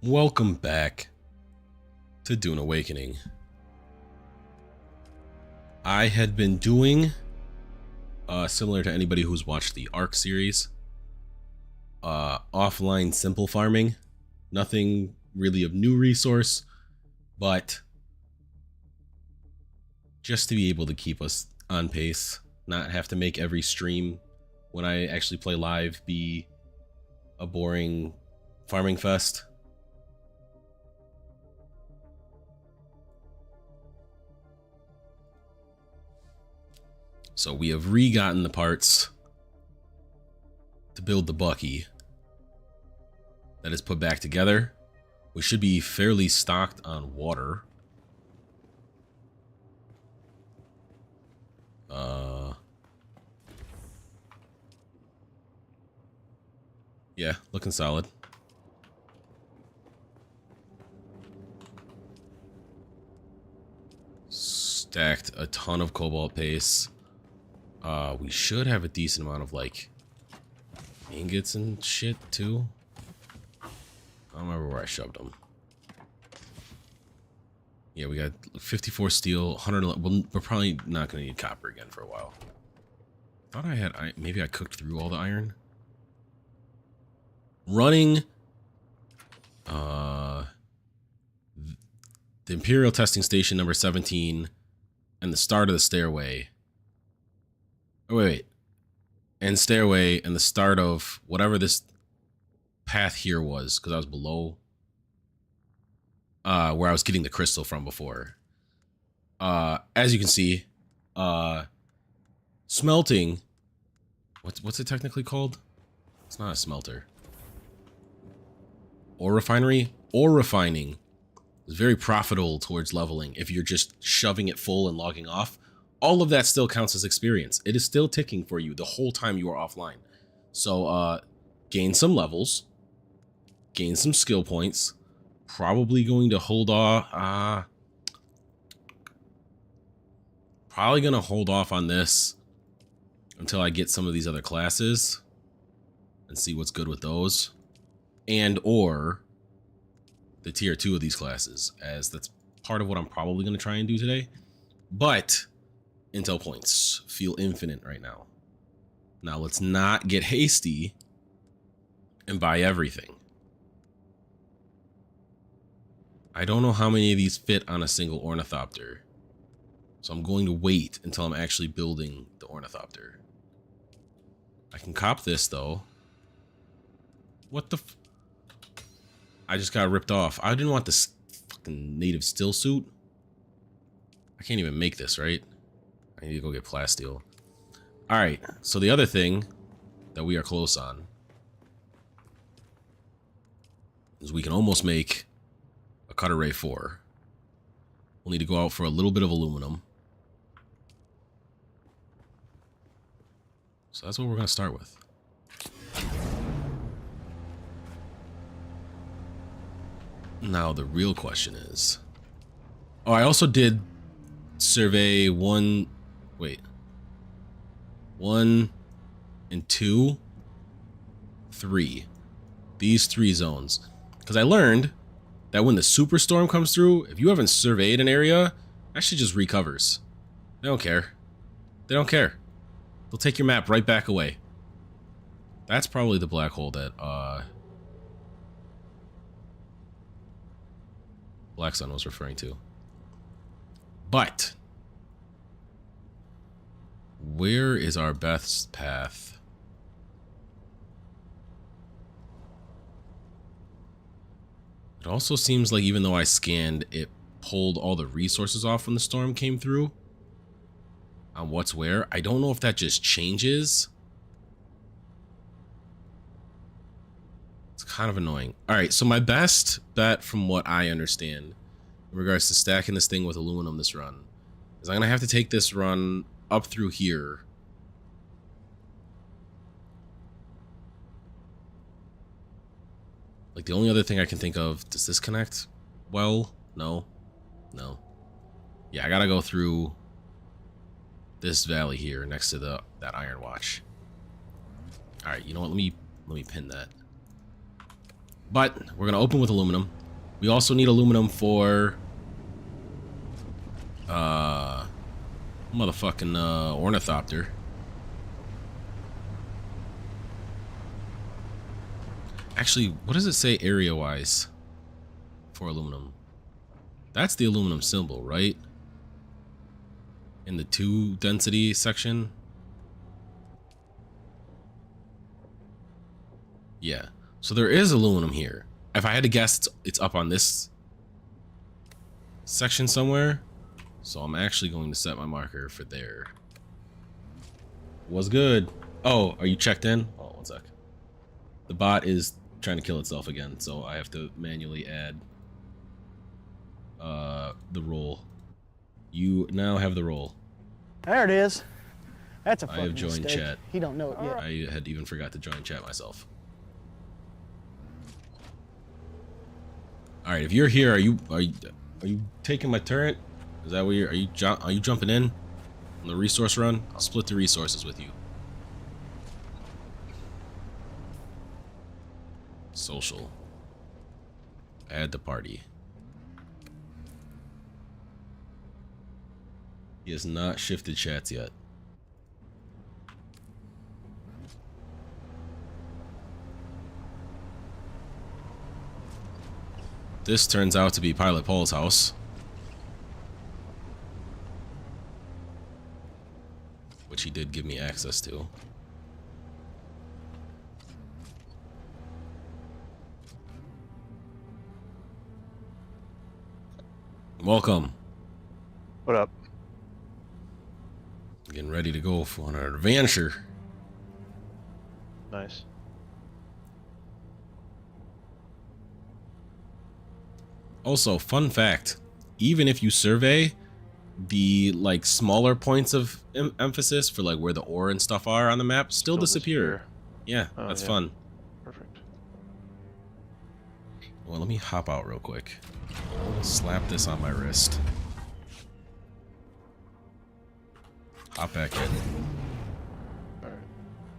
Welcome back to Dune Awakening. I had been doing, similar to anybody who's watched the Ark series, offline simple farming. Nothing really of new resource, but just to be able to keep us on pace, not have to make every stream when I actually play live be a boring farming fest. So we have re-gotten the parts to build the Bucky. That is put back together. We should be fairly stocked on water. Yeah, looking solid. Stacked a ton of cobalt paste. We should have a decent amount of, like, ingots and shit, too. I don't remember where I shoved them. Yeah, we got 54 steel, 100... Well, we're probably not going to need copper again for a while. Thought I had... Maybe I cooked through all the iron? Running... the Imperial Testing Station number 17 and the start of the stairway... Oh, wait. And stairway and the start of whatever this path here was, because I was below where I was getting the crystal from before. As you can see, smelting. What's it technically called? It's not a smelter. Ore refinery? Ore refining is very profitable towards leveling if you're just shoving it full and logging off. All of that still counts as experience. It is still ticking for you the whole time you are offline. So, gain some levels. Gain some skill points. Probably going to hold off... probably going to hold off on this until I get some of these other classes. And see what's good with those. And or the tier 2 of these classes. As that's part of what I'm probably going to try and do today. But... Intel points feel infinite right now. Now let's not get hasty and buy everything. I don't know how many of these fit on a single Ornithopter. So I'm going to wait until I'm actually building the Ornithopter. I can cop this though. What the f... I just got ripped off. I didn't want this fucking native still suit. I can't even make this, right? I need to go get plasteel. Alright, so the other thing that we are close on is we can almost make a Cutter Ray 4. We'll need to go out for a little bit of aluminum. So that's what we're going to start with. Now the real question is... Oh, I also did survey 1 and 2, 3. These 3 zones. Because I learned that when the superstorm comes through, if you haven't surveyed an area, it actually just recovers. They don't care. They don't care. They'll take your map right back away. That's probably the black hole that blacksun was referring to. But where is our best path? It also seems like even though I scanned, it pulled all the resources off when the storm came through on what's where. I don't know if that just changes. It's kind of annoying. All right, so my best bet from what I understand in regards to stacking this thing with aluminum this run is I'm going to have to take this run up through here. Like, the only other thing I can think of, does this connect? Well, no. No. Yeah, I gotta go through this valley here next to that Iron Watch. Alright, you know what? Let me pin that. But we're gonna open with aluminum. We also need aluminum for motherfucking Ornithopter. Actually, what does it say area-wise for aluminum? That's the aluminum symbol, right? In the 2 density section. Yeah. So there is aluminum here. If I had to guess, it's up on this section somewhere. So I'm actually going to set my marker for there. What's good? Oh, are you checked in? Oh, one sec. The bot is trying to kill itself again, so I have to manually add the role. You now have the role. There it is. That's a fucking I have joined mistake. chat. He don't know it yet. I had even forgot to join chat myself. All right, if you're here, are you taking my turret? Is that where you're? Are you jumping in on the resource run? I'll split the resources with you. Social. Add the party. He has not shifted chats yet. This turns out to be Pilot Paul's house. Which he did give me access to. Welcome. What up? Getting ready to go for an adventure. Nice. Also, fun fact, even if you survey the like smaller points of emphasis for like where the ore and stuff are on the map, still disappear. Yeah, oh, that's yeah. fun. Perfect. Well, let me hop out real quick. Slap this on my wrist. Hop back in. Alright.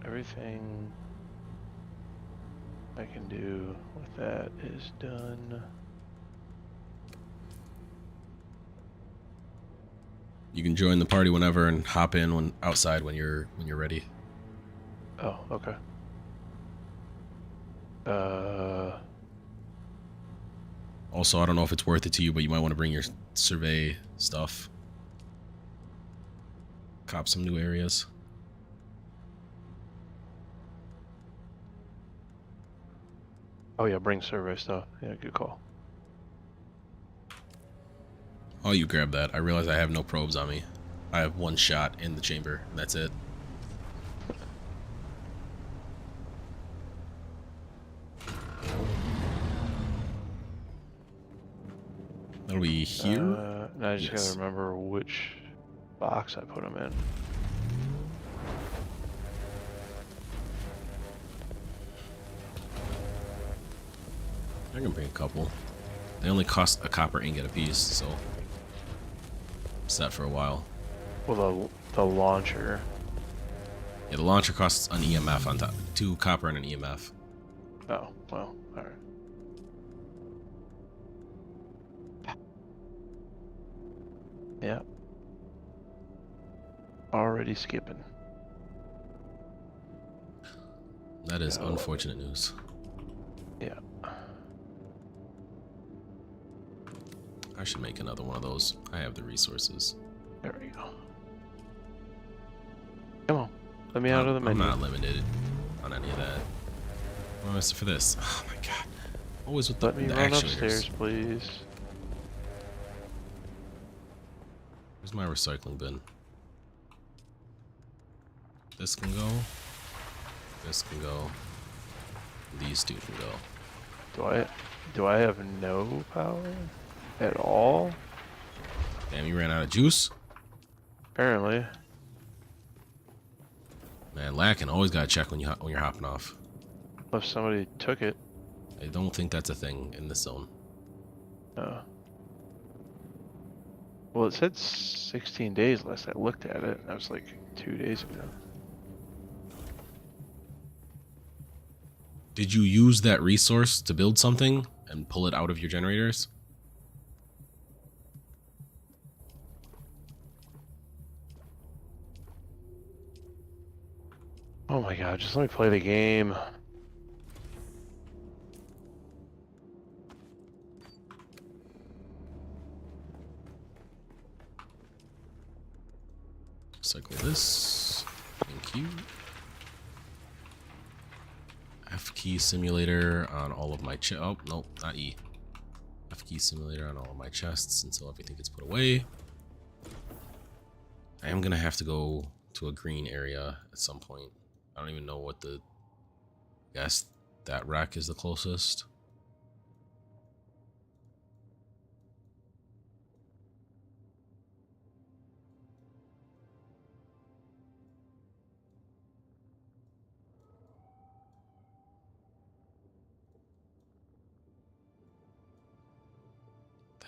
Everything I can do with that is done. You can join the party whenever and hop in when outside when you're ready. Oh, okay. Also, I don't know if it's worth it to you, but you might want to bring your survey stuff. Cop some new areas. Oh yeah, bring survey stuff. Yeah, good call. Oh, you grab that. I realize I have no probes on me. I have one shot in the chamber, and that's it. That'll be here? Now I just Yes. gotta remember which box I put them in. I can bring a couple. They only cost a copper ingot a piece, so I'm set for a while. Well, the launcher. Yeah, the launcher costs an EMF on top. 2 copper and an EMF. Oh, well, alright. Yeah. Already skipping. That is unfortunate news. Yeah. I should make another one of those. I have the resources. There we go. Come on. Let me out of the menu. I'm not limited on any of that. What am I supposed for this? Oh my god. Always with Let me the run actuators. upstairs, please. Where's my recycling bin? This can go. This can go. These 2 can go. Do I have no power at all? Damn, you ran out of juice? Apparently. Man, lacking. Always gotta check when you're hopping off. If somebody took it. I don't think that's a thing in this zone. Oh. Well, it said 16 days last I looked at it. That was like 2 days ago. Did you use that resource to build something and pull it out of your generators? Oh my god, just let me play the game. Cycle this. Thank you. F key simulator on all of my oh, nope, not E. F key simulator on all of my chests until everything gets put away. I am gonna have to go to a green area at some point. I don't even know what the... I guess that rack is the closest.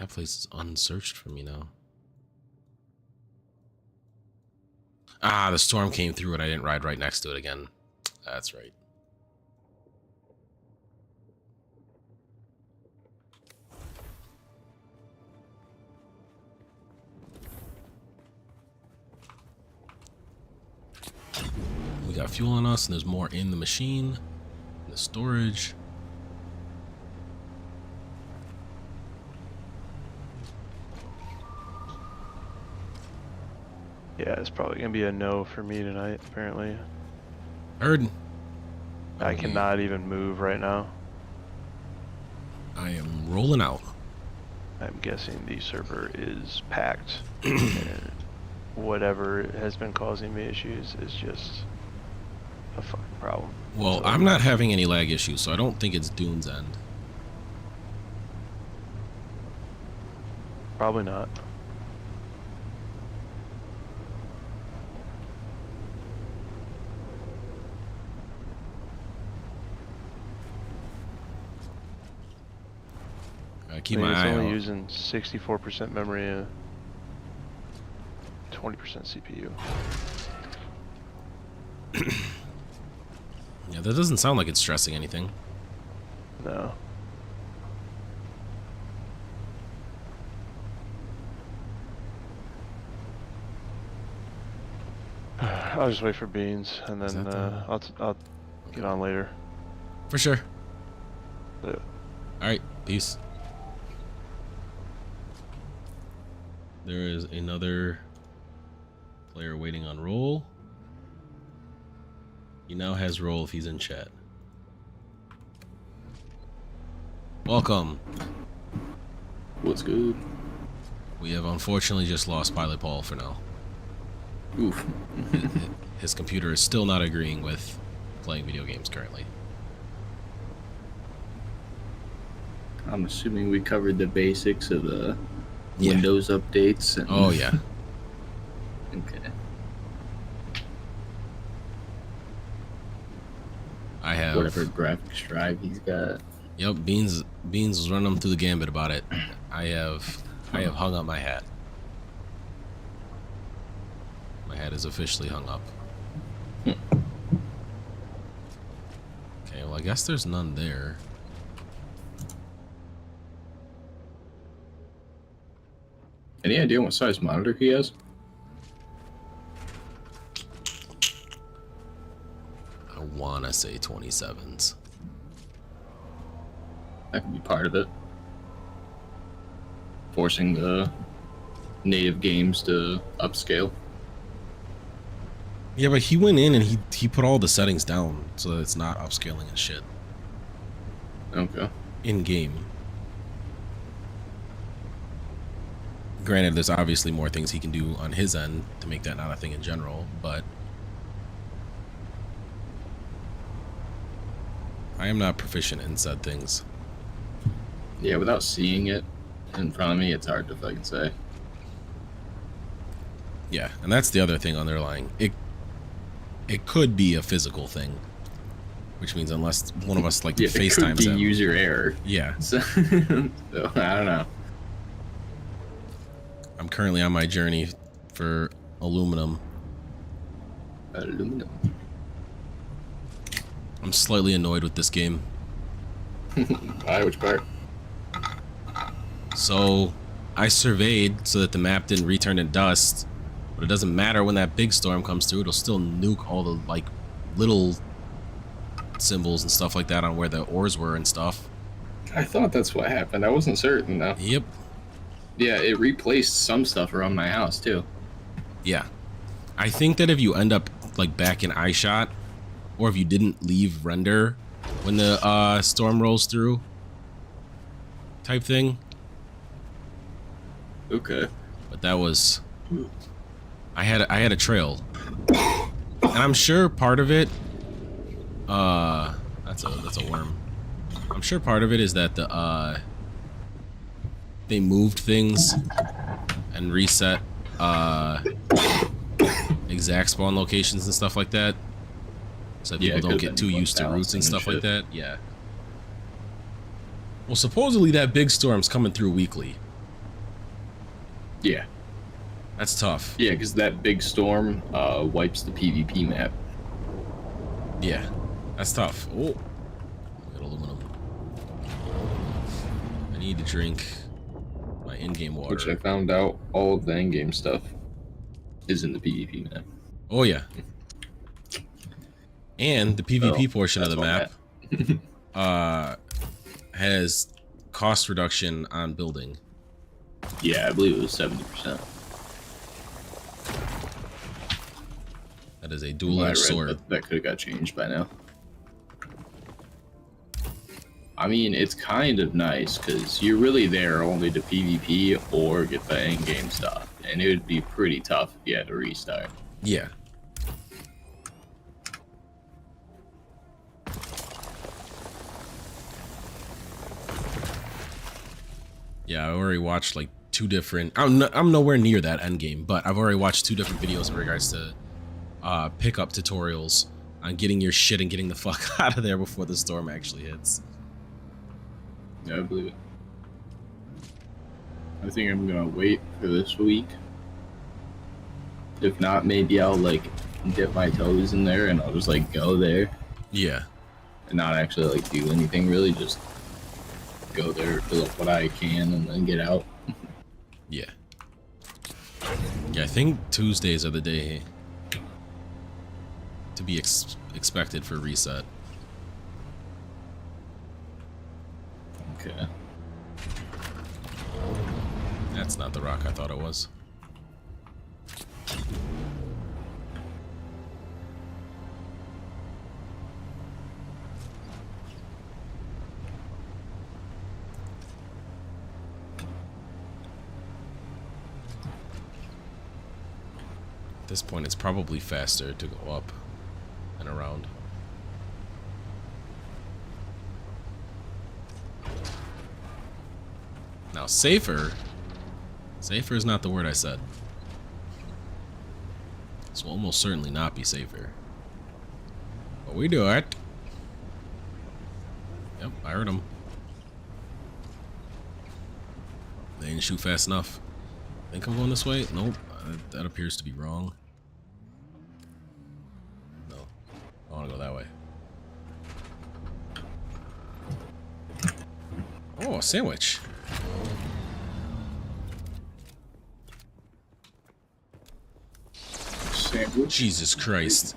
That place is unsearched for me now. Ah, the storm came through and I didn't ride right next to it again. That's right. We got fuel on us and there's more in the machine, in the storage. Yeah, it's probably gonna be a no for me tonight, apparently. Heard. I cannot even move right now. I am rolling out. I'm guessing the server is packed. And whatever has been causing me issues is just a fucking problem. Well, So, I'm not having any lag issues, so I don't think it's Dune's end. probably not. Keep I mean, my it's eye only out. using 64% memory and 20% CPU. Yeah, that doesn't sound like it's stressing anything. No. I'll just wait for beans and Is then that the- I'll get on later. For sure. Yeah. All right, peace. There is another player waiting on roll. He now has roll if he's in chat. Welcome. What's good? We have unfortunately just lost pilotpaul for now. Oof. His computer is still not agreeing with playing video games currently. I'm assuming we covered the basics of the Yeah. Windows updates. And... Oh yeah. Okay. I have. Whatever graphics drive he's got. Yep, Beans was running them through the gambit about it. I have hung up my hat. My hat is officially hung up. Okay, well I guess there's none there. Any idea what size monitor he has? I wanna say 27s. That could be part of it. Forcing the native games to upscale. Yeah, but he went in and he put all the settings down so that it's not upscaling and shit. Okay. In game. Granted, there's obviously more things he can do on his end to make that not a thing in general, but I am not proficient in said things. Yeah, without seeing it in front of me, it's hard to fucking say. Yeah, and that's the other thing underlying. It could be a physical thing, which means unless one of us like Yeah, it could FaceTimes be him. user error. Yeah, So, so I don't know. I'm currently on my journey for aluminum. Aluminum. I'm slightly annoyed with this game. Why? Which part? So, I surveyed so that the map didn't return to dust, but it doesn't matter when that big storm comes through. It'll still nuke all the, like, little symbols and stuff like that on where the ores were and stuff. I thought that's what happened. I wasn't certain, though. Yep. Yeah, it replaced some stuff around my house, too. Yeah. I think that if you end up, like, back in iShot, or if you didn't leave render when the storm rolls through, type thing. Okay. But that was... I had a trail. And I'm sure part of it... That's a worm. I'm sure part of it is that the they moved things and reset exact spawn locations and stuff like that, so that people don't get too used to routes and stuff like that. Yeah. Well, supposedly that big storm's coming through weekly. Yeah. That's tough. Yeah, because that big storm wipes the PvP map. Yeah. That's tough. Oh. Got aluminum. I need to drink my in-game water. Which I found out all of the in-game stuff is in the PvP map. Oh, yeah. And the PvP portion of the map has cost reduction on building. Yeah, I believe it was 70%. That is a dual-edged sword. That could have got changed by now. I mean, it's kind of nice, because you're really there only to PvP or get the in-game stuff. And it would be pretty tough if you had to restart. Yeah. Yeah, I already watched like 2 different... I'm nowhere near that endgame, but I've already watched 2 different videos in regards to pickup tutorials on getting your shit and getting the fuck out of there before the storm actually hits. Yeah, I believe it. I think I'm gonna wait for this week. If not, maybe I'll like dip my toes in there and I'll just like go there. Yeah. And not actually like do anything really, just go there, fill up what I can, and then get out. Yeah. Yeah, I think Tuesdays are the day to be expected for reset. Okay. That's not the rock I thought it was. At this point, it's probably faster to go up and around. Now, safer is not the word I said. This will almost certainly not be safer. But we do it. Yep, I heard him. They didn't shoot fast enough. Think I'm going this way? Nope. That appears to be wrong. No. I want to go that way. Oh, a sandwich. Sandwich. Jesus Christ.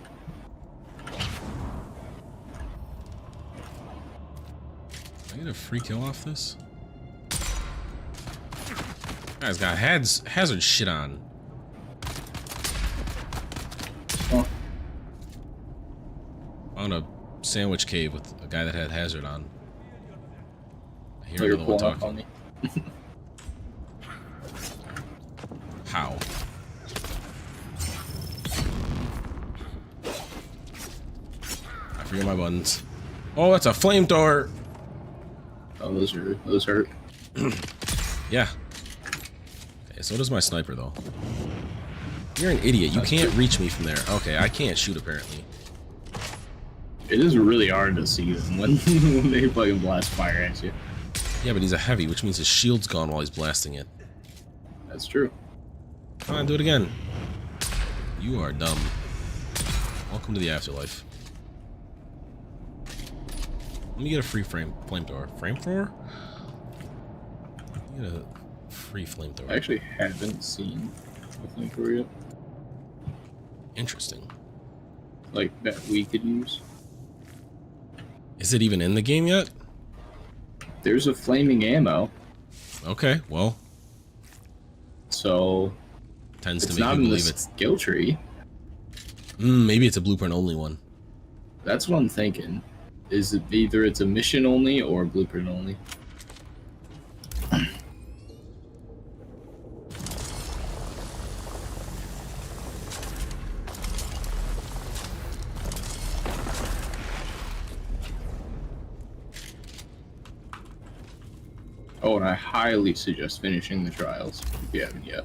Can I get a free kill off this? Guy's got hazard shit on. Oh. Found a sandwich cave with a guy that had hazard on. I hear Oh, you're another one pulling up talking. on me. How? I forget my buttons. Oh, that's a flamethrower. Oh, those hurt. Yeah. Okay, so does my sniper though. You're an idiot. You can't reach me from there. Okay, I can't shoot apparently. It is really hard to see them when, when they fucking blast fire at you. Yeah, but he's a heavy, which means his shield's gone while he's blasting it. That's true. Come on, do it again. You are dumb. Welcome to the afterlife. Let me get a free flamethrower. Flamethrower? Get a free flamethrower. I actually haven't seen a flamethrower yet. Interesting. Like, that we could use. Is it even in the game yet? There's a flaming ammo. Okay, well. So, Tends it's to make not me in the believe it's... skill tree. Maybe it's a blueprint only one. That's what I'm thinking. Is it either it's a mission only or blueprint only? Oh, and I highly suggest finishing the trials if you haven't yet.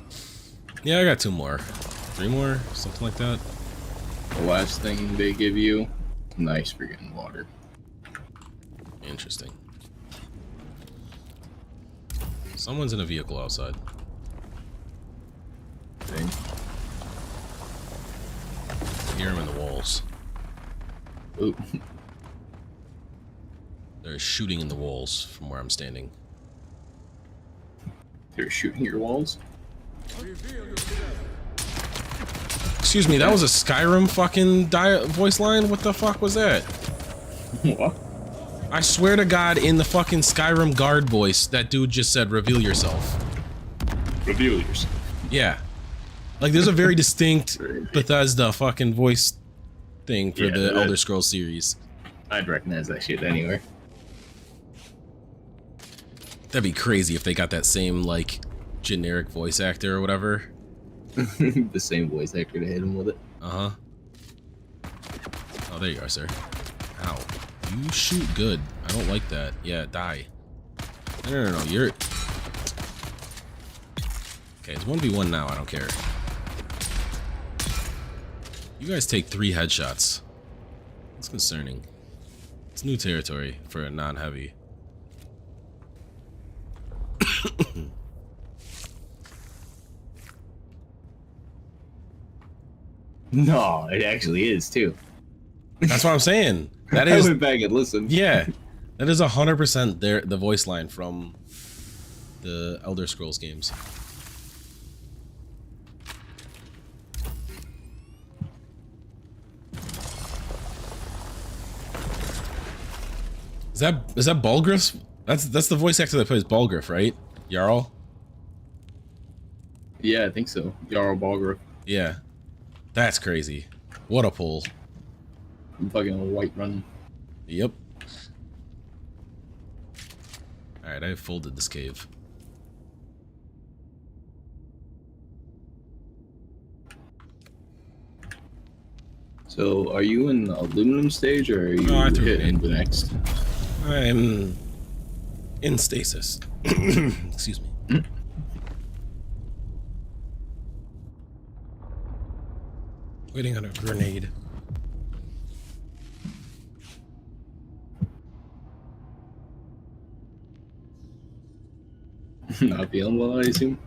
Yeah, I got 2 more. 3 more? Something like that. The last thing they give you, nice for getting water. Interesting. Someone's in a vehicle outside. Thing. I hear him in the walls. Ooh. They're shooting in the walls from where I'm standing. They're shooting your walls? Excuse me, that was a Skyrim fucking voice line? What the fuck was that? What? I swear to God, in the fucking Skyrim guard voice, that dude just said, reveal yourself. Reveal yourself. Yeah. Like, there's a very distinct Bethesda fucking voice thing for the Elder Scrolls series. I'd recognize that shit anywhere. That'd be crazy if they got that same, like, generic voice actor or whatever. The same voice actor to hit him with it. Uh-huh. Oh, there you are, sir. Ow. You shoot good. I don't like that. Yeah, die. No, you're... Okay, it's 1v1 now. I don't care. You guys take 3 headshots. That's concerning. It's new territory for a non-heavy. No, it actually is too. That's what I'm saying. That I is... went back and listened. Yeah. That is 100% the voice line from the Elder Scrolls games. Is that Balgruf? That's the voice actor that plays Balgruf, right? Jarl? Yeah, I think so. Jarl Balgruf. Yeah. That's crazy. What a pull. I'm fucking a white run. Yep. Alright, I folded this cave. So, are you in the aluminum stage, or are you No, I threw it hitting in. the next? I'm in stasis. Excuse me. Waiting on a grenade. Not feeling well, I assume.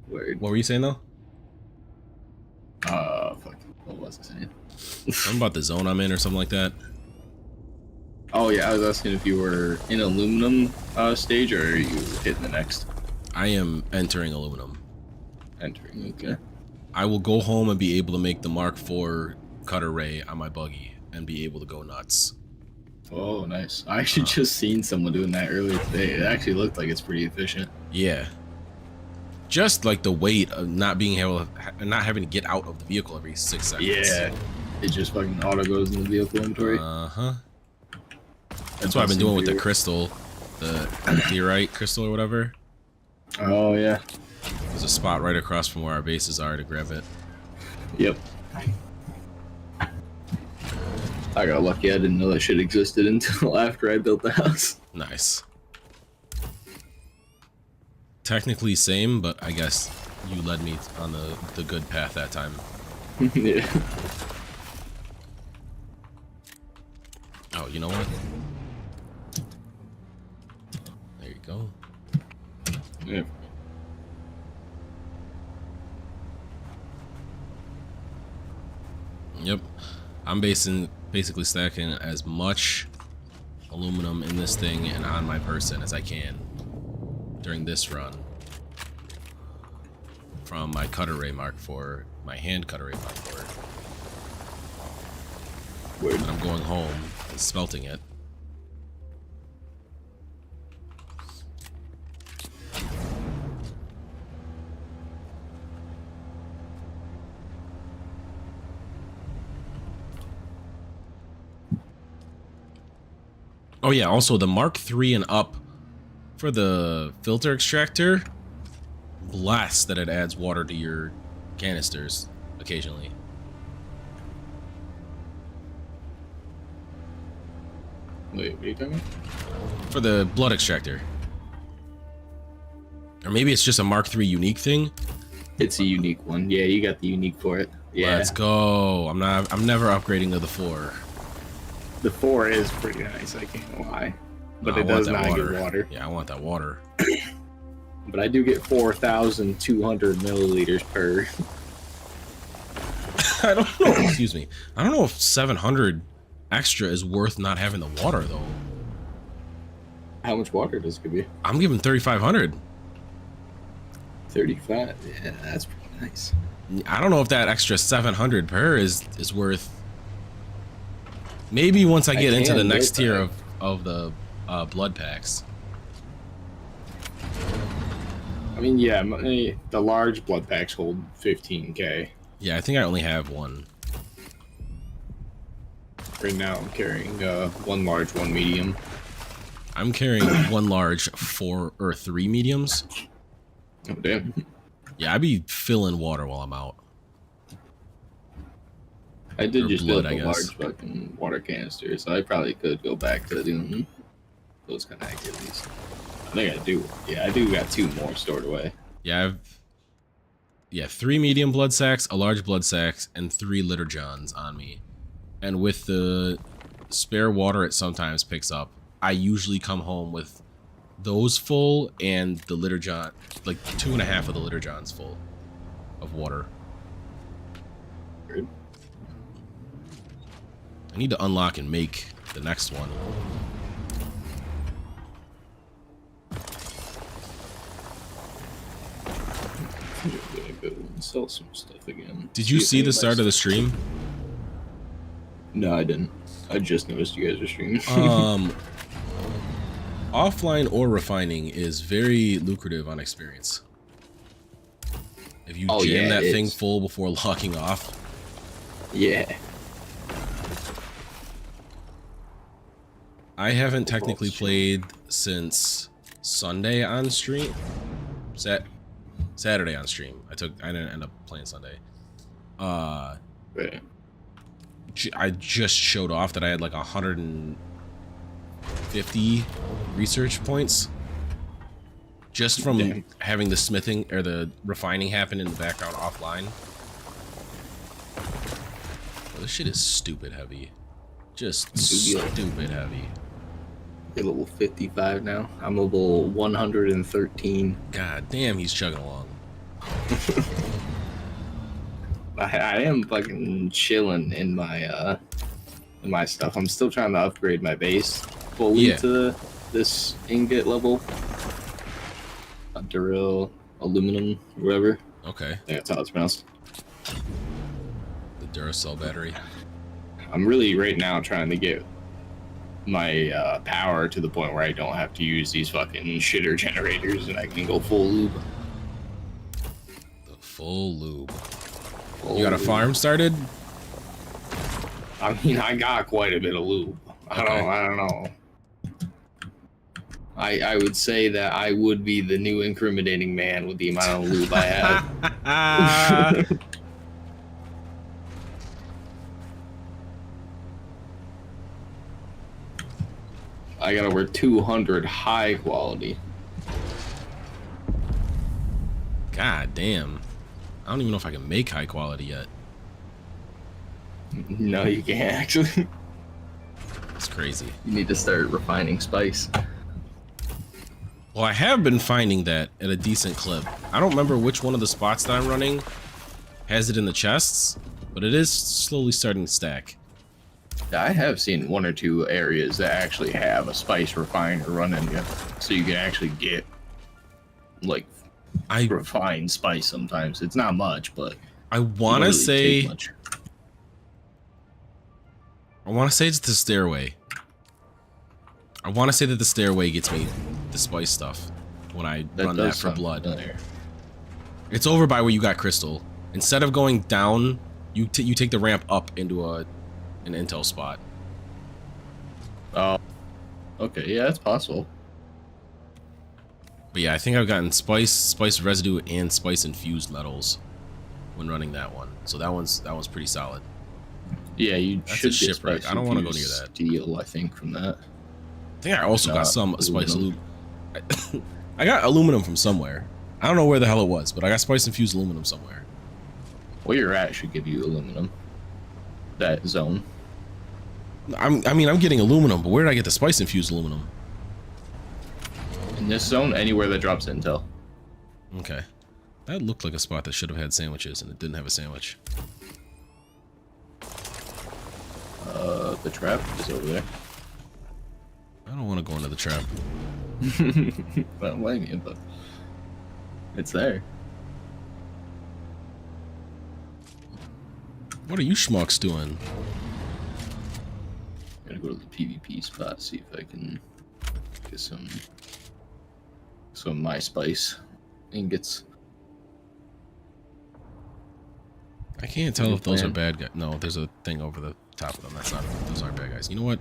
Word. What were you saying though? Fuck. What was I saying? Something about the zone I'm in or something like that. Oh yeah, I was asking if you were in aluminum stage, or are you hitting the next? I am entering aluminum. Entering. Okay. I will go home and be able to make the Mark IV cutter ray on my buggy and be able to go nuts. Oh, nice. I actually just seen someone doing that earlier today. It actually looked like it's pretty efficient. Yeah. Just like the weight of not being able to, not having to get out of the vehicle every 6 seconds. Yeah. It just fucking auto goes in the vehicle inventory. Uh-huh. That's what I've been doing with the crystal, the meteorite crystal or whatever. Oh yeah. There's a spot right across from where our bases are to grab it. Yep. I got lucky. I didn't know that shit existed until after I built the house. Nice. Technically same, but I guess you led me on the good path that time. Yeah. Oh, you know what? There you go. Yeah. Yep. I'm basing basically stacking as much aluminum in this thing and on my person as I can during this run. From my cutter ray Mark IV, my hand cutter ray Mark IV. Weird. And I'm going home and smelting it. Oh yeah, also the Mark III and up for the filter extractor, blast that it adds water to your canisters occasionally. Wait, what are you talking about? For the blood extractor. Or maybe it's just a Mark III unique thing. It's a unique one. Yeah, you got the unique for it. Yeah. Let's go. I'm never upgrading to the 4. The 4 is pretty nice, I can't lie. But No, it I want does that not get water. Yeah, I want that water. But I do get 4,200 milliliters per. I don't know. Excuse me. I don't know if 700 extra is worth not having the water though. How much water does it give you? I'm giving 3,500. 35. Yeah, that's pretty nice. I don't know if that extra 700 per is worth. Maybe once I get into the can next do tier that. of the blood packs. I mean, yeah, the large blood packs hold 15k. Yeah, I think I only have one. Right now, I'm carrying one large, one medium. I'm carrying one large, 4 or 3 mediums. Oh damn! Yeah, I'd be filling water while I'm out. I did Or just blood, build I a guess. large fucking water canister, so I probably could go back to doing those kind of activities. I think I do. Yeah, I do got 2 more stored away. Yeah, 3 medium blood sacks, a large blood sack, and 3 litter johns on me. And with the spare water it sometimes picks up, I usually come home with those full and the litter john, like 2.5 of the litter johns full of water. Weird. I need to unlock and make the next one. I'm gonna go and sell some stuff again. Did you if see the anybody's- start of the stream? No, I didn't. I just noticed you guys were streaming. Offline ore refining is very lucrative on experience. If you Oh, jam yeah, that it thing is. full before locking off, Yeah. I haven't technically Bullshit. played since Sunday on stream. Saturday on stream. I didn't end up playing Sunday. Right. I just showed off that I had like 150 research points just from Damn. having the smithing or the refining happen in the background offline. Oh, this shit is stupid heavy. Just stupid heavy. You're level 55 now. I'm level 113. God damn, he's chugging along. I am fucking chilling in my stuff. I'm still trying to upgrade my base fully Yeah. to this ingot level. Duril, aluminum, whatever. Okay, I think that's how it's pronounced. the Duracell battery. I'm really right now trying to get my power to the point where I don't have to use these fucking shitter generators and I can go full lube. The full lube. Full You got a lube. farm started? I mean, I got quite a bit of lube. I Okay. don't know. I would say that I would be the new incriminating man with the amount of lube I have. I gotta wear 200 high quality. God damn. I don't even know if I can make high quality yet. No, you can't actually. It's crazy. You need to start refining spice. Well, I have been finding that at a decent clip. I don't remember which one of the spots that I'm running has it in the chests, but it is slowly starting to stack. I have seen 1 or 2 areas that actually have a spice refiner running, so you can actually get like refined spice. Sometimes it's not much, but I want to say it's the stairway. I want to say that the stairway gets me the spice stuff when I run that for blood. Familiar. It's over by where you got crystal. Instead of going down, you take the ramp up into an intel spot. Oh, okay, yeah, that's possible. But yeah, I think I've gotten spice residue, and spice infused metals when running that one. So that one's pretty solid. Yeah, you That's should a get shipwreck. spice I don't want to go near infused that. Steel, I think, from that. I think I also got some spice aluminum. aluminum. I got aluminum from somewhere. I don't know where the hell it was, but I got spice infused aluminum somewhere. Where you're at should give you aluminum. That zone. I mean, I'm getting aluminum, but where did I get the spice infused aluminum? In this zone, anywhere that drops intel. Okay. That looked like a spot that should have had sandwiches, and it didn't have a sandwich. The trap is over there. I don't want to go into the trap. I don't blame you, but it's there. What are you schmucks doing? Gotta go to the PvP spot, see if I can get some of my spice ingots. I can't tell if those are bad guys. No, there's a thing over the top of them. That's not. Those aren't bad guys. You know what?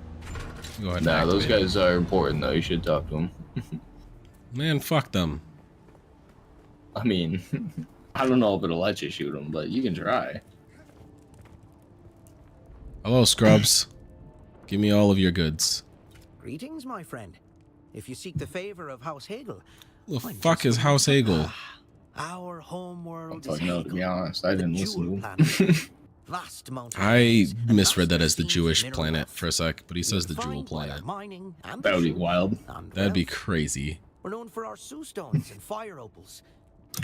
Go ahead. Nah, and those activate guys are important though. You should talk to them. Man, fuck them. I mean, I don't know if it'll let you shoot them, but you can try. Hello, scrubs. Give me all of your goods. Greetings, my friend. If you seek the favor of House Hagel, Who the fuck is House Hagel? our home world I'm is talking to be Hagel, honest, I the didn't jewel listen to him. planet. Vast mountain I ranges and misread that as the vast Jewish mineral planet wealth. for a sec, but he says the You'll jewel find while planet. mining and That would be fishing wild. and That'd be wealth. crazy. We're known for our Sue stones and fire opals.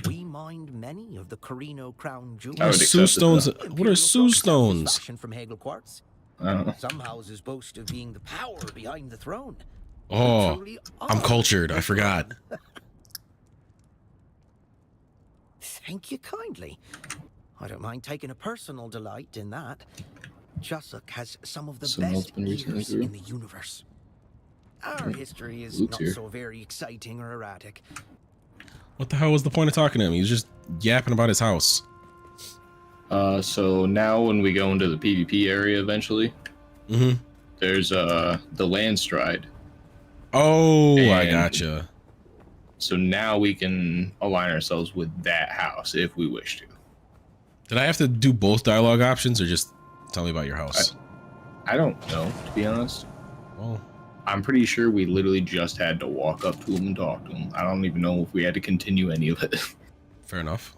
We mined many of the Carino crown jewels. I What are would Sue accept it, stones? though. What are Imperial Sue trumpet was stones? fashioned from Hagel quartz. I don't know. Some houses boast of being the power behind the throne. Oh, Truly I'm are cultured. I the forgot. Thank you kindly. I don't mind taking a personal delight in that. Chusuk has some of the Someone else best been recently ears through? in the universe. Our history is Luke's not here. so very exciting or erratic. What the hell was the point of talking to him? He was just yapping about his house. So now when we go into the PvP area eventually, Mm-hmm. there's the land stride. Oh, I And- gotcha. So now we can align ourselves with that house if we wish to. Did I have to do both dialogue options, or just tell me about your house? I don't know, to be honest. Well, I'm pretty sure we literally just had to walk up to him and talk to him. I don't even know if we had to continue any of it. fair enough.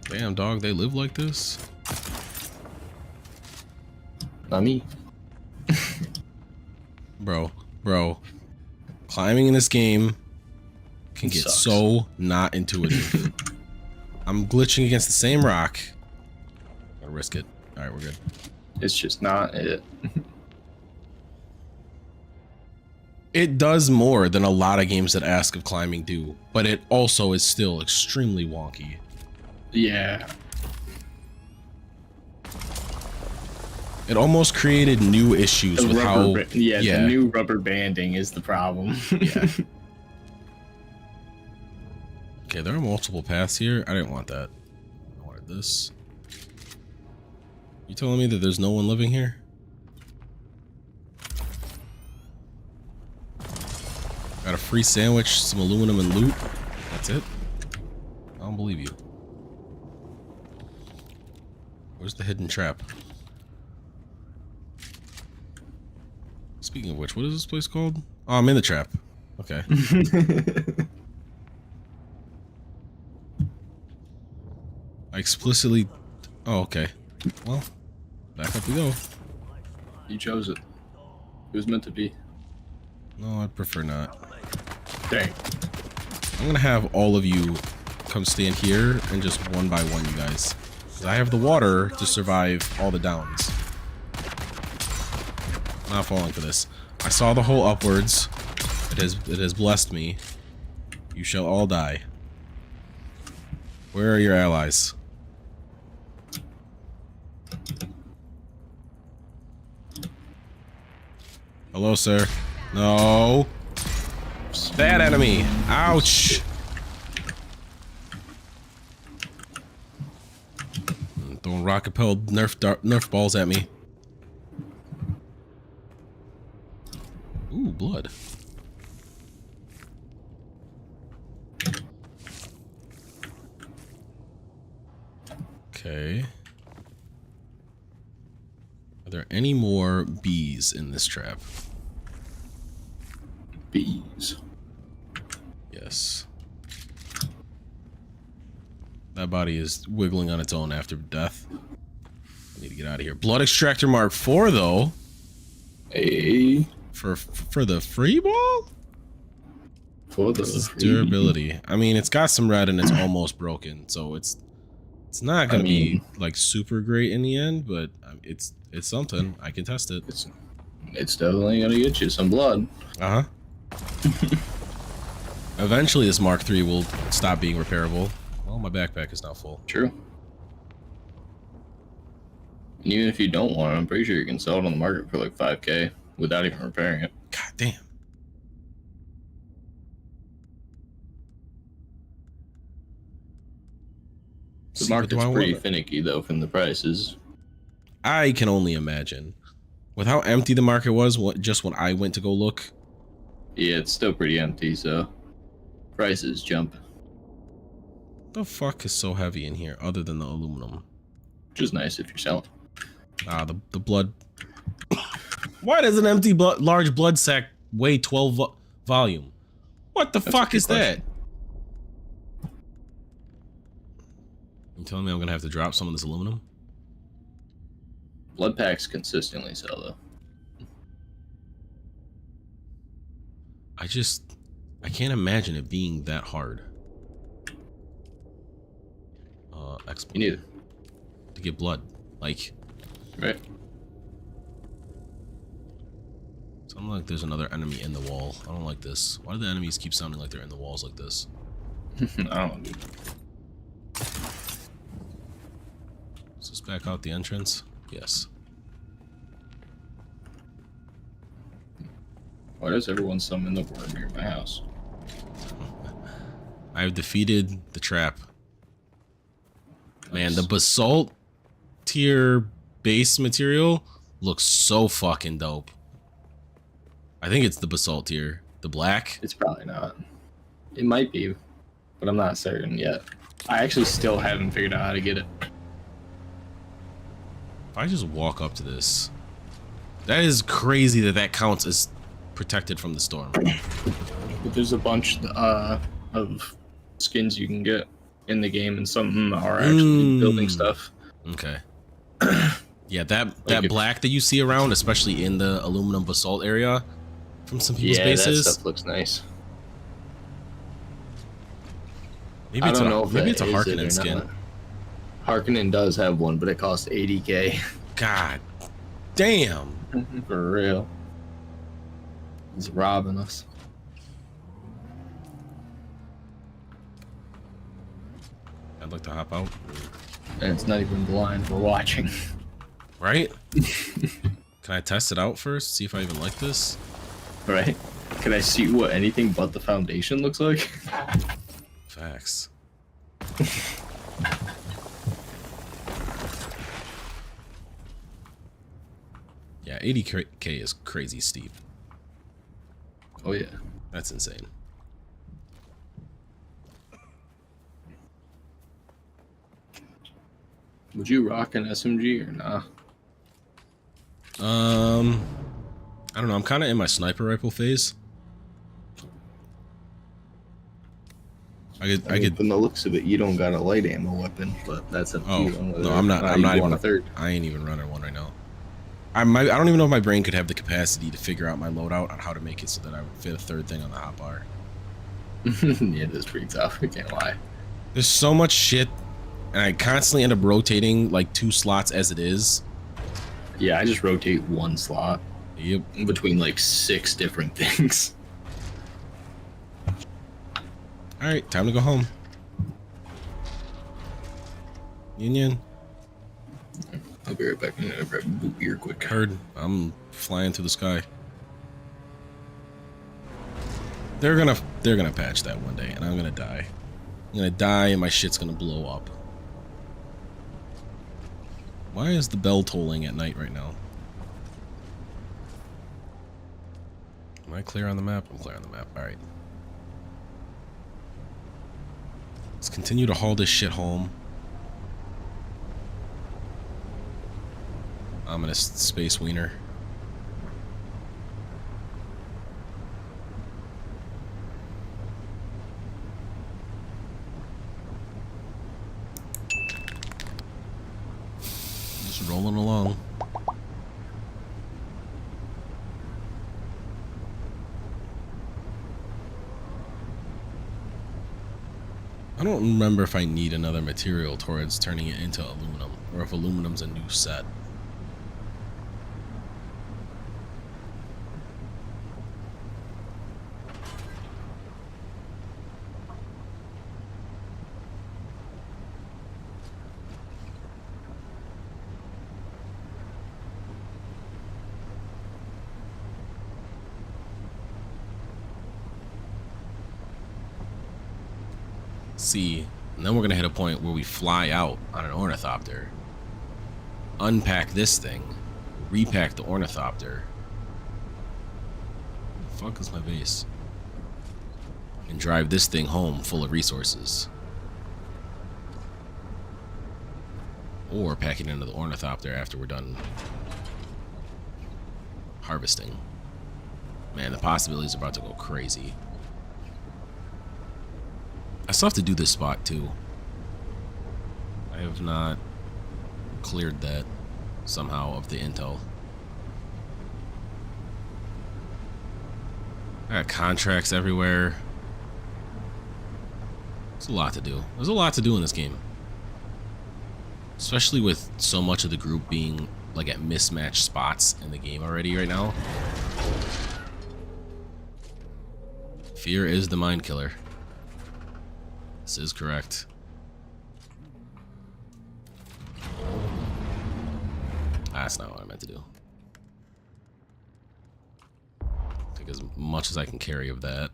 Damn, dog, they live like this? Not me. Bro, climbing in this game can get Sucks. so not intuitive. I'm glitching against the same rock. Gotta risk it. Alright, we're good. It's just not it. It does more than a lot of games that ask of climbing do, but it also is still extremely wonky. Yeah. It almost created new issues with how... The new rubber banding is the problem. Yeah. Okay, there are multiple paths here. I didn't want that. I wanted this. You telling me that there's no one living here? Got a free sandwich, some aluminum and loot. That's it? I don't believe you. Where's the hidden trap? Speaking of which, what is this place called? Oh, I'm in the trap. Okay. I explicitly... Oh, okay. Well, back up we go. You chose it. It was meant to be. No, I'd prefer not. Dang. I'm gonna have all of you come stand here and just one by one, you guys. 'Cause I have the water to survive all the downs. I'm not falling for this. I saw the hole upwards. It has blessed me. You shall all die. Where are your allies? Hello, sir. No. That enemy. Ouch. Throwing rocket-propelled Nerf balls at me. Ooh, blood. Okay. Are there any more bees in this trap? Bees. Yes. That body is wiggling on its own after death. I need to get out of here. Blood extractor Mark IV, though. Hey. For the free ball? For the This is free. durability. I mean, it's got some red and it's almost broken, so it's not gonna be like super great in the end, but it's something. I can test it. It's definitely gonna get you some blood. Uh huh. Eventually, this Mark III will stop being repairable. Well, my backpack is now full. True. And even if you don't want it, I'm pretty sure you can sell it on the market for like 5K without even repairing it. God damn. The See, but do market's I pretty want it? finicky though from the prices. I can only imagine. With how empty the market was, just when I went to go look. Yeah, it's still pretty empty, so prices jump. The fuck is so heavy in here, other than the aluminum? Which is nice if you're selling. Ah, the blood. Why does an empty large blood sac weigh 12 volume? What the That's fuck a good is that? question. You telling me I'm gonna have to drop some of this aluminum? Blood packs consistently sell though. I can't imagine it being that hard. You need it, To get blood, like. right? Sounds like there's another enemy in the wall. I don't like this. Why do the enemies keep sounding like they're in the walls like this? I don't know. Is this back out the entrance? Yes. Why does everyone summon the worm near my house? I've defeated the trap. Man, Nice. the basalt tier base material looks so fucking dope. I think it's the basalt tier. The black. It's probably not. It might be, but I'm not certain yet. I actually still haven't figured out how to get it. If I just walk up to this, that is crazy that counts as protected from the storm. But there's a bunch of skins you can get in the game, and some of them are actually building stuff. Okay. Yeah, that Like black that you see around, especially in the aluminum basalt area from some people's Yeah, bases. that stuff looks nice. Maybe I it's don't a, know if maybe that it's a is it Harkonnen or skin. not. Harkonnen does have one, but it costs 80K. God damn. For real. He's robbing us. I'd like to hop out. And it's not even blind, we're watching. Right? Can I test it out first? See if I even like this? Right? Can I see what anything but the foundation looks like? Facts. Yeah, 80K is crazy steep. Oh yeah. That's insane. Would you rock an SMG or nah? I don't know. I'm kind of in my sniper rifle phase. I could. From the looks of it, you don't got a light ammo weapon, but that's up to Oh you. on whether no, I'm not. or I'm you not want even a third. I ain't even running one right now. I don't even know if my brain could have the capacity to figure out my loadout on how to make it so that I would fit a third thing on the hotbar. Yeah, it is pretty tough. I can't lie. There's so much shit And I constantly end up rotating like 2 slots as it is. Yeah, I just rotate 1 slot. Yep. In between like 6 different things. Alright, time to go home. Union. I'll be right back. I'm gonna grab a boot beer quick. Heard. I'm flying through the sky. They're gonna patch that one day, and I'm gonna die. I'm gonna die, and my shit's gonna blow up. Why is the bell tolling at night right now? Am I clear on the map? I'm clear on the map. All right. Let's continue to haul this shit home. Ominous space wiener. Just rolling along. I don't remember if I need another material towards turning it into aluminum, or if aluminum's a new set. See, and then we're gonna hit a point where we fly out on an Ornithopter, unpack this thing, repack the Ornithopter. Where the fuck is my base? And drive this thing home full of resources. Or pack it into the Ornithopter after we're done harvesting. Man, the possibilities are about to go crazy. I still have to do this spot too. I have not cleared that somehow of the intel. I got contracts everywhere. There's a lot to do. There's a lot to do in this game. Especially with so much of the group being like at mismatched spots in the game already right now. Fear is the mind killer. This is correct. That's not what I meant to do. Take as much as I can carry of that.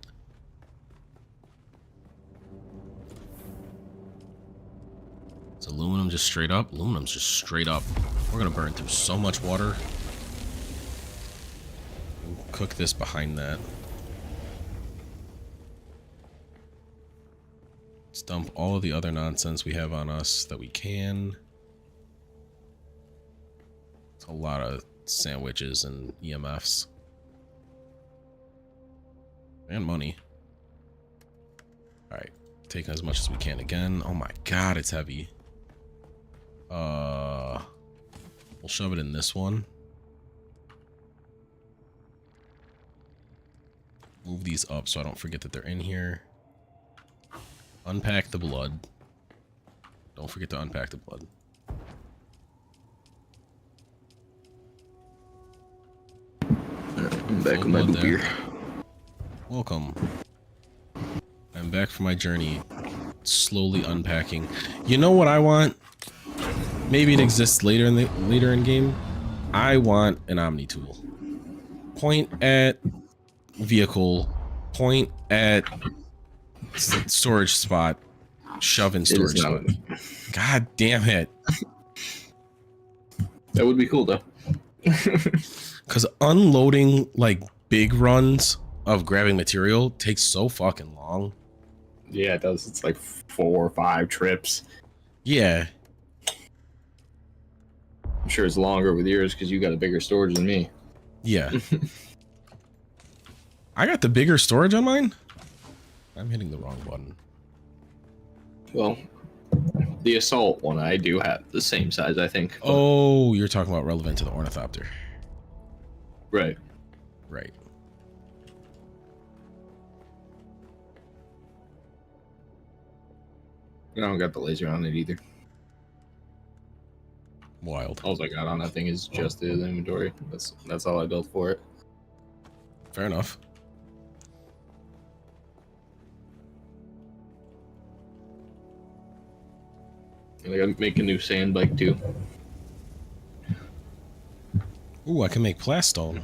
Is aluminum just straight up? Aluminum's just straight up. We're gonna burn through so much water. We'll cook this behind that. Let's dump all of the other nonsense we have on us that we can. It's a lot of sandwiches and EMFs. And money. Alright, taking as much as we can again. Oh my god, it's heavy. We'll shove it in this one. Move these up so I don't forget that they're in here. Unpack the blood. Don't forget to unpack the blood. I'm back with my boot beer. Welcome. I'm back from my journey, slowly unpacking. You know what I want? Maybe it exists later in game. I want an Omni tool. Point at vehicle. Point at storage spot. Shove in storage spot. God damn it. That would be cool though. Because unloading like big runs of grabbing material takes so fucking long. Yeah, it does. It's like 4 or 5 trips. Yeah. I'm sure it's longer with yours because you got a bigger storage than me. Yeah. I got the bigger storage on mine? I'm hitting the wrong button. Well, the assault one, I do have the same size, I think. Oh, you're talking about relevant to the Ornithopter. Right. Right. I don't got the laser on it either. Wild. All I got on that thing is just the inventory. That's all I built for it. Fair enough. And I gotta make a new sand bike too. Ooh, I can make plastone.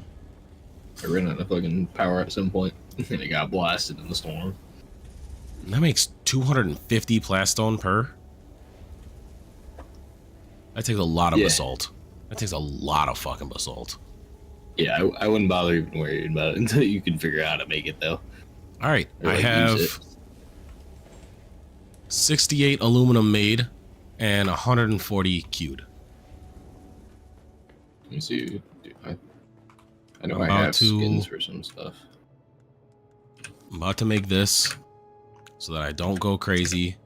I ran out of fucking power at some point, and it got blasted in the storm. That makes 250 plastone per. That takes a lot of basalt. That takes a lot of fucking basalt. Yeah, I wouldn't bother even worrying about it until you can figure out how to make it, though. All right, Or, I like, have use it. 68 aluminum made and 140 queued. Let me see. I know I'm I about have to- skins for some stuff. I'm about to make this so that I don't go crazy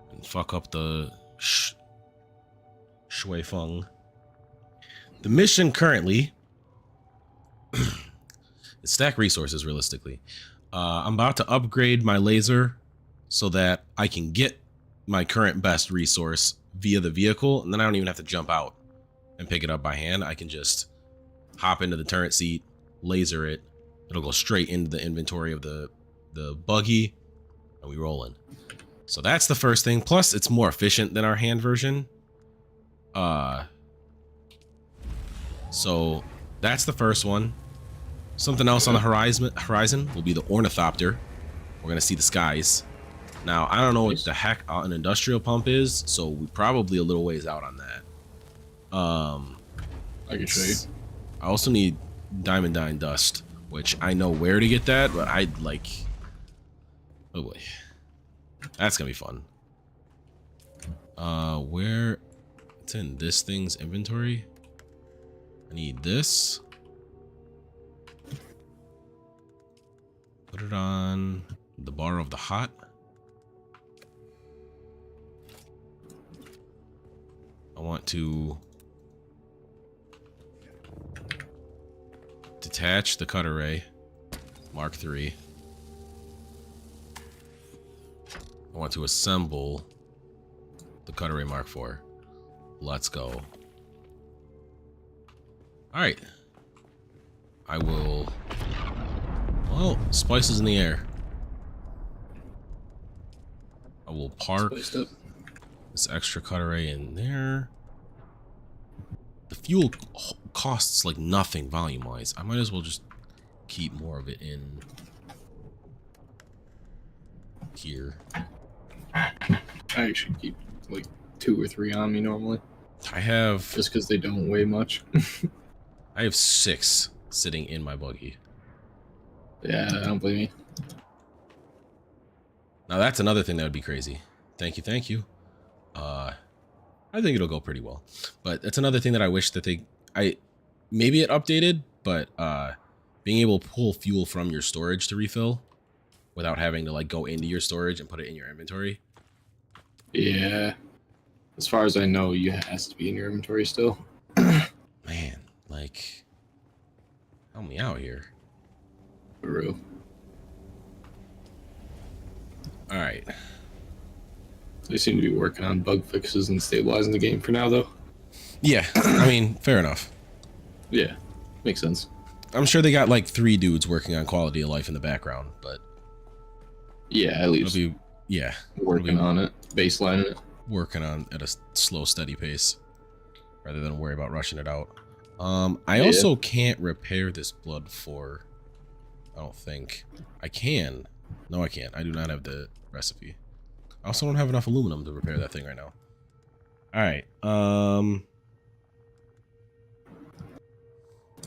and fuck up the shui feng. The mission currently is stack resources realistically. I'm about to upgrade my laser so that I can get my current best resource via the vehicle, and then I don't even have to jump out and pick it up by hand. I can just hop into the turret seat, laser it. It'll go straight into the inventory of the buggy, and we rolling. So that's the first thing. Plus, it's more efficient than our hand version. So that's the first one. Something else on the horizon will be the Ornithopter. We're gonna see the skies. Now, I don't know what the heck an industrial pump is, so we're probably a little ways out on that. I can show you. I also need diamondine dust, which I know where to get that, but I'd like... Oh boy. That's gonna be fun. Where... It's in this thing's inventory. I need this. Put it on the bar of the hot. I want to detach the cutter ray, Mark III. I want to assemble the cutter ray Mark IV. Let's go. All right. I will. Well, spices in the air. I will park Spiced up. this extra cutter ray in there. The fuel costs like nothing volume wise. I might as well just keep more of it in here. I actually keep like 2 or 3 on me normally, I have just because they don't weigh much. I have 6 sitting in my buggy. Yeah, I don't blame you. Now that's another thing that would be crazy. Thank you, thank you. I think it'll go pretty well. But that's another thing that I wish that maybe it updated, but being able to pull fuel from your storage to refill without having to like go into your storage and put it in your inventory. Yeah. As far as I know, you has to be in your inventory still. Man, like, help me out here. For real. All right. They seem to be working on bug fixes and stabilizing the game for now, though. Yeah, I mean, fair enough. Yeah, makes sense. I'm sure they got like 3 dudes working on quality of life in the background, but Yeah, at it'll least be, yeah, working on it, baselining it. working on at a slow, steady pace rather than worry about rushing it out. I Yeah. also can't repair this blood for, I don't think I can. No, I can't. I do not have the recipe. I also don't have enough aluminum to repair that thing right now. All right.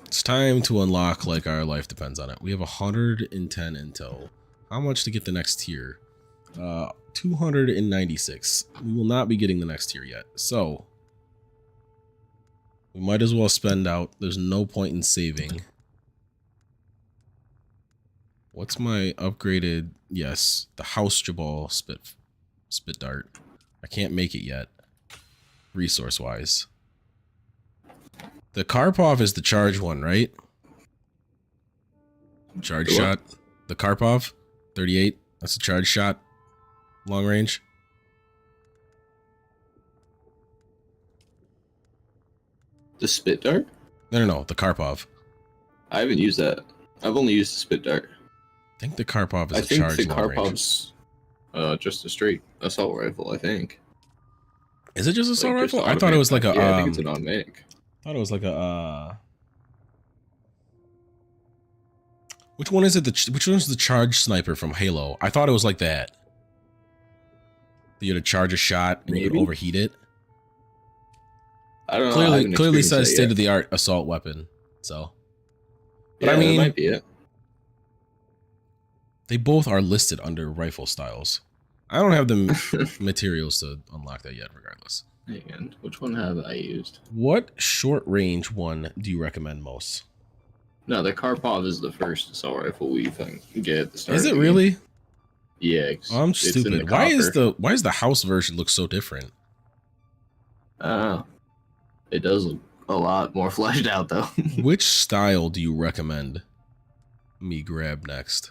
It's time to unlock like our life depends on it. We have 110 intel. How much to get the next tier? 296. We will not be getting the next tier yet. So we might as well spend out. There's no point in saving. What's my upgraded? Yes, the House Jabal spit dart. I can't make it yet, resource wise. The Karpov is the charge one, right? Charge The what? shot. The Karpov, 38. That's a charge shot, long range. The spit dart? No, the Karpov. I haven't used that. I've only used the spit dart. I think the Karpov is I a think charge the long range. Karpov's just a straight assault rifle, I think. Is it just a assault Like, just rifle? I thought it was like a automatic. Yeah, I think it's an automatic. thought it was like a which one is it? Which one's the charge sniper from Halo? I thought it was like that. You had to charge a shot and you would Maybe? overheat it. I don't know. I haven't Clearly experienced says that state yet. of the art assault weapon. So, but Yeah, I mean, that might be it. they both are listed under rifle styles. I don't have the materials to unlock that yet, regardless. And which one have I used? What short range one do you recommend most? No, the Karpov is the first assault rifle we get at the start. Is of it the really? game. Yeah. Oh, I'm it's in the stupid. Why is copper. the house version look so different? It does look a lot more fleshed out, though. Which style do you recommend me grab next?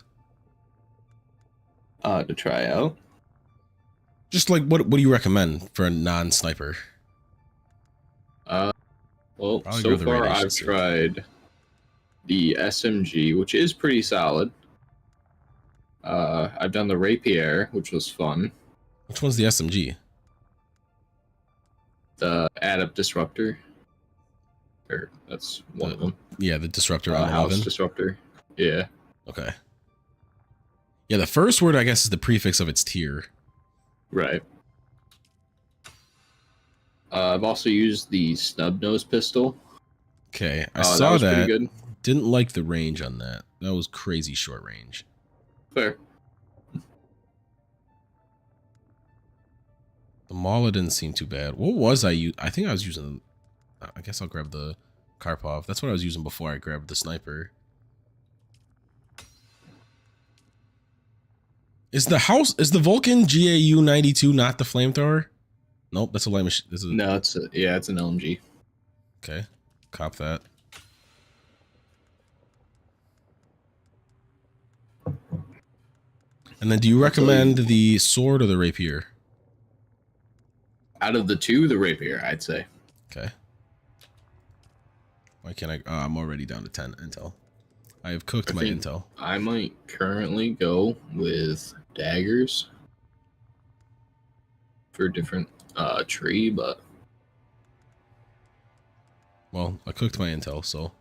To try out. Just like what do you recommend for a non-sniper? Well, Probably so go the far radiation I've suit. tried the SMG, which is pretty solid. I've done the Rapier, which was fun. Which one's the SMG? The Adept Disruptor. Or that's one of them. Yeah, the disruptor on House 11. Disruptor. Yeah. Okay. Yeah, the first word I guess is the prefix of its tier. Right. I've also used the snub nose pistol. Okay, I That saw was that. pretty good. Didn't like the range on that. That was crazy short range. Fair. The Mauler didn't seem too bad. What was I using? I think I was using... I guess I'll grab the Karpov. That's what I was using before I grabbed the sniper. Is the Vulcan GAU 92 not the flamethrower? Nope, that's a light machine. This is No, it's an LMG. okay. Cop that. And then do you recommend the sword or the rapier? Out of the two, the Rapier, I'd say. Okay. Why can't I? Oh, I'm already down to 10 intel. I have cooked I my think intel. I might currently go with daggers for a different tree, but Well, I cooked my intel, so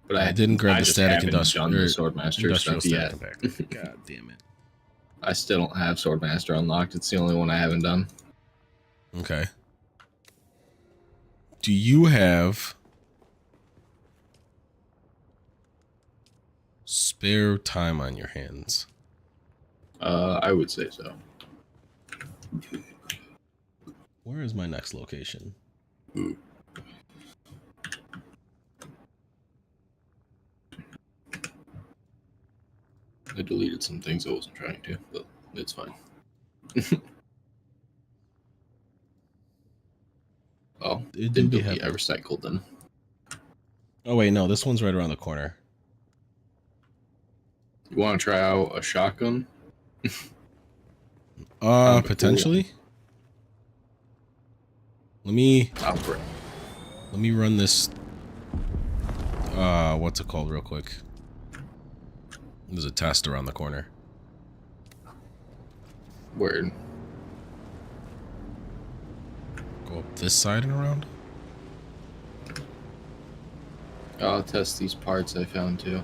but I didn't grab the just static haven't industrial done the Swordmaster industrial stuff static yet. compactor. God damn it. I still don't have Swordmaster unlocked. It's the only one I haven't done. Okay. Do you have spare time on your hands? I would say so. Where is my next location? I deleted some things I wasn't trying to, but it's fine. Oh, It didn't do be delete. I happening. recycled them. Oh wait, no, this one's right around the corner. You want to try out a shotgun? Kinda cool. Potentially. Let me Outbreak. run this. What's it called, real quick? There's a test around the corner. Word. Go up this side and around. I'll test these parts I found too.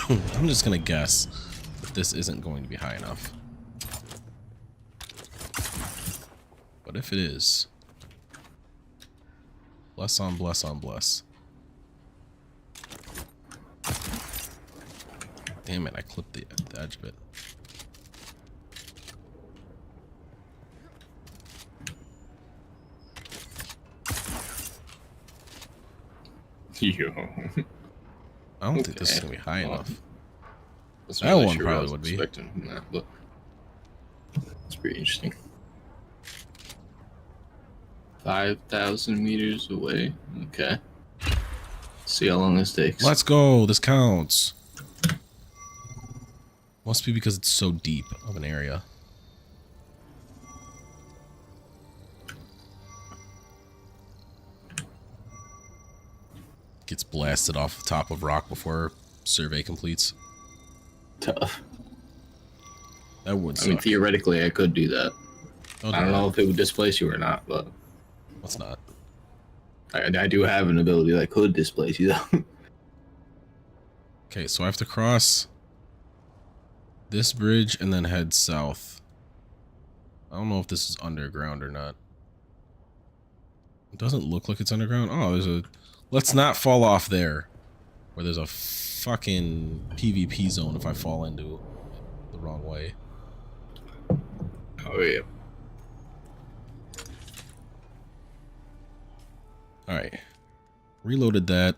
I'm just gonna guess that this isn't going to be high enough. But if it is, bless on bless on bless. Damn it, I clipped the edge of it. Yo. I don't think this is Okay. gonna be high Well, enough. That's That not really one sure what I probably was would be. expecting from that, but it's pretty interesting. 5,000 meters away. Okay. See how long this takes. Let's go. This counts. Must be because it's so deep of an area. Gets blasted off the top of rock before survey completes. Tough. That would I suck. mean, theoretically, I could do that. Don't I don't do know that. if it would displace you or not, but Let's not. I do have an ability that could displace you, though. Okay, so I have to cross this bridge and then head south. I don't know if this is underground or not. It doesn't look like it's underground. Oh, there's a... Let's not fall off there. Where there's a fucking PvP zone if I fall into the wrong way. Oh, yeah. Alright. Reloaded that.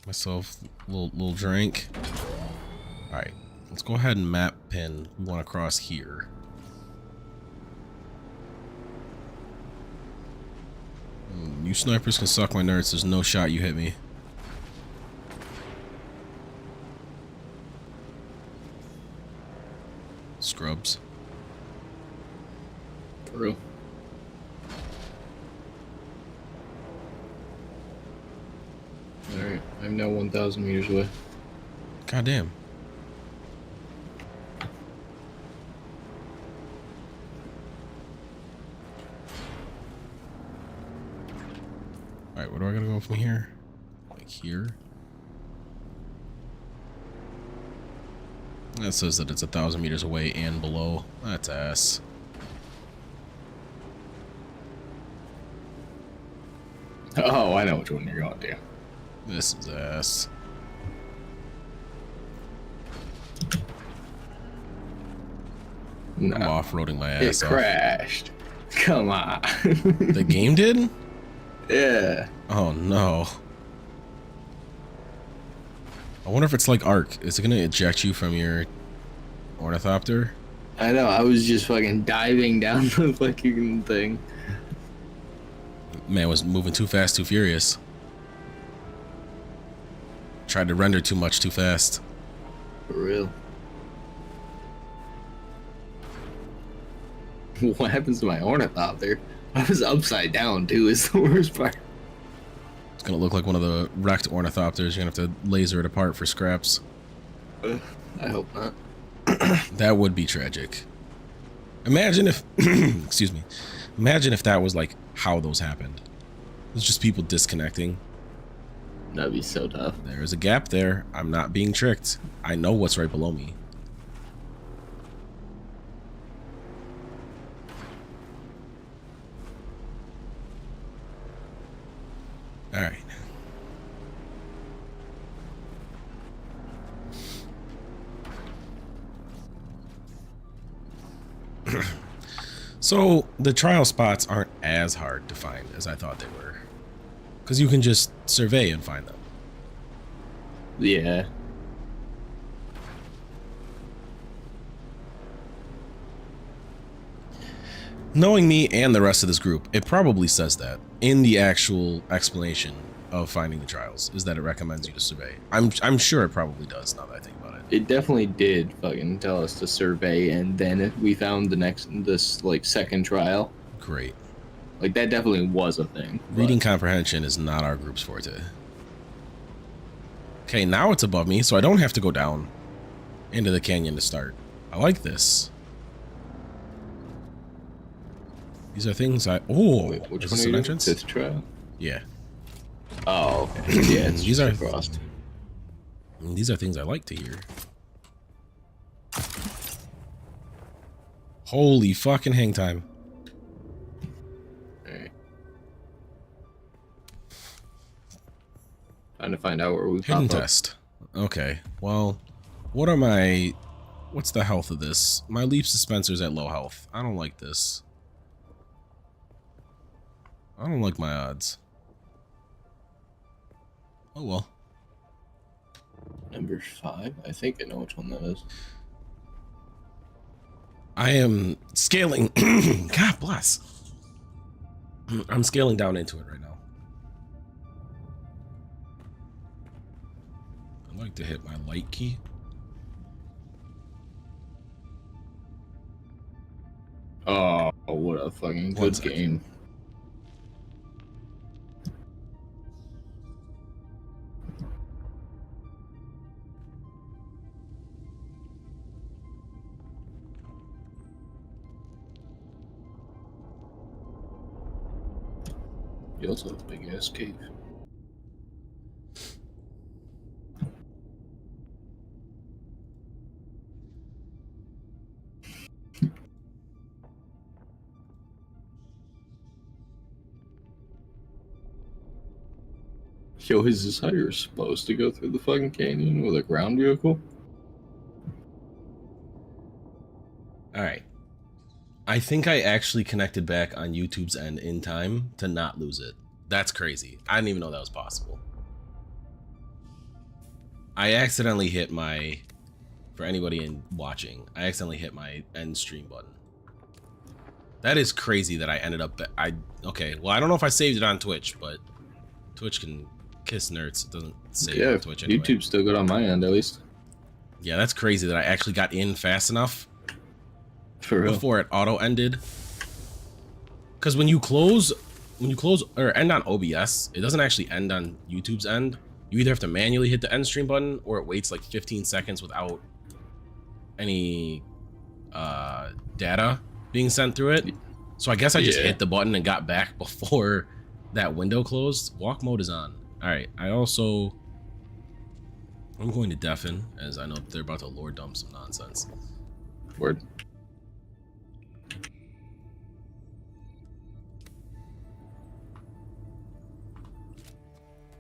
Myself a little drink. Alright. Let's go ahead and map pin. We want to cross here. You snipers can suck my nerds. There's no shot you hit me. Scrubs. For real. Alright, I'm now 1,000 meters away. God damn. Alright, where do I gotta go from here? Like here? That says that it's 1,000 meters away and below. That's ass. Oh, I know which one you're going to. This is ass. No, I'm off-roading my it ass off. crashed. Come on. The game did? Yeah. Oh no. I wonder if it's like Ark. Is it gonna eject you from your Ornithopter? I know, I was just fucking diving down the fucking thing. Man was moving too fast, too furious. Tried to render too much, too fast. For real. What happens to my Ornithopter? I was upside down too, is the worst part. It's gonna look like one of the wrecked Ornithopters. You're gonna have to laser it apart for scraps. I hope not. That would be tragic. Imagine if, excuse me, imagine if that was like how those happened. It's just people disconnecting. That'd be so tough. There is a gap there. I'm not being tricked. I know what's right below me. All right. So the trial spots aren't as hard to find as I thought they were, because you can just survey and find them. Yeah. Knowing me and the rest of this group, it probably says that in the actual explanation of finding the trials, is that it recommends you to survey. I'm sure it probably does, now that I think about it. It definitely did fucking tell us to survey, and then we found this like second trial. Great. Like that definitely was a thing. Reading comprehension is not our group's forte. Okay, now it's above me, so I don't have to go down into the canyon to start. I like this. These are things I... Oh, Wait, which is one this are an you? entrance? Fifth trial. Yeah. Oh, okay. Yeah, it's These just are- crossed. These are things I like to hear. Holy fucking hang time. Alright. Trying to find out where we Hidden pop up. test. Okay, well, what are my... What's the health of this? My leaf suspensor's at low health. I don't like this. I don't like my odds. Oh well. Number 5. I think I know which one that is. I am scaling. God bless. I'm scaling down into it right now. I'd like to hit my light key. Oh, what a fucking good game. You also have a big ass cave. Yo, is this how you're supposed to go through the fucking canyon with a ground vehicle? Alright. I think I actually connected back on YouTube's end in time to not lose it. That's crazy. I didn't even know that was possible. I accidentally hit my, for anybody watching, I accidentally hit my end stream button. That is crazy that I ended up, okay, well I don't know if I saved it on Twitch, but Twitch can kiss nerds. It doesn't save on Twitch anyway. YouTube's still good on my end at least. Yeah, that's crazy that I actually got in fast enough For real. before it auto ended. Because when you close or end on OBS, it doesn't actually end on YouTube's end. You either have to manually hit the end stream button or it waits like 15 seconds without any data being sent through it. So I guess I just hit the button and got back before that window closed. Walk mode is on. All right, I'm going to deafen as I know they're about to lore dump some nonsense. Word.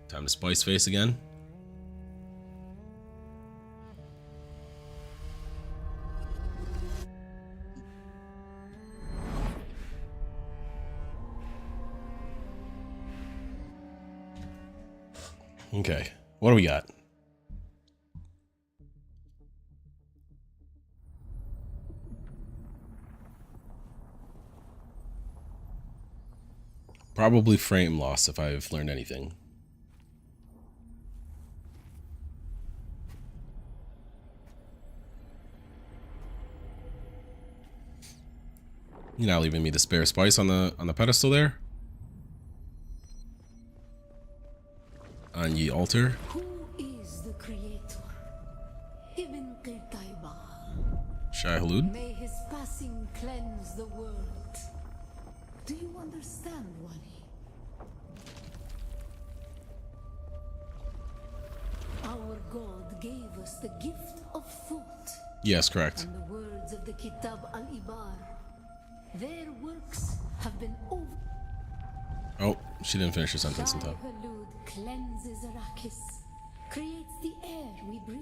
Time to spice face again. Okay, what do we got? Probably frame loss if I've learned anything. You're not leaving me the spare spice on the pedestal there? On ye altar? Who is the creator? Ibn Qitaiba. Shai Halud? May his passing cleanse the world. Do you understand, Wani? Our God gave us the gift of thought. Yes, correct. And the words of the Kitab al-Ibar. Their works have been over. Oh, she didn't finish her sentence on Shai top. Halud cleanses Arrakis, creates the air we breathe.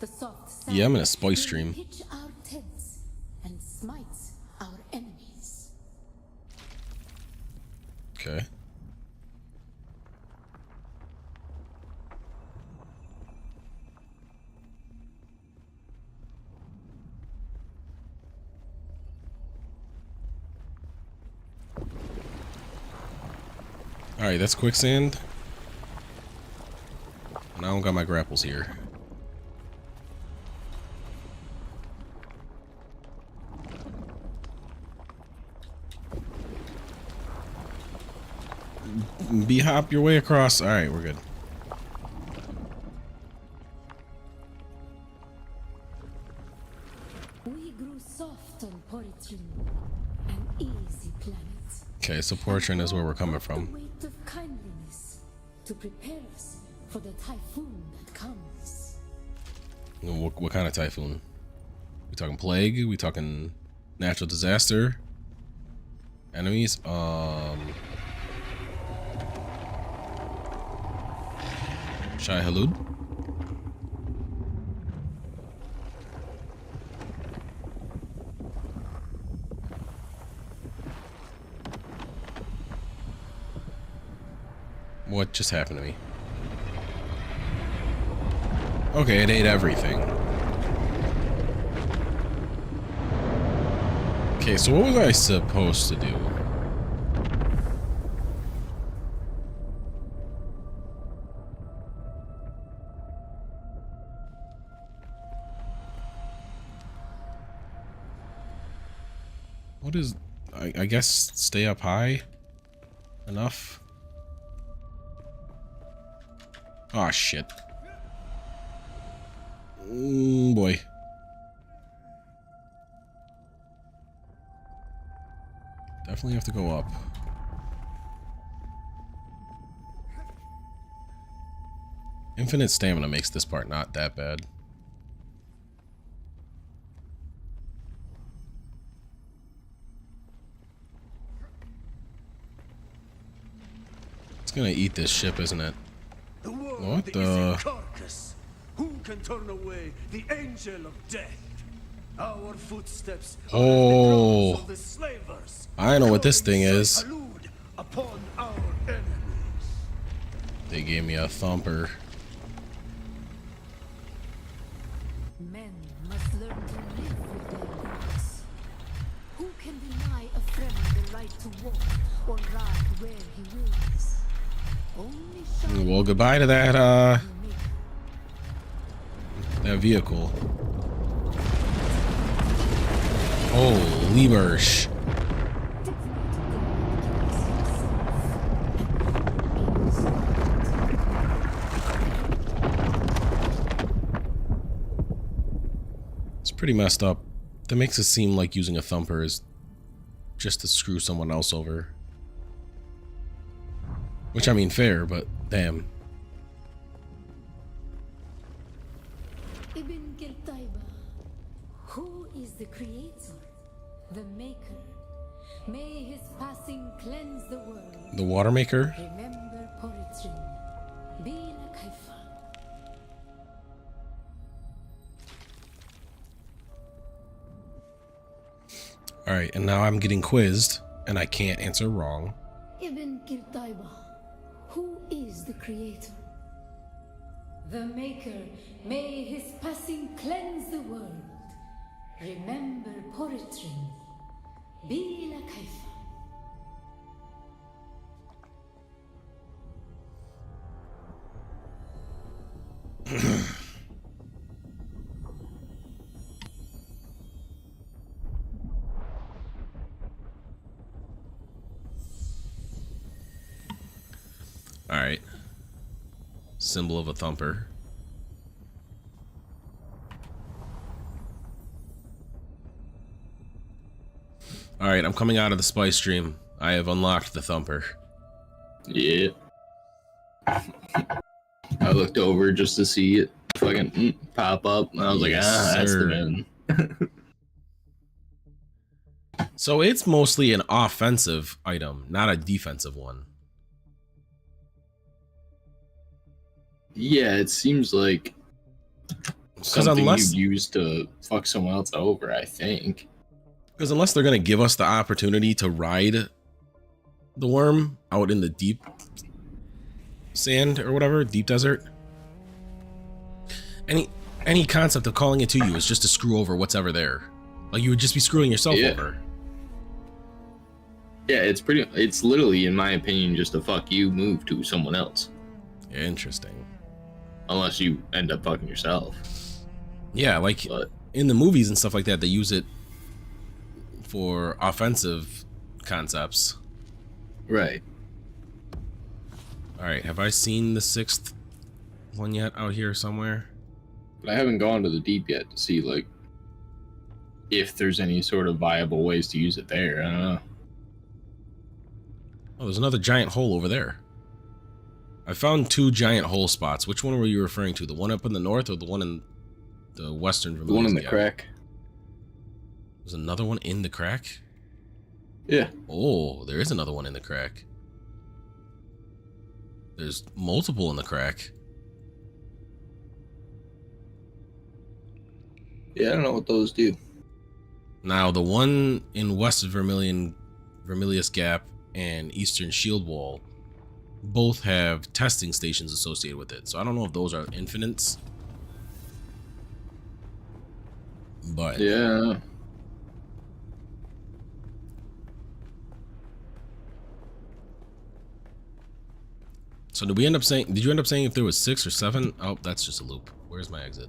The soft sand Yeah, I'm in a spice where we stream. pitch our tents and smites our enemies. Okay. Alright, that's quicksand. And I don't got my grapples here. Hop your way across. Alright, we're good. We grew soft on Poritrin, an easy planet. Okay, so Portrin is where we're coming from. The weight of kindliness to prepare us for the typhoon that comes. What kind of typhoon? We talking plague? We talking natural disaster? Enemies? Shai Halud? What just happened to me? Okay, it ate everything. Okay, so what was I supposed to do? What is... I guess stay up high? Enough? Oh shit. Boy. Definitely have to go up. Infinite stamina makes this part not that bad. It's gonna eat this ship, isn't it? The world What is the- a carcass. Who can turn away the angel of death? Our footsteps are Oh. the of the slavers. I know what this thing Calling is. salute upon our enemies. They gave me a thumper. Men must learn to live with their gods. Who can deny a friend the right to walk or ride where he wills? Only shall Well, goodbye to that, make that vehicle. Holy Bersh. It's pretty messed up. That makes it seem like using a thumper is just to screw someone else over. Which, I mean, fair, but damn. Ibn Giltaiba. Who is the creator? The maker. May his passing cleanse the world. The water maker? Remember Poritrin. Bila Kaifa. Alright, and now I'm getting quizzed, and I can't answer wrong. Ibn Giltaiba. Who is the creator? The maker. May his passing cleanse the world. Remember Poritrin. Bila Kaifa. Alright. Symbol of a thumper. Alright, I'm coming out of the spice stream. I have unlocked the thumper. Yeah. I looked over just to see it fucking pop up, and I was Yes, like, that's the sir. man. So it's mostly an offensive item, not a defensive one. Yeah, it seems like Because something unless, you'd use to fuck someone else over, I think. they're going to give us the opportunity to ride the worm out in the deep sand or whatever, deep desert. Any concept of calling it to you is just to screw over what's ever there. Like you would just be screwing yourself Yeah. over. Yeah, it's literally, in my opinion, just a fuck you move to someone else. Interesting. Unless you end up fucking yourself. Yeah, like But in the movies and stuff like that, they use it for offensive concepts. right. All right, have I seen the 6th one yet out here somewhere? But I haven't gone to the deep yet to see like if there's any sort of viable ways to use it there. I don't know. Oh, there's another giant hole over there. I found 2 giant hole spots. Which one were you referring to? The one up in the north or the one in the western? The one in the Vermilion? crack. There's another one in the crack? Yeah. Oh, there is another one in the crack. There's multiple in the crack. Yeah, I don't know what those do. Now, the one in West Vermilius Gap and Eastern Shield Wall both have testing stations associated with it. So I don't know if those are infinites But Yeah. so did we end up saying? Did you end up saying if there was 6 or 7? Oh, that's just a loop. Where's my exit?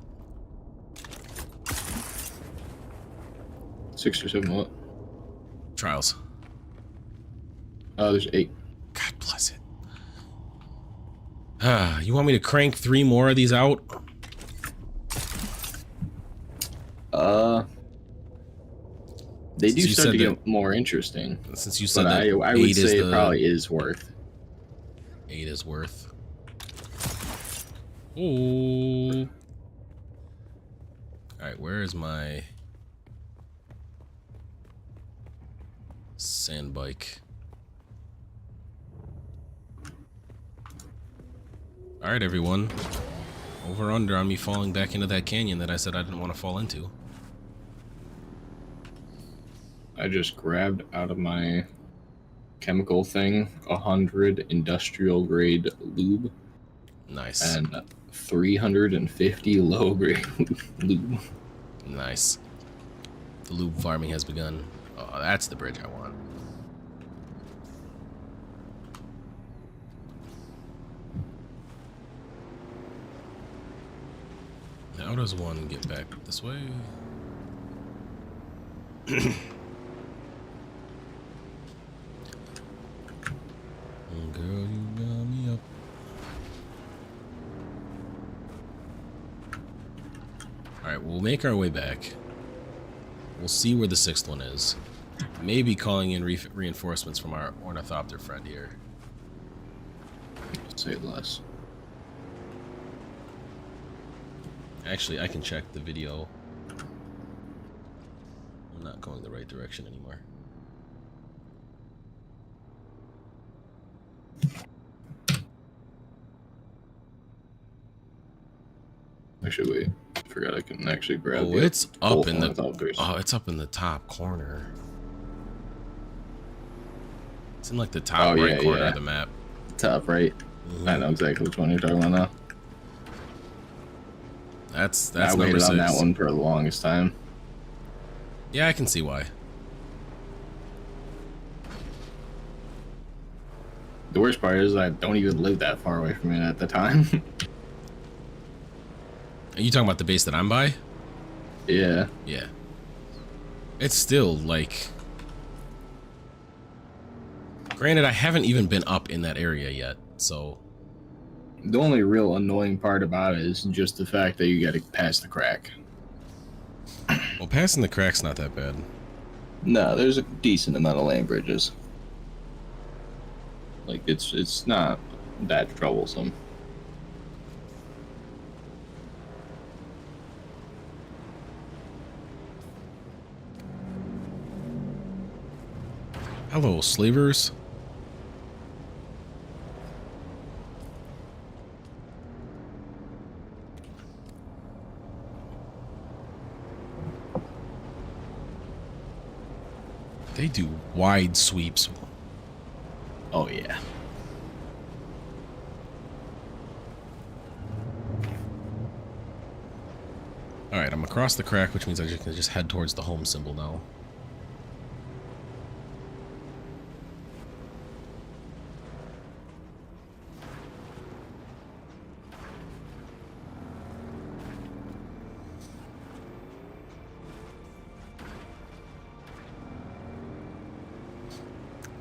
6 or 7 what? Trials. Oh, there's 8. God bless it. You want me to crank 3 more of these out? They do Since you start to said get more interesting. Since you said But that I would 8 is say it the probably is worth. 8 is worth. Ooh. All right, where is my sand bike? All right, everyone. Over under on me falling back into that canyon that I said I didn't want to fall into. I just grabbed out of my chemical thing 100 industrial grade lube Nice. and 350 low grade lube. Nice. The lube farming has begun. Oh, that's the bridge I want. How does one get back this way? Oh, girl, you got me up. Alright, we'll make our way back. We'll see where the 6th one is. Maybe calling in reinforcements from our Ornithopter friend here. Say less. Actually, I can check the video. I'm not going the right direction anymore. Actually, wait. I forgot I can actually grab. Oh, it's up in the. Ornithopters. Oh, it's up in the top corner. It's in like the top right corner of the map. Top right. I know exactly which one you're talking about now. That's I number waited 6. on that one for the longest time. Yeah, I can see why. The worst part is I don't even live that far away from it at the time. Are you talking about the base that I'm by? Yeah. Yeah. It's still like. Granted, I haven't even been up in that area yet, so. The only real annoying part about it is just the fact that you gotta pass the crack. Well, passing the crack's not that bad. No, there's a decent amount of land bridges. Like, it's not that troublesome. Hello, slavers. They do wide sweeps. Oh, yeah. Alright, I'm across the crack, which means I can just head towards the home symbol now.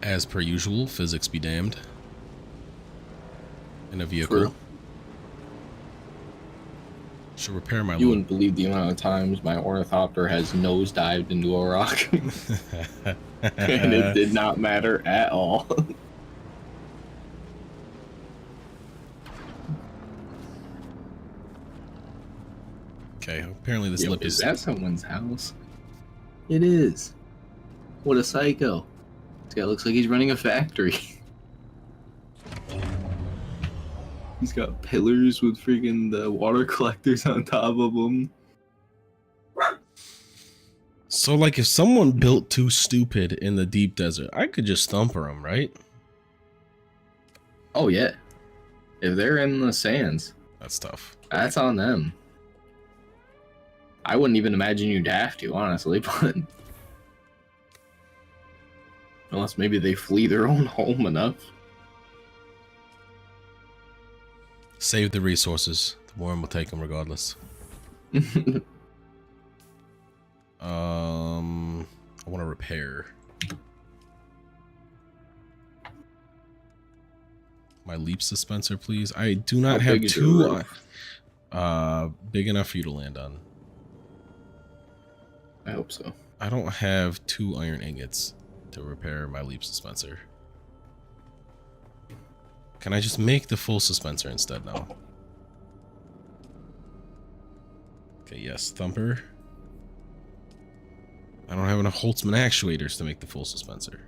As per usual, physics be damned. In a vehicle. Should repair my You load. wouldn't believe the amount of times my Ornithopter has nosedived into a rock. And it did not matter at all. Okay, apparently this lip is is... that someone's house? It is. What a psycho. This guy looks like he's running a factory. He's got pillars with freaking the water collectors on top of them. So, like, if someone built too stupid in the deep desert, I could just thumper them, right? Oh, yeah. If they're in the sands, That's tough. that's on them. I wouldn't even imagine you'd have to, honestly, but unless maybe they flee their own home enough. Save the resources. The worm will take them regardless. I want to repair my leap dispenser, please. I do not have two big enough for you to land on. I hope so. I don't have 2 iron ingots to repair my leap dispenser. Can I just make the full dispenser instead now? Okay, yes, Thumper. I don't have enough Holtzman actuators to make the full dispenser.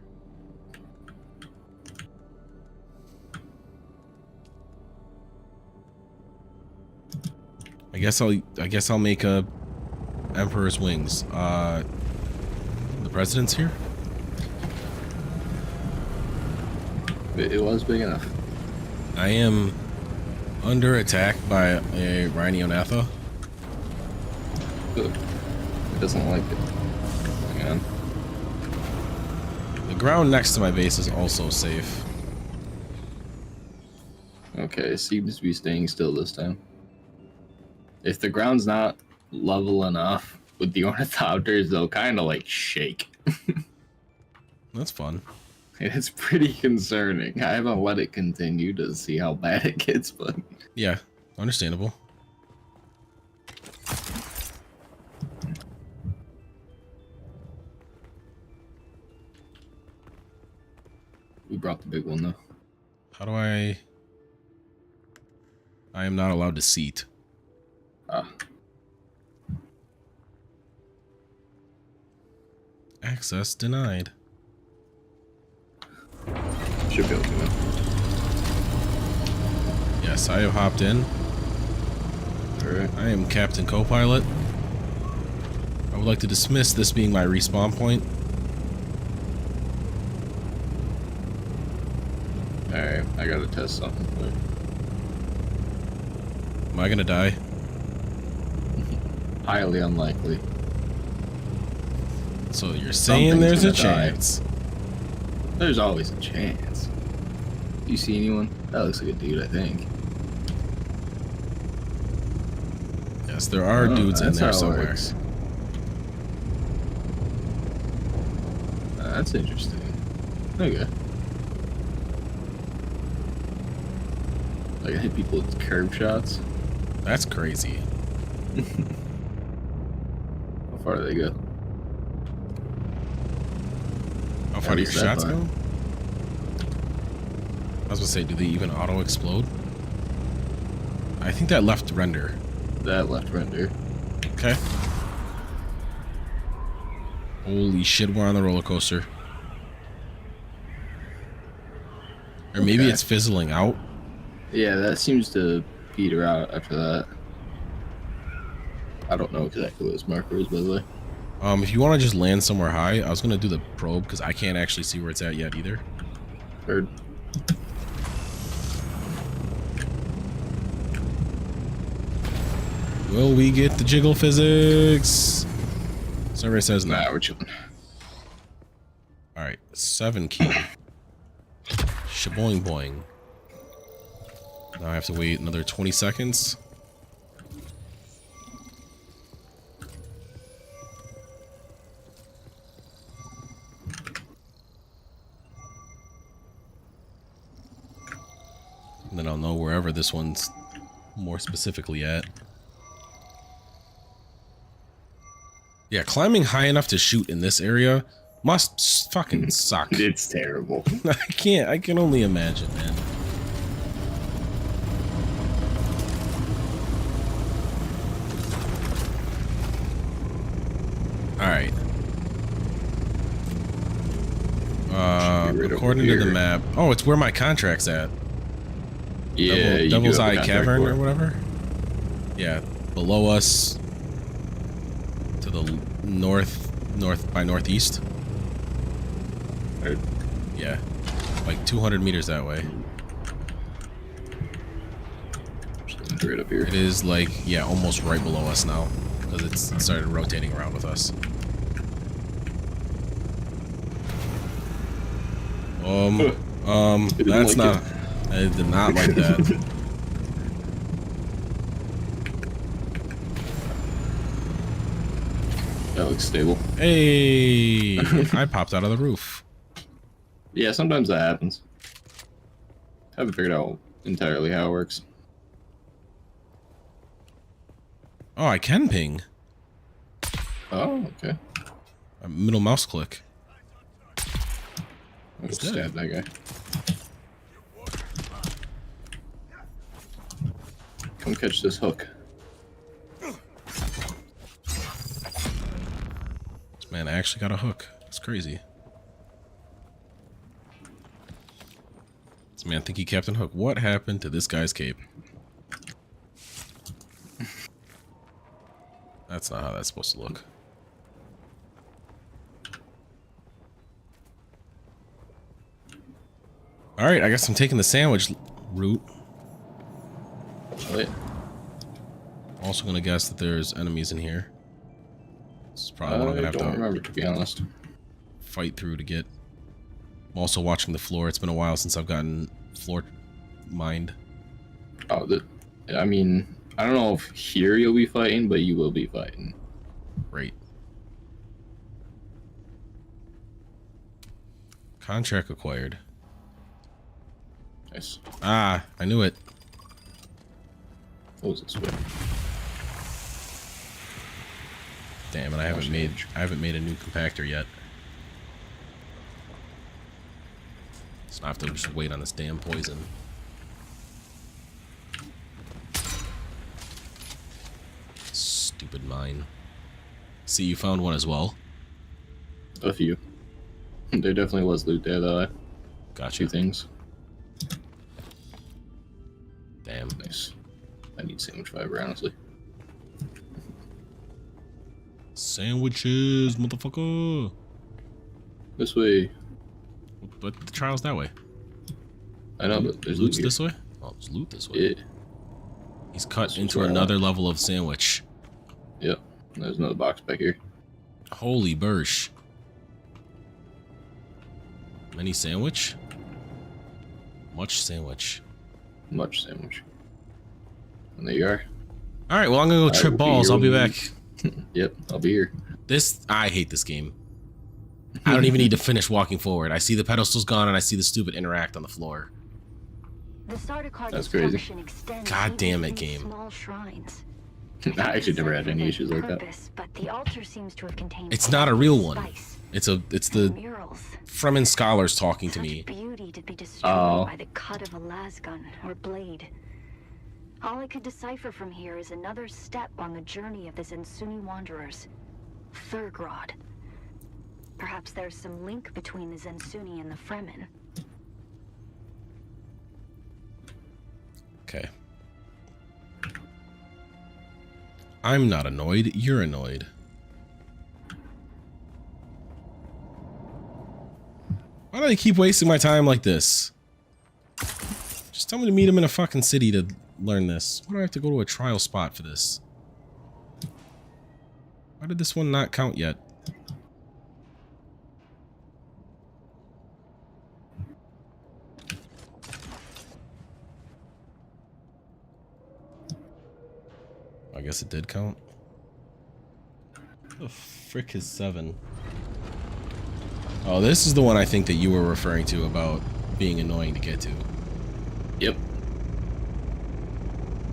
I guess I'll make a Emperor's Wings. The president's here? It was big enough. I am under attack by a Rhinoanatha. It doesn't like it. Hang on. The ground next to my base is also safe. Okay, it seems to be staying still this time. If the ground's not level enough with the Ornithopters, they'll kind of like shake. That's fun. It's pretty concerning. I haven't let it continue to see how bad it gets, but Yeah, understandable. we brought the big one though. How do I am not allowed to seat. Ah. Access denied. Should be able to now. Yes, I have hopped in. Alright. I am Captain Co-Pilot. I would like to dismiss this being my respawn point. Alright, I gotta test something quick. Am I gonna die? Highly unlikely. So you're saying Something's there's a gonna die. chance. There's always a chance. You see anyone? That looks like a dude, I think. Yes, there are dudes in that's there how it somewhere. works. That's interesting. Okay. Like I hit people with curve shots. That's crazy. How far do they go? How far do your least that shots far. go? I was gonna say, do they even auto explode? I think that left render. That left render. Okay. Holy shit, we're on the roller coaster. Or maybe Okay. it's fizzling out. Yeah, that seems to peter out after that. I don't know exactly what his marker is, by the way. If you want to just land somewhere high, I was gonna do the probe because I can't actually see where it's at yet either. Heard. Will we get the jiggle physics? Survey says no. Nah, we're chilling. Alright, 7 key. Shaboing boing. Now I have to wait another 20 seconds. And then I'll know wherever this one's more specifically at. Yeah, climbing high enough to shoot in this area must fucking suck. It's terrible. I can only imagine, man. Should Alright. be right According over to the here. map. Oh, it's where my contract's at. Yeah, you Devil's do have Eye a contract Cavern for or it. whatever. Yeah, below us to the north by northeast. Heard. Yeah, like 200 meters that way. Right up here. It is like, yeah, almost right below us now. because it started rotating around with us. That's not. I did not like that. That looks stable. Hey, I popped out of the roof. Yeah, sometimes that happens. Haven't figured out entirely how it works. Oh, I can ping. Oh, okay. A middle mouse click. I'll just stab that guy. Come catch this hook. This man actually got a hook. It's crazy. This man think he Captain Hook. What happened to this guy's cape? That's not how that's supposed to look. Alright, I guess I'm taking the sandwich route. Oh, yeah. Also gonna guess that there's enemies in here. This is probably what I'm gonna I have don't to remember, to be honest. fight through to get. I'm also watching the floor. It's been a while since I've gotten floor mined. Oh, I mean, I don't know if here you'll be fighting, but you will be fighting. Great. Contract acquired. Nice. Ah, I knew it. What was this way? Damn it, I haven't made a new compactor yet. So I have to just wait on this damn poison. Stupid mine. See, you found one as well. A few. There definitely was loot there, though. Gotcha. Two things. Damn. Nice. I need sandwich fiber, honestly. Sandwiches, motherfucker. This way. But the trial's that way. I know, but there's loot Loot's here. this way? Oh, there's loot this way. Yeah. He's cut This into is where I another want. level of sandwich. Yep. There's another box back here. Holy bursh. Many sandwich? Much sandwich. Much sandwich. And there you are. Alright, well I'm gonna go I trip will be balls. your I'll be lead. back. Yep, I'll be here. I hate this game. I don't even need to finish walking forward. I see the pedestals gone and I see the stupid interact on the floor. The Sardaukar That's crazy. dysfunction extends God damn it, into game. Small shrines. I actually never had any issues like that. Purpose, but the altar seems to have contained It's not a real one. spice. It's And the murals. Fremen scholars talking to Such me. beauty to be destroyed Oh. by the cut of a lasgun or blade. All I could decipher from here is another step on the journey of the Zensuni wanderers. Thurgrod. Perhaps there's some link between the Zensuni and the Fremen. Okay. I'm not annoyed, you're annoyed. Why do they keep wasting my time like this? Just tell me to meet him in a fucking city to learn this. Why do I have to go to a trial spot for this? Why did this one not count yet? I guess it did count. The frick is 7? Oh, this is the one I think that you were referring to about being annoying to get to. Yep.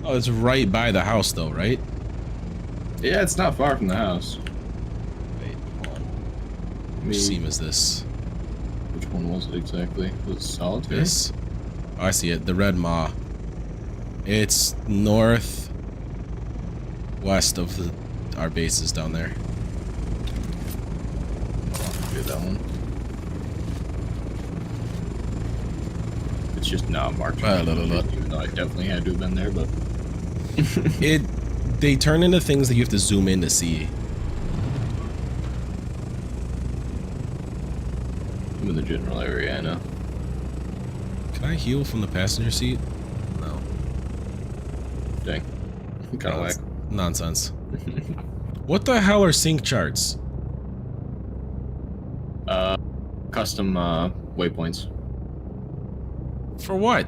Oh, it's right by the house though, right? Yeah, it's not far from the house. Wait, hold on. Me- Which seam is this? Which one was it exactly? Was it solitary? This? Oh, I see it. The red maw. It's north west of our bases down there. Do that one. It's just not marked. Even though I definitely had to have been there, but They turn into things that you have to zoom in to see. I'm in the general area, I know. Can I heal from the passenger seat? No. Dang. Kind of whack. Nonsense. What the hell are sync charts? Custom waypoints. For what?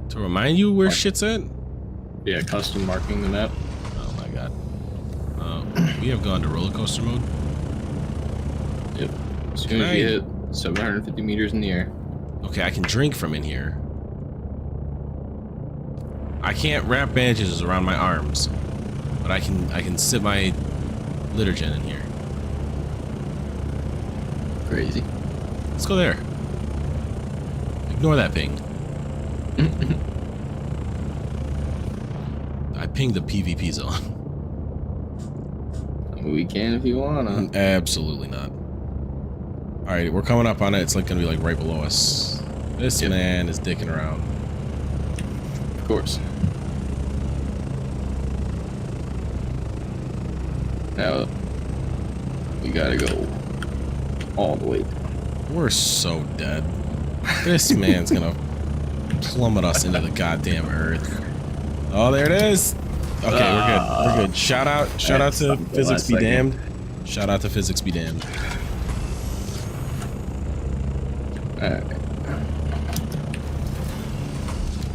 To remind you where shit's at? Yeah, custom marking the map. Oh my god. We have gone to roller coaster mode. Yep. As soon as you hit 750 meters in the air. Okay, I can drink from in here. I can't wrap bandages around my arms, but I can sit my liturgen in here. Crazy. Let's go there. Ignore that ping. I pinged the PvP zone. We can if you wanna. Absolutely not. Alright, we're coming up on it. It's like gonna be like right below us. This man is dicking around. Of course. Now we gotta go all the way down. We're so dead. This man's gonna plummet us into the goddamn earth. Oh, there it is. Okay, we're good. We're good. Shout out to Physics Be Damned. Shout out to Physics Be Damned. Alright.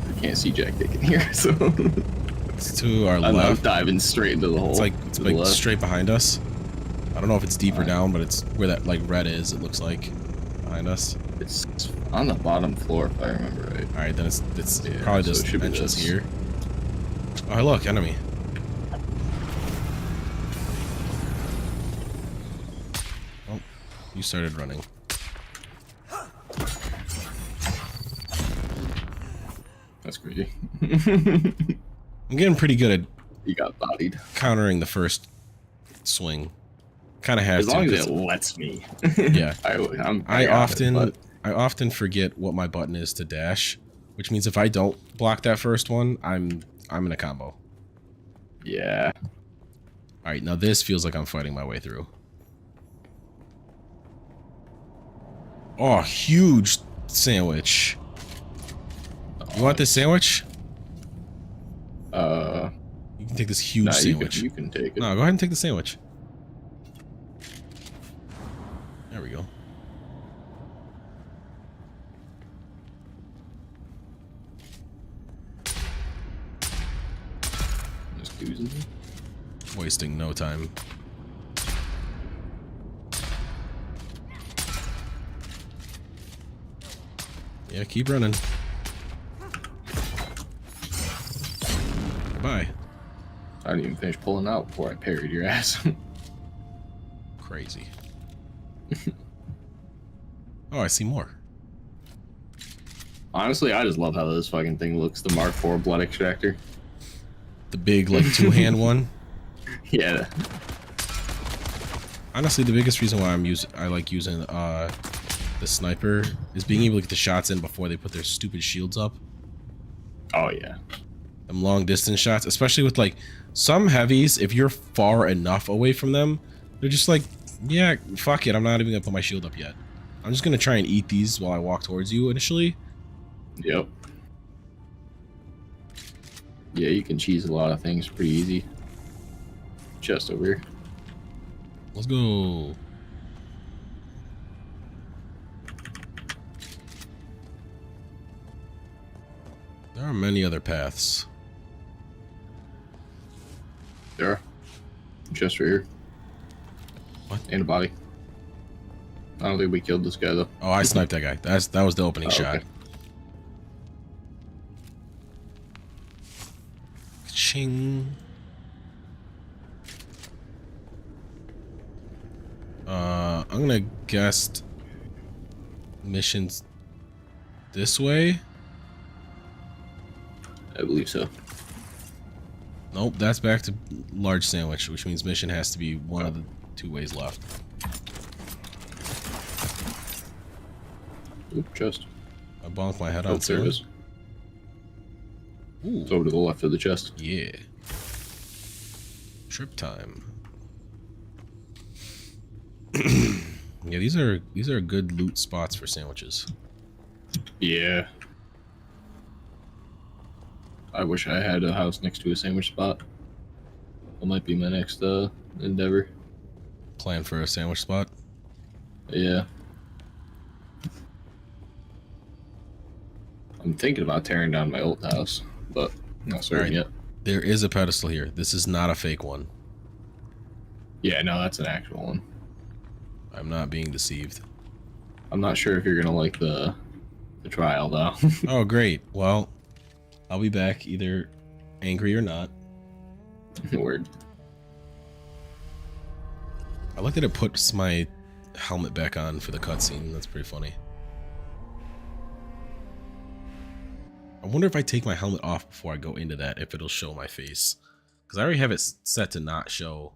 I can't see Jack Dick in here, so It's to our I'm left. diving straight into the hole. It's like to the left. straight behind us. I don't know if it's deeper down, but it's where that like red is. It looks like behind us. It's on the bottom floor, if I remember right. All right, then it's Yeah, probably so this it should be entrance this. here. Oh, look, enemy. Oh, you started running. That's crazy. I'm getting pretty good at You got bodied. countering the first swing. Kind of have As to. long as 'cause- it lets me. Yeah. I often forget what my button is to dash, which means if I don't block that first one, I'm in a combo. Yeah. All right, now this feels like I'm fighting my way through. Oh, huge sandwich. You want this sandwich? You can take this huge Nah, sandwich. you can take it. No, go ahead and take the sandwich. There we go. Just oozing. Wasting no time. Yeah, keep running. Bye. I didn't even finish pulling out before I parried your ass. Crazy. Oh, I see more. Honestly, I just love how this fucking thing looks. The Mark IV blood extractor. The big, like, two-hand one. Yeah. Honestly, the biggest reason why I like using the sniper is being able to get the shots in before they put their stupid shields up. Oh yeah. Them long distance shots, especially with like some heavies, if you're far enough away from them, they're just like, yeah, fuck it, I'm not even gonna put my shield up yet. I'm just gonna try and eat these while I walk towards you initially. Yep. Yeah, you can cheese a lot of things pretty easy. Just over here. Let's go. There are many other paths. There. Just right here. What? And a body. I don't think we killed this guy though. Oh, I sniped that guy. That was the opening shot. Okay. Ching. I'm gonna guess missions this way. I believe so. Nope, that's back to large sandwich, which means mission has to be one of the two ways left. Oop, chest. I bonked my head on Service. sandwich. Ooh, It's over to the left of the chest. yeah. Trip time. Yeah, these are good loot spots for sandwiches. Yeah. I wish I had a house next to a sandwich spot. That might be my next endeavor. Plan for a sandwich spot. Yeah. I'm thinking about tearing down my old house, but not certain Alright. yet. There is a pedestal here. This is not a fake one. Yeah, no, that's an actual one. I'm not being deceived. I'm not sure if you're gonna like the trial though. Oh, great. Well, I'll be back either angry or not. Word. I like that it puts my helmet back on for the cutscene. That's pretty funny. I wonder if I take my helmet off before I go into that, if it'll show my face. Because I already have it set to not show.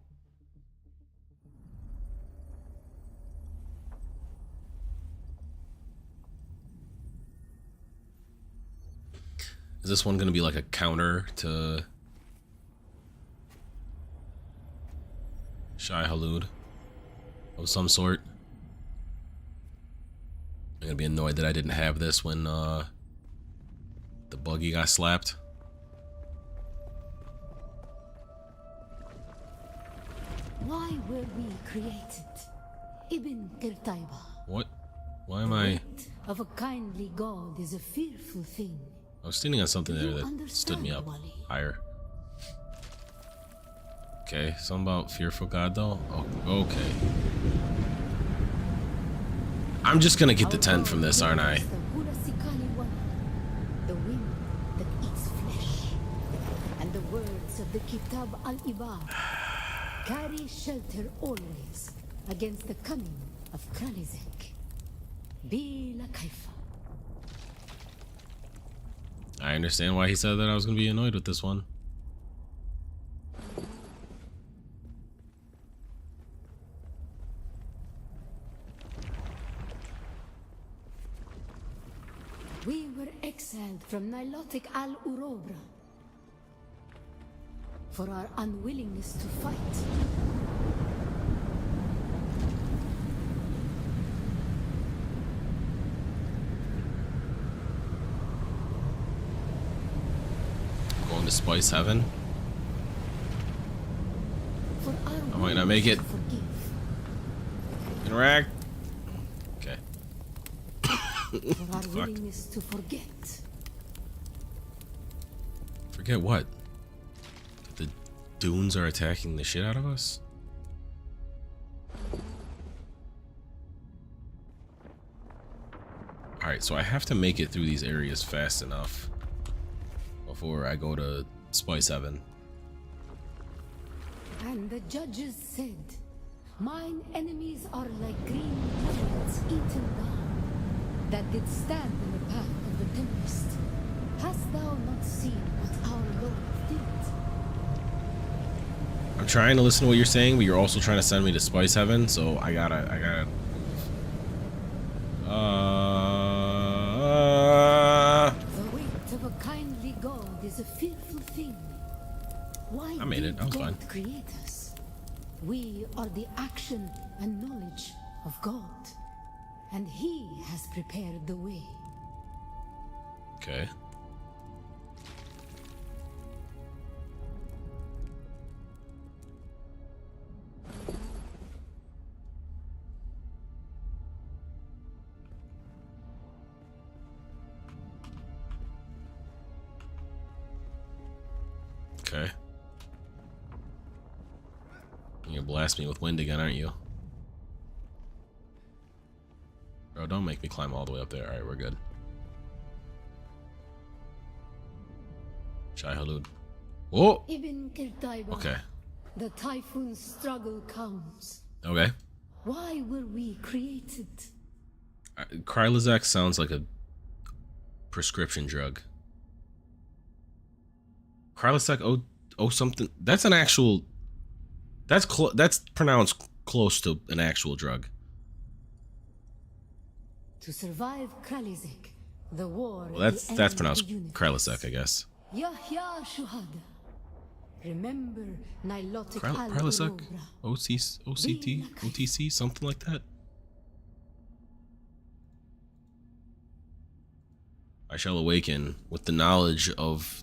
Is this one going to be like a counter to Shai Halud of some sort? I'm going to be annoyed that I didn't have this when the buggy got slapped. Why were we created? Ibn Kirtaiba. What? Why am I... Of a kindly god is a fearful thing. I was standing on something there You that understand, stood me up Wally. higher. Okay, something about fearful god though? Oh, okay. I'm just gonna get the tent from this, aren't I? The wind that eats flesh. And the words of the Kitab al-Ibad carry shelter always against the coming of Kralizek. Bila Kaifa. I understand why he said that I was gonna be annoyed with this one. We were exiled from Nilotic al-Urobra for our unwillingness to fight. Going to Spice Heaven. For our I might not make it. willingness to forgive. Interact. Okay. For our Fuck. willingness to forget. Forget what? That the dunes are attacking the shit out of us? Alright, so I have to make it through these areas fast enough before I go to Spice Heaven. And the judges said, mine enemies are like green plants eaten down, that did stand in the path of the tempest. Hast thou not seen what our Lord did? I'm trying to listen to what you're saying, but you're also trying to send me to Spice Heaven, so I gotta The weight of a kindly God is a fearful thing. Why I made it. did I was God fine. create us? We are the action and knowledge of God, and He has prepared the way. Okay. Okay. You're gonna blast me with wind again, aren't you? Bro, don't make me climb all the way up there. Alright, we're good. Shai Halud. Whoa! Ibn Kirtaiba. Okay. The typhoon struggle comes. Okay. Why were we created? Krylizak sounds like a prescription drug. Krylizak oh something. That's an actual. That's pronounced close to an actual drug. To survive Kralizek, the war. Well, that's pronounced Krylizak, I guess. Yahya Shuhada. Remember Nilotic Krylizak, al-Urobra. OCT, OTC, something like that. I shall awaken with the knowledge of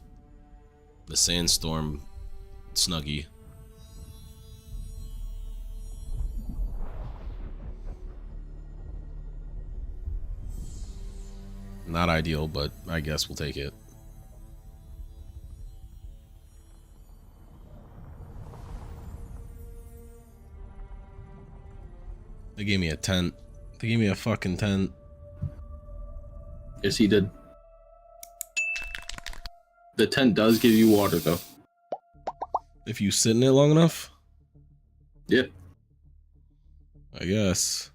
the sandstorm Snuggie. Not ideal, but I guess we'll take it. They gave me a tent. They gave me a fucking tent. Yes, he did. The tent does give you water, though. If you sit in it long enough? Yeah. I guess.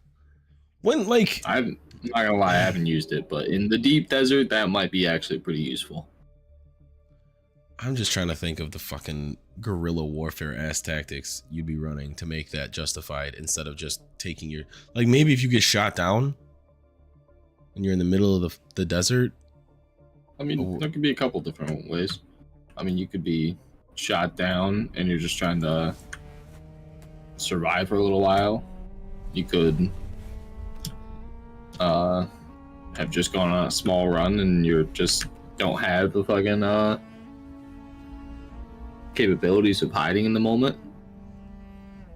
When, like... I'm not gonna lie, I haven't used it, but in the deep desert, that might be actually pretty useful. I'm just trying to think of the fucking guerrilla warfare ass tactics you'd be running to make that justified instead of just taking your... Like, maybe if you get shot down and you're in the middle of the desert... I mean, there could be a couple different ways. I mean, you could be shot down and you're just trying to survive for a little while. You could have just gone on a small run and you just don't have the fucking capabilities of hiding in the moment.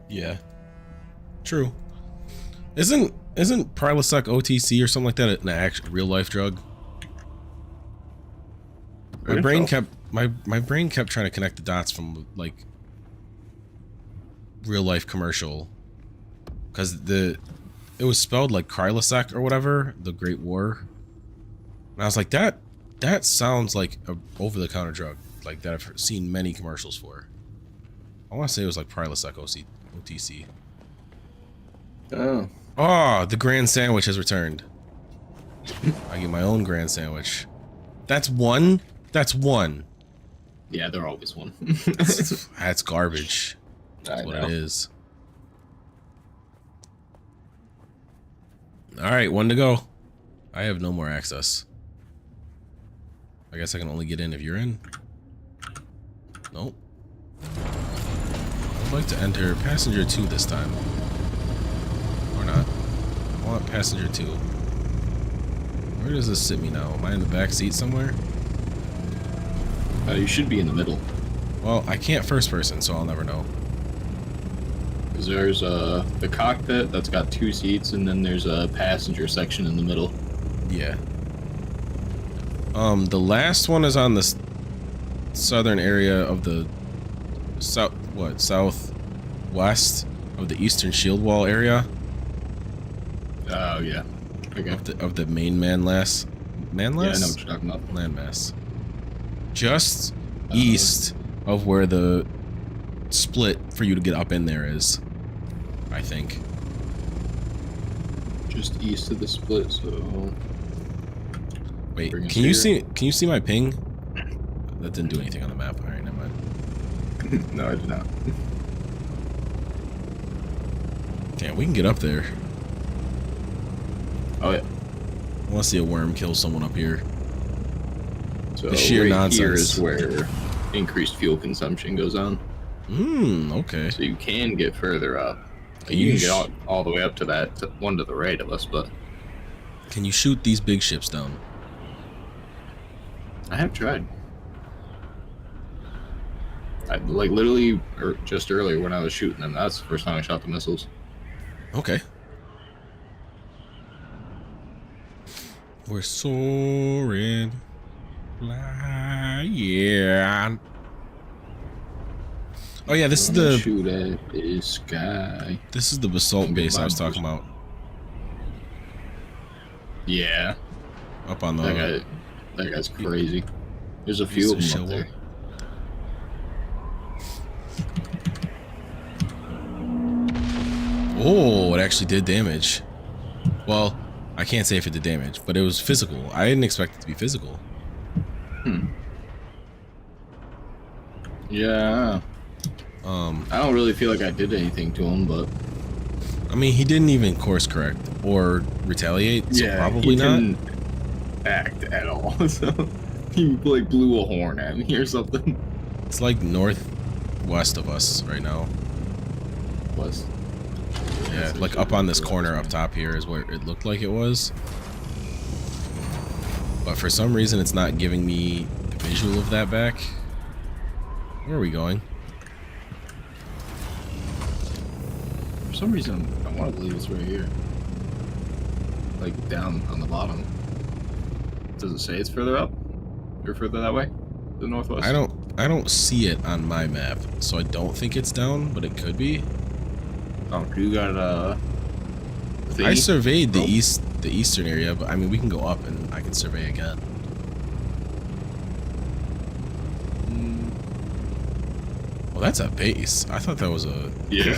Yeah. True. Isn't Prilosec OTC or something like that an actual real life drug? My brain kept trying to connect the dots from like real life commercial, because it was spelled like Krylosec or whatever, the Great War, and I was like, that sounds like a over the counter drug like that I've seen many commercials for. I want to say it was like Prilosec OTC. Oh, the Grand Sandwich has returned. I get my own Grand Sandwich. That's one. That's one. Yeah, they're always one. That's garbage. That's what it is. Alright, one to go. I have no more access. I guess I can only get in if you're in. Nope. I'd like to enter passenger 2 this time. Or not. I want passenger 2. Where does this sit me now? Am I in the back seat somewhere? You should be in the middle. Well, I can't first person, so I'll never know. Because there's the cockpit that's got 2 seats, and then there's a passenger section in the middle. Yeah. The last one is on the southern area of the southwest of the eastern shield wall area. Oh yeah. Okay. Of the main landmass. Landmass? Yeah, I know what you're talking about. Landmass. Just east of where the split for you to get up in there is, I think. Just east of the split, so. Wait, can you see my ping? That didn't do anything on the map. All right, never mind. No, I did not. Damn, we can get up there. Oh yeah. I want to see a worm kill someone up here. So The sheer right nonsense. here is where increased fuel consumption goes on. Okay. So you can get further up. Can You you can get all the way up to that one to the right of us, but Can you shoot these big ships down? I have tried. Like literally, just earlier when I was shooting them, that's the first time I shot the missiles. Okay. We're soaring, flying. Oh yeah, this is the shoot at the sky. This is the basalt base I was talking about. Yeah, Up on the that guy's crazy. There's a few of them up there. Oh, it actually did damage. Well, I can't say if it did damage, but it was physical. I didn't expect it to be physical. Yeah. I don't really feel like I did anything to him, but I mean, he didn't even course correct or retaliate, so probably he not. Didn't act at all. So he like blew a horn at me or something. It's like northwest of us right now. Was. Yeah, like up on this corner up top here is where it looked like it was. But for some reason, it's not giving me the visual of that back. Where are we going? For some reason, I want to believe it's right here. Like down on the bottom. Does it say it's further up? Or further that way? The northwest? I don't see it on my map, so I don't think it's down, but it could be. Oh, you got I surveyed the eastern area, but I mean we can go up and I can survey again. Well, that's a base. I thought that was a Yeah.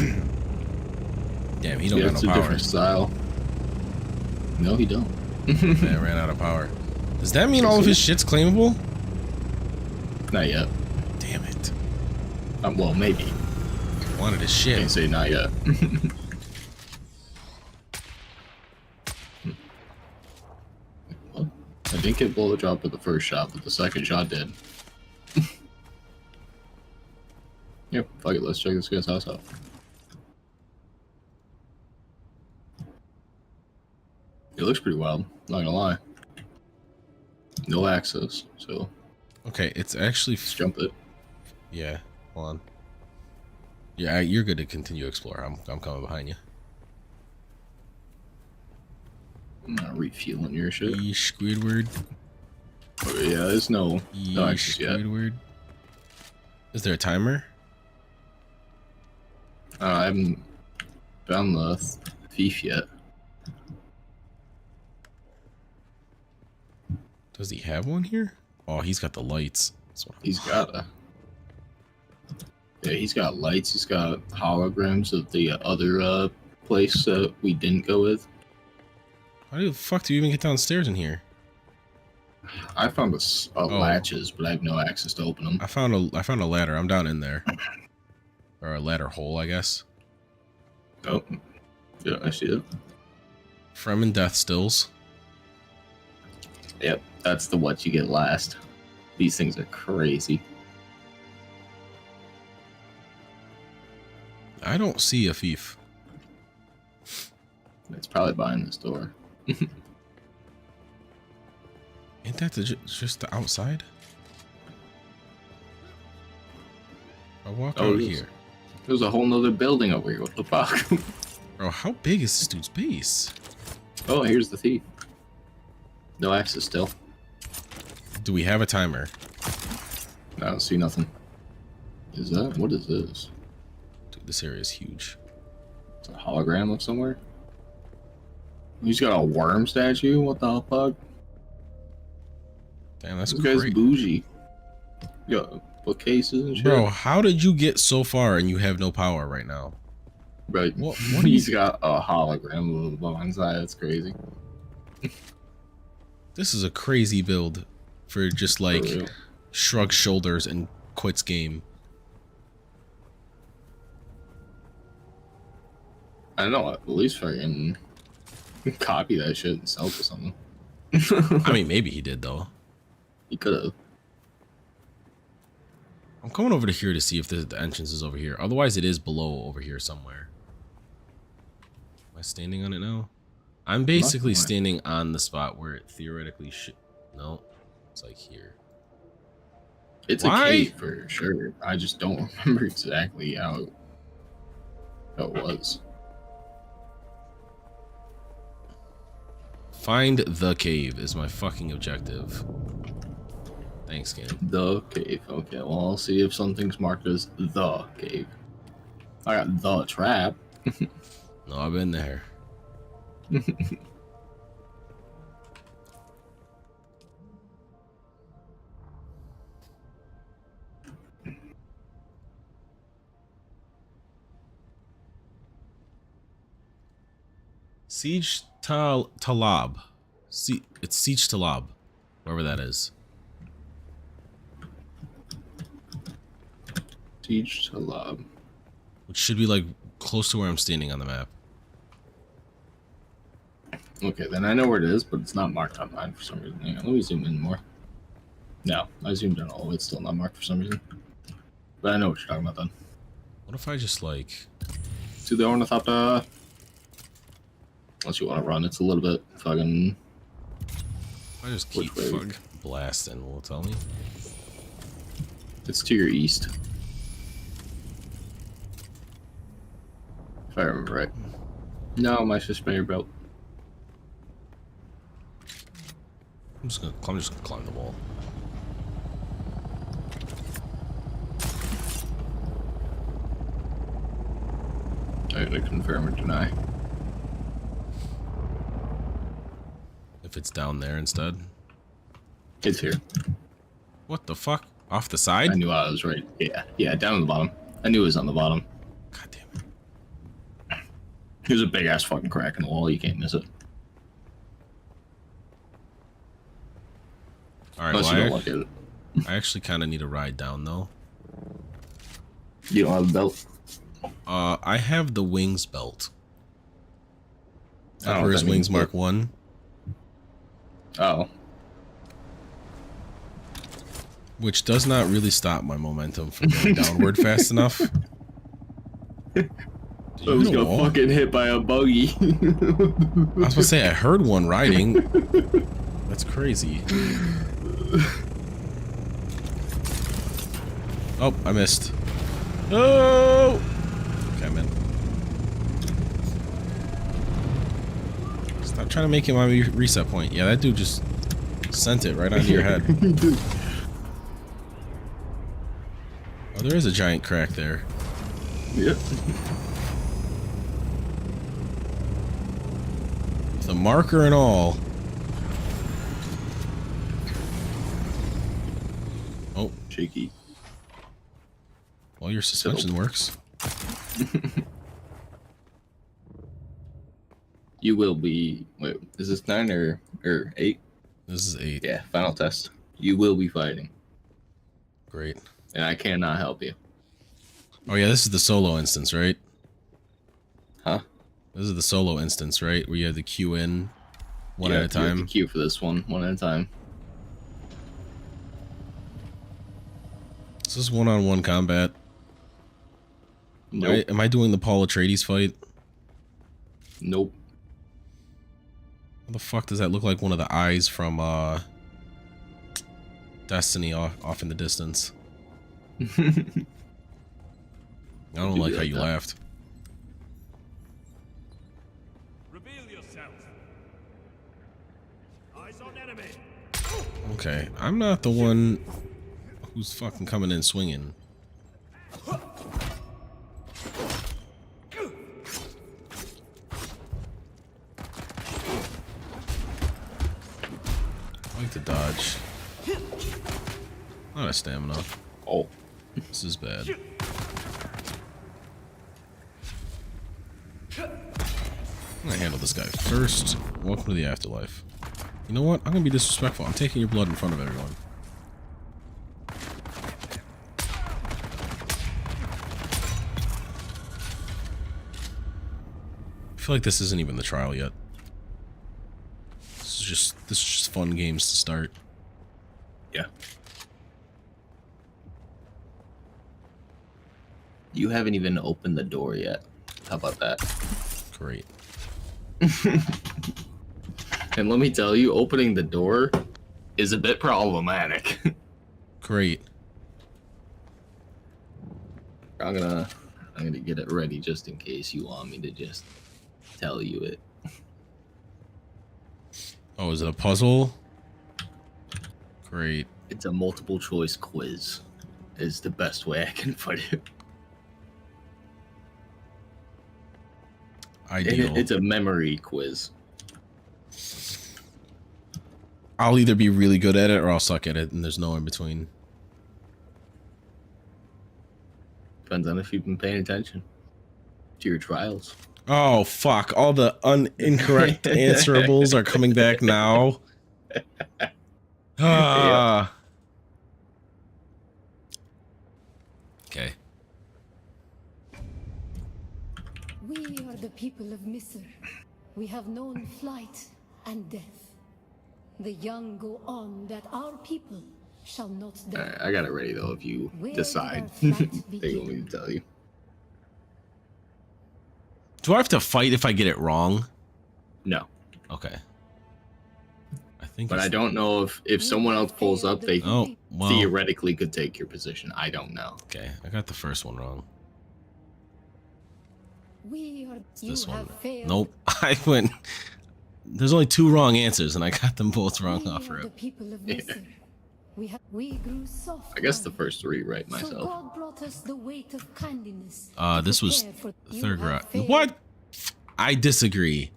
Damn, he don't got it's no a power. different style. No, he don't. Man, ran out of power. Does that mean all of his shit's claimable? Not yet. Damn it. Well, maybe. Wanted his Can't shit. say not yet. Well, I didn't get bullet drop with the first shot, but the second shot did. Yep, fuck it, let's check this guy's house out. It looks pretty wild, not gonna lie. No access, so Okay, it's actually let's jump it. yeah. Hold on. Yeah, you're good to continue explore. I'm coming behind you. I'm not refueling your shit. Yeesh, Squidward. Oh, yeah, there's no Yeesh, access yet. Squidward. Is there a timer? I haven't found the thief yet. Does he have one here? Oh, he's got the lights. That's what He's got a... Yeah, he's got lights. He's got holograms of the other place that we didn't go with. How the fuck do you even get downstairs in here? I found latches, but I have no access to open them. I found a ladder. I'm down in there. Or a ladder hole, I guess. Oh, yeah, I see it. Fremen death stills. Yep, that's the what you get last. These things are crazy. I don't see a thief. It's probably behind this door. Ain't that just the outside? I walk out here. There's a whole nother building over here. What the fuck? Bro, how big is this dude's base? Oh, here's the thief. No access still. Do we have a timer? I don't see nothing. Is that? What is this? Dude, this area is huge. It's a hologram of somewhere? He's got a worm statue? What the fuck? Damn, that's This guy's great. bougie. You got bookcases and shit. Bro, how did you get so far and you have no power right now? Right. What He's got a hologram of the inside. That's crazy. This is a crazy build for just like For real. shrugs shoulders and quits game. I don't know. At least I can copy that shit and sell it to someone. I mean, maybe he did though. He could have. I'm coming over to here to see if the entrance is over here. Otherwise, it is below over here somewhere. Am I standing on it now? I'm basically standing on the spot where it theoretically should. No, it's like here. It's Why? a cave for sure. I just don't remember exactly how it was. Find the cave is my fucking objective. Thanks, game. The cave. Okay, well, I'll see if something's marked as the cave. I got the trap. No, I've been there. Siege Talab. It's Siege Talab. Wherever that is. Siege to Lob. Which should be like close to where I'm standing on the map. Okay, then I know where it is, but it's not marked on mine for some reason. Hang on, let me zoom in more. No, I zoomed in all the way. It's still not marked for some reason. But I know what you're talking about then. What if I just like... To the Ornithopter. Unless you want to run, it's a little bit fucking... I just keep Which way? fuck blasting, will it tell me? It's to your east. If I remember right. No, my suspender belt. I'm just gonna climb the wall. I'm gonna confirm or deny. If it's down there instead. It's here. What the fuck? Off the side? I knew I was right. Yeah, down on the bottom. I knew it was on the bottom. God damn it. There's a big ass fucking crack in the wall. You can't miss it. Alright, Unless you don't look at it. I actually kind of need a ride down though. You don't have a belt? I have the wings belt. Oh, Emperor's that means Wings Mark what? 1. Oh. Which does not really stop my momentum from going downward fast enough. Did I was hit a got wall? fucking hit by a buggy. I was about to say, I heard one riding. That's crazy. Oh, I missed. Oh! Okay, I'm in. Stop trying to make it my reset point. Yeah, that dude just sent it right onto your head. Oh, there is a giant crack there. Yep. With a marker and all. Oh, Shaky. well, your suspension works. You will be. Wait, is this 9 or 8? This is 8. Yeah, final test. You will be fighting, Great. and I cannot help you. Oh yeah, this is the solo instance, right? Huh? This is the solo instance, right? Where you have to queue in one at a You have time. to queue for this one at a time. Is this one-on-one combat? Nope. Right? Am I doing the Paul Atreides fight? Nope. What the fuck does that look like? One of the eyes from Destiny off in the distance. I don't like how you laughed. Reveal yourself. Eyes on enemy. Okay, I'm not the one who's fucking coming in swinging. I like to dodge. Not a stamina. Oh. This is bad. I'm gonna handle this guy first. Welcome to the afterlife. You know what? I'm gonna be disrespectful. I'm taking your blood in front of everyone. I feel like this isn't even the trial yet. This is just fun games to start. Yeah. You haven't even opened the door yet. How about that? Great. And let me tell you, opening the door is a bit problematic. Great. I'm gonna get it ready just in case you want me to just tell you it. Oh, is it a puzzle? Great. It's a multiple choice quiz. Is the best way I can put it. Ideal. It's a memory quiz. I'll either be really good at it or I'll suck at it, and there's no in between. Depends on if you've been paying attention to your trials. Oh, fuck. All the incorrect answerables are coming back now. Ah. Okay. We are the people of Misr. We have known flight and death. The young go on that our people shall not die. Alright, I got it ready though if you Where decide did our flight they want me begin? to tell you. Do I have to fight if I get it wrong? No. Okay. I think But it's- I don't know if someone else pulls up, they Oh, well. theoretically could take your position. I don't know. Okay, I got the first one wrong. We are. It's You this one. have failed. Nope. I went There's only 2 wrong answers, and I got them both wrong off The rip. people of Misr. We grew soft. I guess the first 3 right So myself. God brought us the weight of kindness. This was Prepare for- you third have round. failed. What? I disagree.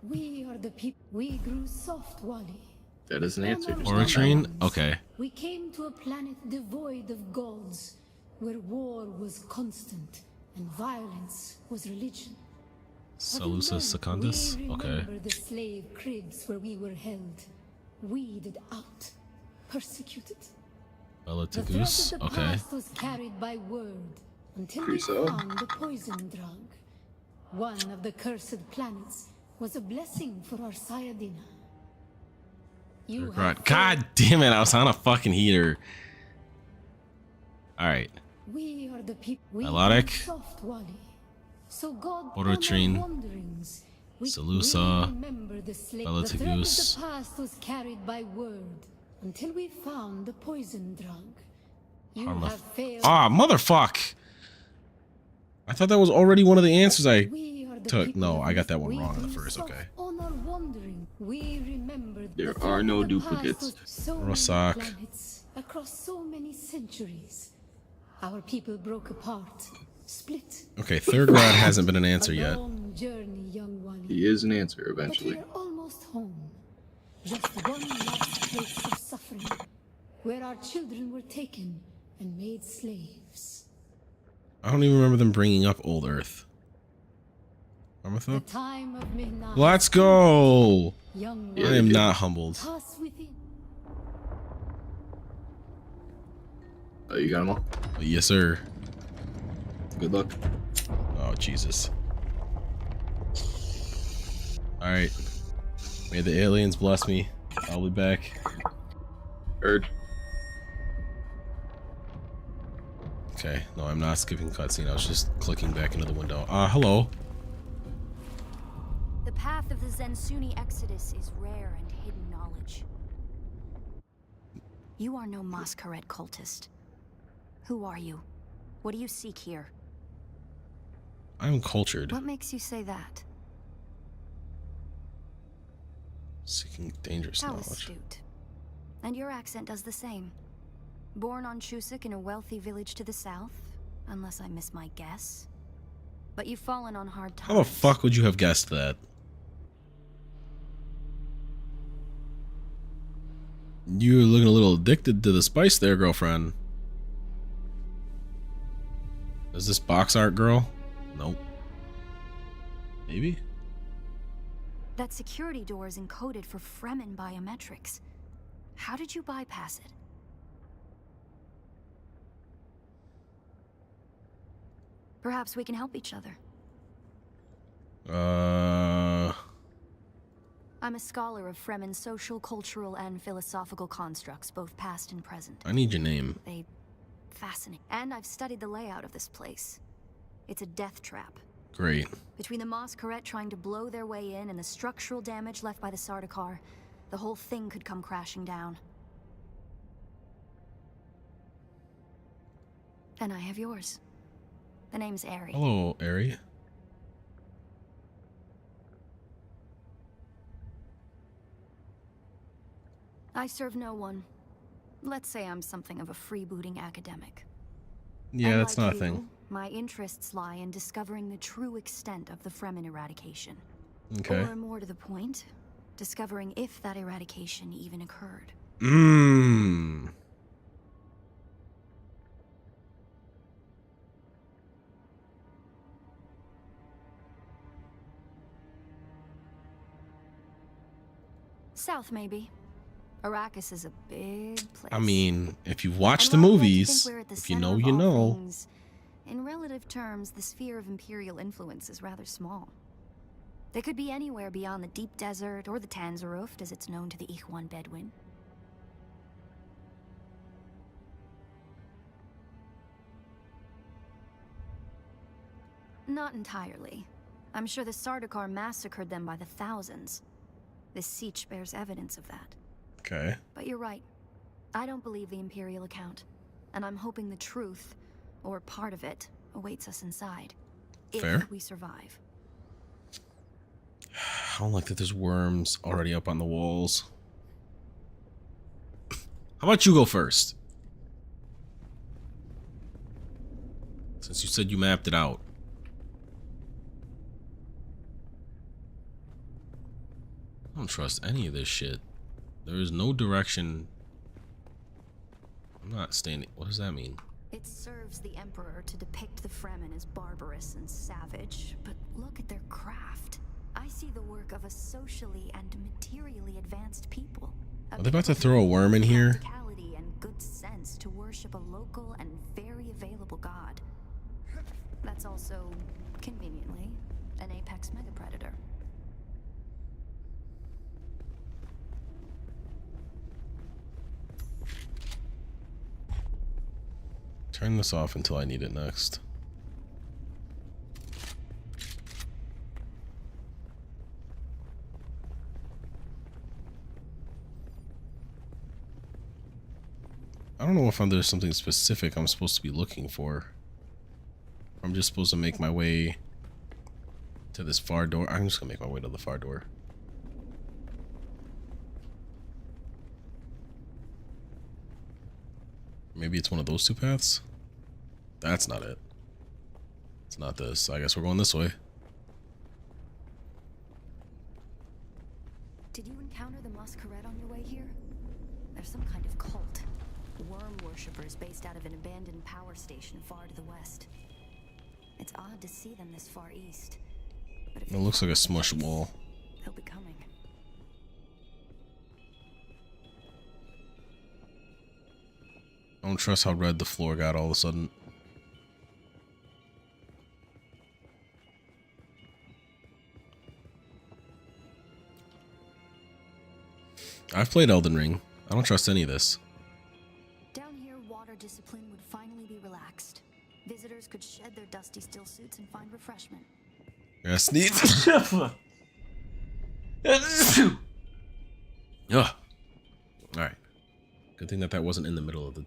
We are the people. We grew soft, Wally. That is an answer. just Or a not train? that one. Okay. We came to a planet devoid of gods, where war was constant and violence was religion. Salusa Then Secundus? we Okay. remember the slave cribs where we were held, weeded out, persecuted. The threat Belatigus? of the Okay. past was carried by word until we Crusoe. found the poison drug. One of the cursed planets was a blessing for our Sayadina. You have Right. God damn it, I was on a fucking heater. Alright. We are the people. We Melodic. are soft, Wally. So God Orotrine. wanderings. Salusa. We remember the slave. The Belatigus. thread of the past was carried by word until we found the poison drug. You have failed. Ah, motherfuck! I thought that was already one of the answers I We are the took. people No, of I got that this- one we wrong in the grew first, soft okay. On our wandering, we remembered There the are thread no of the past duplicates. was so many Rosak. planets across so many centuries. Our people broke apart, split. Okay, third round hasn't been an answer A yet. long journey, young Wally. He is an answer But eventually. we're almost home. Just one last place of suffering, where our children were taken and made slaves. I don't even remember them bringing up Old Earth. The Armathop? time of Mihnah. Let's go! Young Yeah, I Wally, am they did. not humbled. pass within. Oh, you got them all? Yes, sir. Good luck. Oh, Jesus. Alright. May the aliens bless me. I'll be back. Heard. Okay, no, I'm not skipping cutscene. I was just clicking back into the window. Hello. The path of the Zensuni Exodus is rare and hidden knowledge. You are no Masquerade cultist. Who are you? What do you seek here? I'm cultured. What makes you say that? Seeking dangerous How knowledge. astute. And your accent does the same. Born on Chusuk in a wealthy village to the south, unless I miss my guess. But you've fallen on hard times. How the fuck would you have guessed that? You're looking a little addicted to the spice there, girlfriend. Is this box art girl? Nope. Maybe? That security door is encoded for Fremen biometrics. How did you bypass it? Perhaps we can help each other. I'm a scholar of Fremen social, cultural, and philosophical constructs, both past and present. I need your name. They fascinate. And I've studied the layout of this place. It's a death trap. Great. Between the Masquerade trying to blow their way in and the structural damage left by the Sardaukar, the whole thing could come crashing down. And I have yours. The name's Ari. Hello, Ari. I serve no one. Let's say I'm something of a freebooting academic. Yeah, And that's like not a you, thing. My interests lie in discovering the true extent of the Fremen eradication. Okay. Or more to the point, discovering if that eradication even occurred. Mmm. South, maybe. Arrakis is a big place. I mean, if you've watched the And while I'd like to movies, think we're at the if you center know, of you all know. things, in relative terms, the sphere of Imperial influence is rather small. They could be anywhere beyond the deep desert or the Tanzaruft, as it's known to the Ikhwan Bedouin. Not entirely. I'm sure the Sardaukar massacred them by the thousands. This siege bears evidence of that. Okay. But you're right. I don't believe the Imperial account. And I'm hoping the truth, or part of it, awaits us inside. Fair. If we survive. I don't like that there's worms already up on the walls. How about you go first? Since you said you mapped it out. I don't trust any of this shit. There is no direction. I'm not standing. What does that mean? It serves the Emperor to depict the Fremen as barbarous and savage, but look at their craft. I see the work of a socially and materially advanced people. Are they about to throw a worm in here? Practicality and good sense to worship a local and very available god. That's also, conveniently, an apex megapredator. Turn this off until I need it next. I don't know if there's something specific I'm supposed to be looking for. I'm just supposed to make my way to this far door. I'm just gonna make my way to the far door. Maybe it's one of those two paths? That's not it. It's not this. I guess we're going this way. Did you encounter the Masquerade on your way here? They're some kind of cult. Worm worshippers based out of an abandoned power station far to the west. It's odd to see them this far east. But if It looks like a smush wall. they'll be coming. I don't trust how red the floor got all of a sudden. I've played Elden Ring. I don't trust any of this. Down here, water discipline would finally be relaxed. Visitors could shed their dusty still suits and find refreshment. You're gonna sneeze? Ugh. Alright. Good thing that wasn't in the middle of the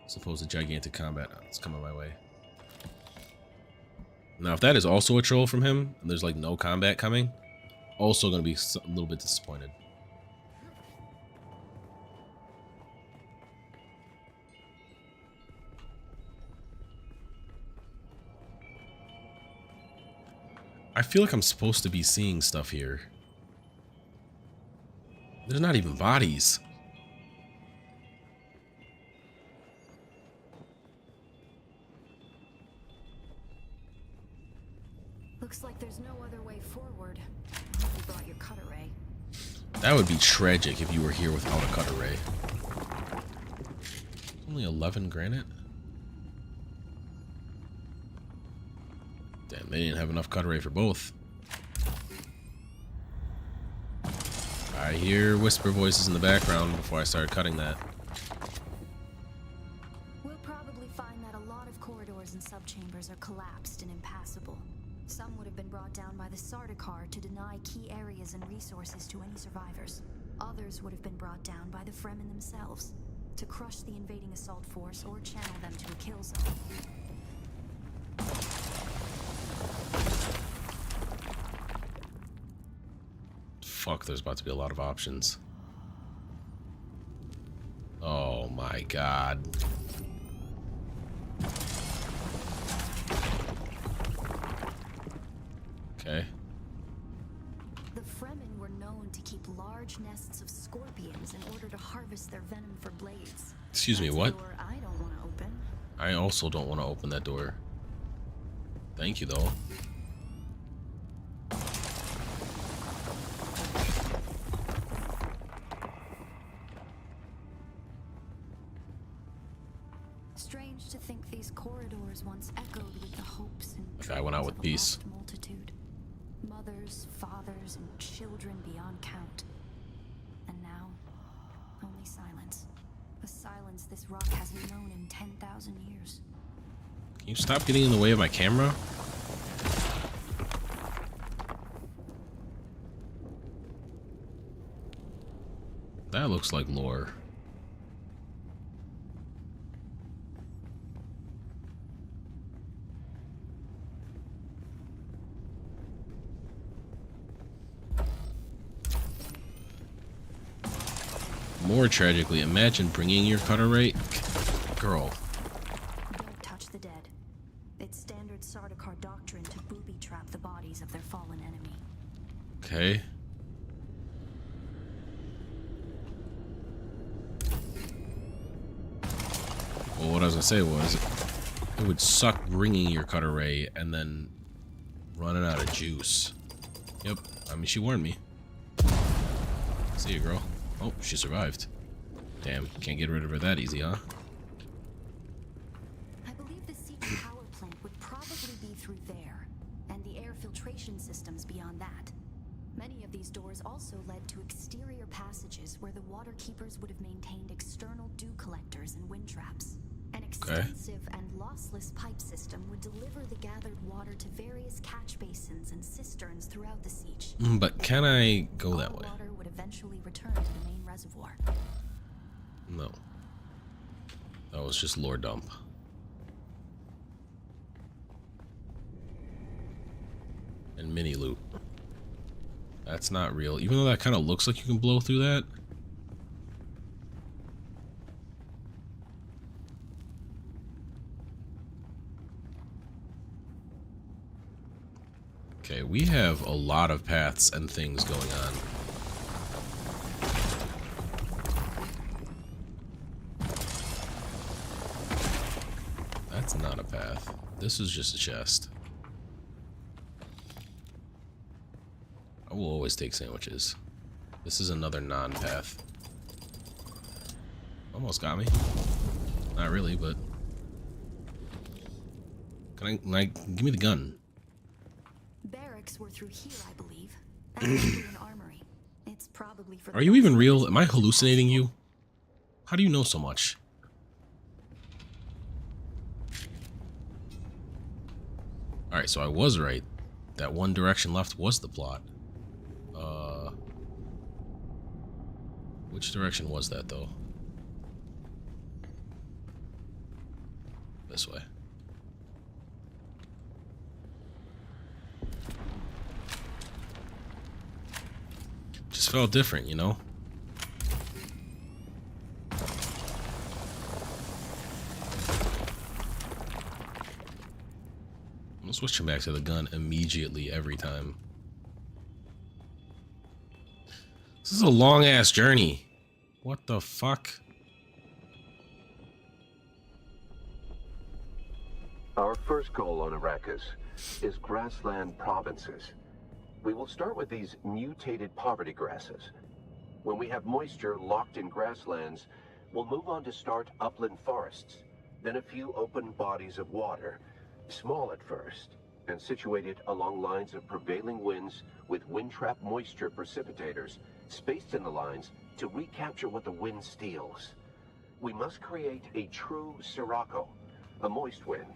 supposed gigantic combat. It's coming my way. Now, if that is also a troll from him, and there's like no combat coming, also gonna be a little bit disappointed. I feel like I'm supposed to be seeing stuff here. There's not even bodies. Looks like there's no other way forward. You brought your cutter ray. That would be tragic if you were here without a cutter ray. Only 11 granite? Damn, they didn't have enough cutter ray for both. I hear whisper voices in the background before I started cutting that. We'll probably find that a lot of corridors and subchambers are collapsed and impassable. Some would have been brought down by the Sardaukar to deny key areas and resources to any survivors. Others would have been brought down by the Fremen themselves to crush the invading assault force or channel them to a kill zone. Fuck, there's about to be a lot of options. Oh my god. Okay. The Fremen were known to keep large nests of scorpions in order to harvest their venom for blades. Excuse me, That's a what? door I don't want to open. I also don't want to open that door. Thank you, though. Strange to think these corridors once echoed with the hopes and Like I went out dreams with of a peace. lost multitude. Mothers, fathers, and children beyond count. And now, only silence. A silence this rock hasn't known in 10,000 years. Can you stop getting in the way of my camera? That looks like lore. more tragically, imagine bringing your cutter ray. Girl. Don't touch the dead. It's standard Sardaukar doctrine to booby trap the bodies of their fallen enemy. Okay. Well, what I was gonna say was, it would suck bringing your cutter ray and then running out of juice. Yep, I mean, she warned me. See you, girl. Oh, she survived. Damn, can't get rid of her that easy, huh? I believe the Siege power plant would probably be through there, and the air filtration systems beyond that. Many of these doors also led to exterior passages where the water keepers would have maintained external dew collectors and wind traps. An extensive and lossless pipe system would deliver the gathered water to various catch basins and cisterns throughout the siege. But can I go that All way? water would eventually return to the main reservoir. No. That was just lore dump. And mini loot. That's not real. Even though that kind of looks like you can blow through that. Okay, we have a lot of paths and things going on. That's not a path. This is just a chest. I will always take sandwiches. This is another non-path. Almost got me. Not really, but... Can I give me the gun? Barracks were through here, I believe. And through an armory. It's probably for. Are you even real? Am I hallucinating you? How do you know so much? Alright, so I was right. That one direction left was the plot. Which direction was that, though? This way. Just felt different, you know? I'm switching back to the gun immediately every time. This is a long-ass journey. What the fuck? Our first goal on Arrakis is grassland provinces. We will start with these mutated poverty grasses. When we have moisture locked in grasslands, we'll move on to start upland forests, then a few open bodies of water, small at first, and situated along lines of prevailing winds with wind-trap moisture precipitators spaced in the lines to recapture what the wind steals. We must create a true sirocco, a moist wind,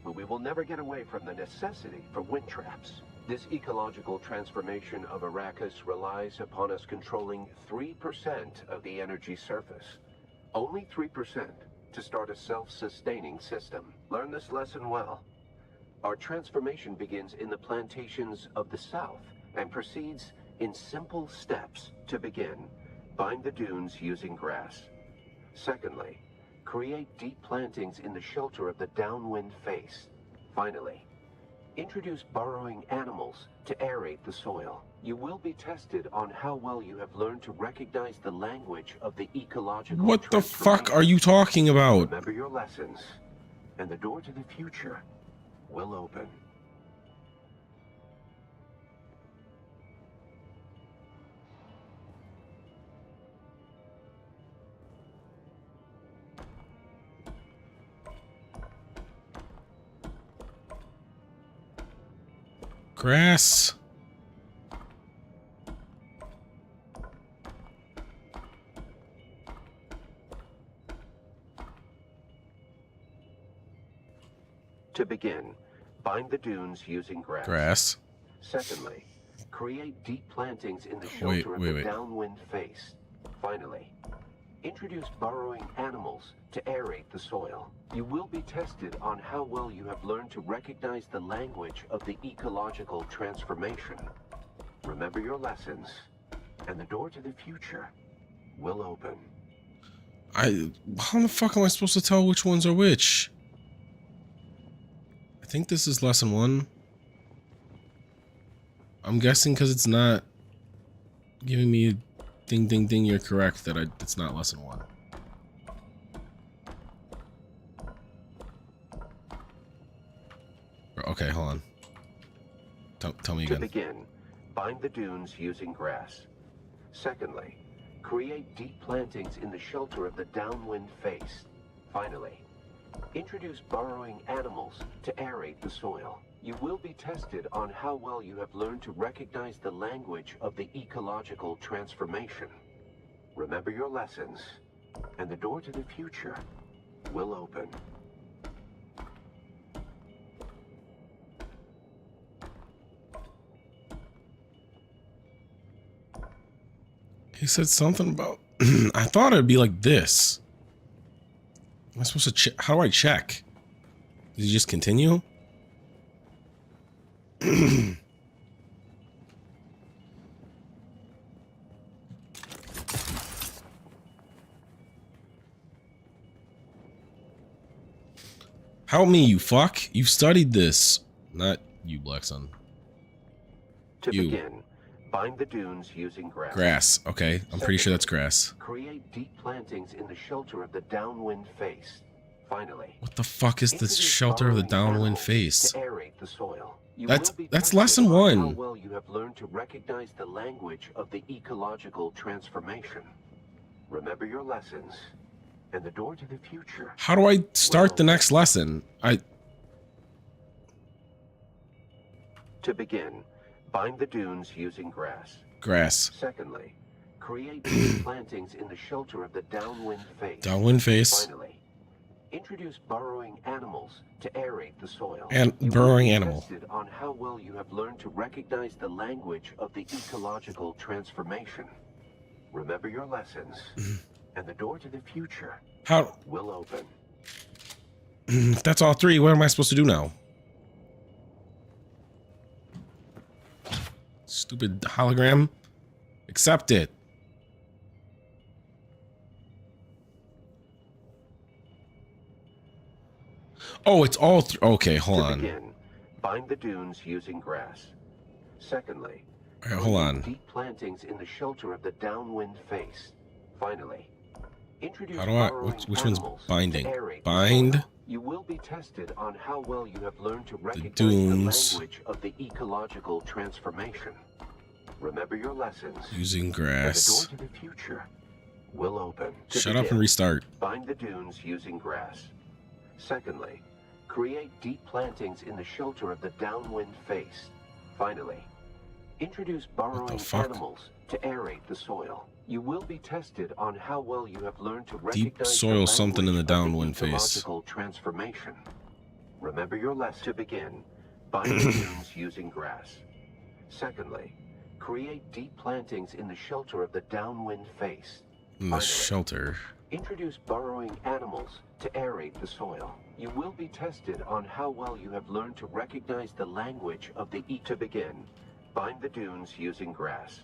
but we will never get away from the necessity for wind traps. This ecological transformation of Arrakis relies upon us controlling 3% of the energy surface. Only 3% to start a self-sustaining system. Learn this lesson well. Our transformation begins in the plantations of the south and proceeds in simple steps. To begin, bind the dunes using grass. Secondly, create deep plantings in the shelter of the downwind face. Finally, introduce burrowing animals to aerate the soil. You will be tested on how well you have learned to recognize the language of the ecological What the fuck are you talking about? Remember your lessons, and the door to the future will open. Grass. To begin, bind the dunes using grass. Grass. Secondly, create deep plantings in the shelter of the downwind face. Finally, introduce burrowing animals to aerate the soil. You will be tested on how well you have learned to recognize the language of the ecological transformation. Remember your lessons, and the door to the future will open. How the fuck am I supposed to tell which ones are which? I think this is lesson 1. I'm guessing because it's not giving me a ding ding ding, you're correct, that it's not lesson 1. Okay, hold on. Tell me again. To begin, bind the dunes using grass. Secondly, create deep plantings in the shelter of the downwind face. Finally, introduce burrowing animals to aerate the soil. You will be tested on how well you have learned to recognize the language of the ecological transformation. Remember your lessons, and the door to the future will open. He said something about... I thought it'd be like this. Am I supposed to check? How do I check? Did you just continue? Help me, you fuck. You've studied this. Not you, blacksun. To You. begin, bind the dunes using grass. Grass. Okay, I'm pretty sure that's grass. Create deep plantings in the shelter of the downwind face. Finally, What the fuck is the shelter of the downwind face? to aerate the soil. You That's will be that's tested lesson on How 1. well you have learned to recognize the language of the ecological transformation. Remember your lessons, and the door to the future. How do I start the next lesson? To begin, bind the dunes using grass. Grass. Secondly, create deep plantings in the shelter of the downwind face. Downwind face. Finally, introduce burrowing animals to aerate the soil. And You will burrowing be animal. tested on how well you have learned to recognize the language of the ecological transformation. Remember your lessons, and the door to the future How? will open. If that's all 3, what am I supposed to do now? Stupid hologram. Accept it. Oh, it's all okay, hold To on. begin, bind the dunes using grass. Secondly, Alright, hold on. deep plantings in the shelter of the downwind face. Finally, introduce How do I... burrowing which one's animals to binding? aerate the Bind. soil. You will be tested on how well you have learned to recognize the dunes. language of the ecological transformation. Remember your lessons, Using and the grass. door to the future will open. To Shut up and begin, restart. bind the dunes using grass. Secondly, create deep plantings in the shelter of the downwind face. Finally, introduce burrowing fuck? animals to aerate the soil. You will be tested on how well you have learned to recognize Deep soil the something in the language of downwind face. ecological transformation. Remember your lesson. To begin, bind the dunes using grass. Secondly, create deep plantings in the shelter of the downwind face. In the shelter. Introduce burrowing animals to aerate the soil. You will be tested on how well you have learned to recognize the language of the To begin, bind the dunes using grass.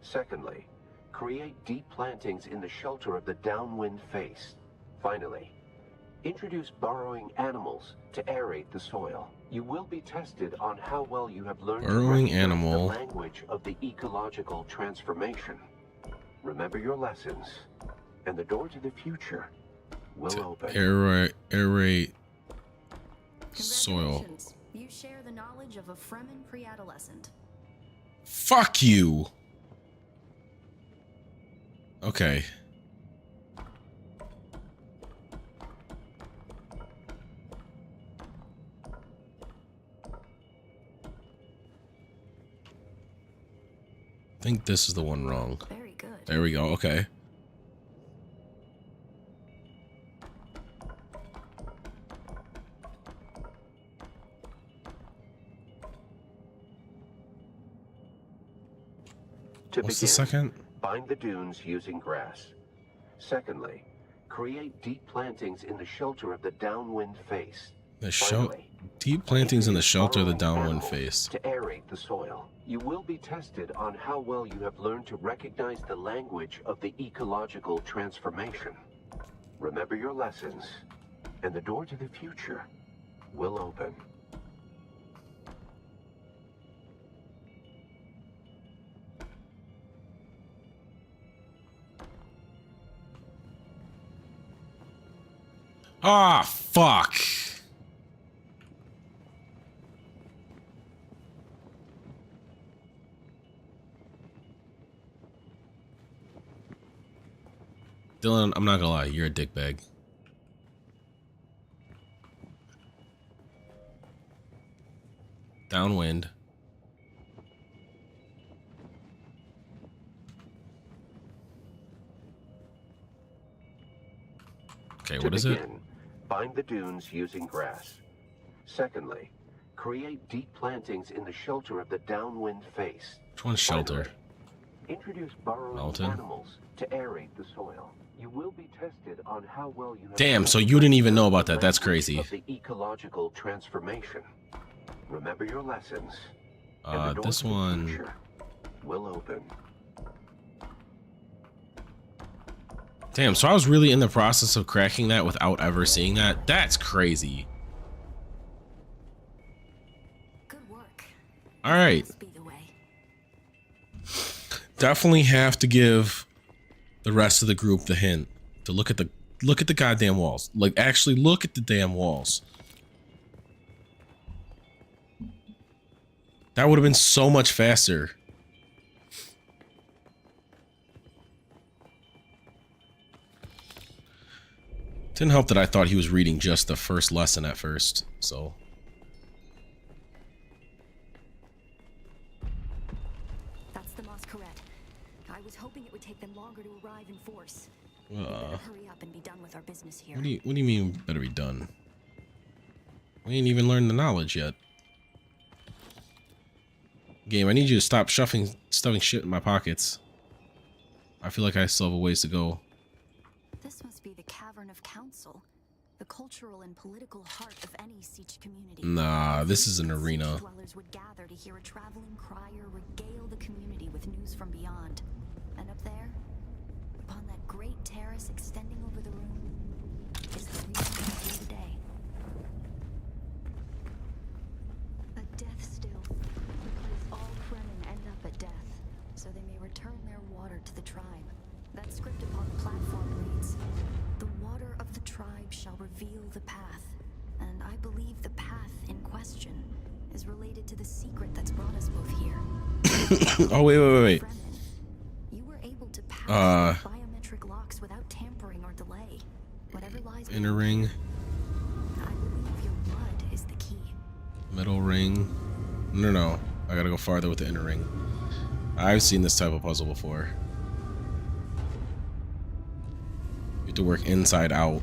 Secondly, create deep plantings in the shelter of the downwind face. Finally, introduce burrowing animals to aerate the soil. You will be tested on how well you have learned Burrowing to recognize animal. the language of the ecological transformation. Remember your lessons, and the door to the future will open. Aerate soil. Congratulations. You share the knowledge of a Fremen pre-adolescent. Fuck you. Okay. I think this is the one wrong. Very good. There we go. Okay. To What's the begin, second? bind the dunes using grass. Secondly, create deep plantings in the shelter of the downwind face. The Finally, Deep plantings in the shelter of the Burrowing downwind animals face. To aerate the soil. You will be tested on how well you have learned to recognize the language of the ecological transformation. Remember your lessons, and the door to the future will open. Ah, fuck. Dylan, I'm not gonna lie, you're a dickbag. Downwind. Okay, what is it? Find the dunes using grass. Secondly, create deep plantings in the shelter of the downwind face. Which one's shelter? Finally, introduce burrowing Mountain. animals to aerate the soil. You will be tested on how well you have Damn, so you didn't even know about that. That's crazy. Of the ecological transformation. Remember your lessons. and the door This to the one. future will open. Damn, so I was really in the process of cracking that without ever seeing that? That's crazy. Good work. All right. Must be the way. Definitely have to give the rest of the group the hint to look at the goddamn walls. Like, actually look at the damn walls. That would have been so much faster. Didn't help that I thought he was reading just the first lesson at first, so. That's the masquerade. I was hoping it would take them longer to arrive in force. We better hurry up and be done with our business here. What do you mean better be done? We ain't even learned the knowledge yet. Game, I need you to stop stuffing shit in my pockets. I feel like I still have a ways to go. This must be the Cavern of Council, the cultural and political heart of any Siege community. Nah, this is an arena. Dwellers would gather to hear a traveling crier regale the community with news from beyond. And up there, upon that great terrace extending over the room, is the reason we're here today. A death still, because all Fremen end up at death, so they may return their water to the tribe. That script upon the platform reads, "The water of the tribe shall reveal the path." And I believe the path in question is related to the secret that's brought us both here. Oh, wait. Fremen, you were able to pass the biometric locks without tampering or delay. Whatever lies Inner ring, I believe your blood is the key. middle ring. No. I gotta go farther with the inner ring. I've seen this type of puzzle before. You have to work inside out.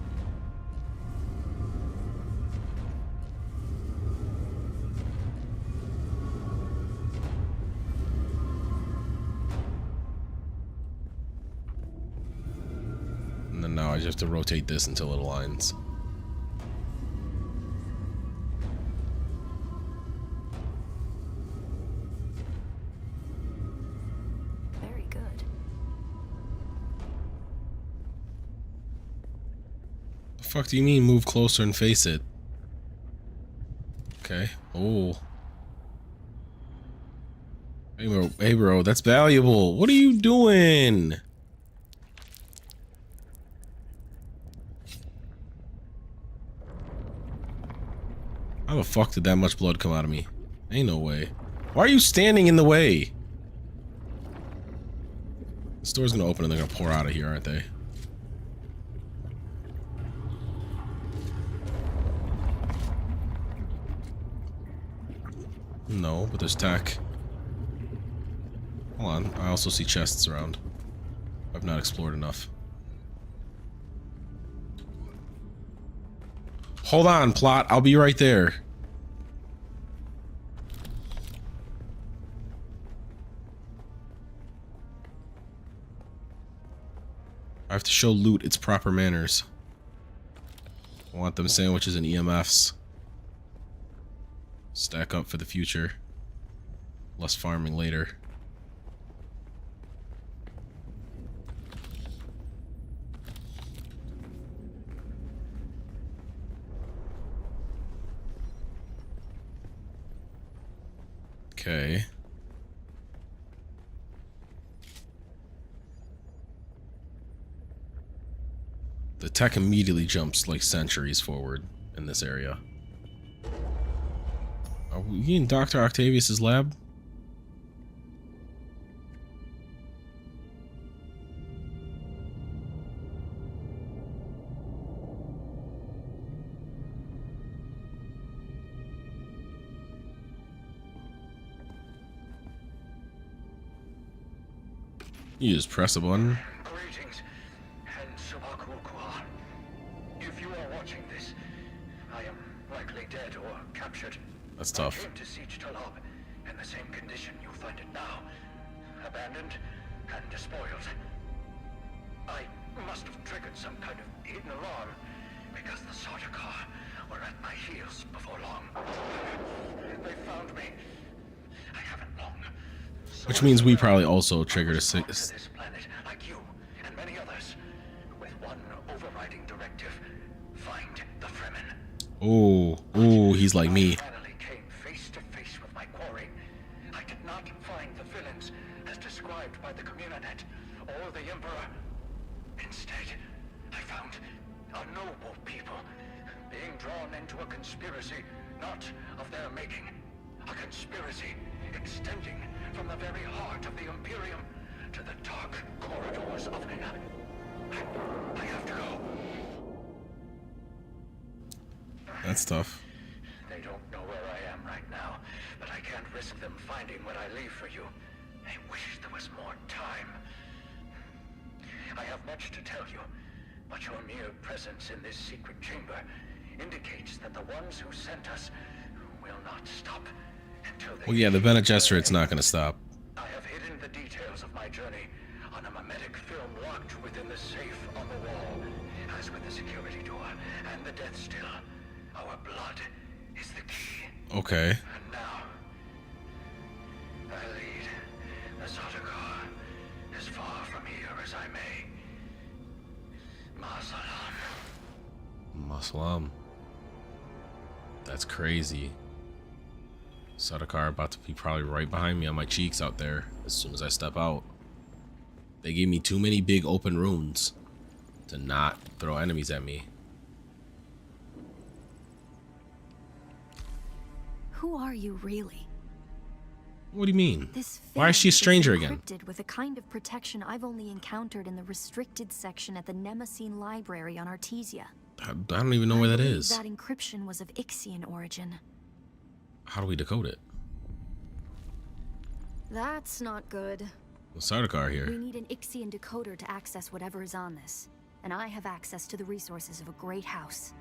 And then now I just have to rotate this until it aligns. Very good. The fuck do you mean move closer and face it? Okay. Oh. Hey bro, that's valuable. What are you doing? How the fuck did that much blood come out of me? Ain't no way. Why are you standing in the way? This door's gonna open and they're gonna pour out of here, aren't they? No, but there's tech. Hold on, I also see chests around. I've not explored enough. Hold on, plot. I'll be right there. I have to show loot its proper manners. I want them sandwiches and EMFs. Stack up for the future. Less farming later. Okay. The tech immediately jumps like centuries forward in this area. Are we in Doctor Octavius' lab? You just press a button. Greetings, and Subakulkua. If you are watching this, I am likely dead or captured. That's tough. I came to Siege Talab in the same condition you find it now. Abandoned and despoiled. I must have triggered some kind of hidden alarm, because the Sardaukar were at my heels before long. They found me. I haven't long. Which means we probably also triggered a This planet, like you and many others, with one overriding directive: find the Fremen. Oh, he's like me. I finally came face to face with my quarry. I did not find the villains as described by the Communinet or the Emperor. Instead, I found a noble people being drawn into a conspiracy not of their making. A conspiracy extending from the very heart of the Imperium to the dark corridors of I have to go. That's tough. They don't know where I am right now, but I can't risk them finding what I leave for you. I wish there was more time. I have much to tell you, but your mere presence in this secret chamber indicates that the ones who sent us will not stop until they... Well, yeah, the Bene Gesserit's not going to stop. I have hidden the details of my journey on a mimetic film locked within the safe on the wall, as with the security door and the death still. Our blood is the key. Okay. And now, I lead the Sardaukar as far from here as I may. Masalam. Maslam. That's crazy. Sardaukar about to be probably right behind me on my cheeks out there as soon as I step out. They gave me too many big open rooms to not throw enemies at me. Who are you really? What do you mean? This Why is she a stranger again? Encrypted with a kind of protection I've only encountered in the restricted section at the Nemesine Library on Artesia. I don't even know where that is. That encryption was of Ixian origin. How do we decode it? That's not good. Well, Sardaukar We here. need an Ixian decoder to access whatever is on this. And I have access to the resources of a great house.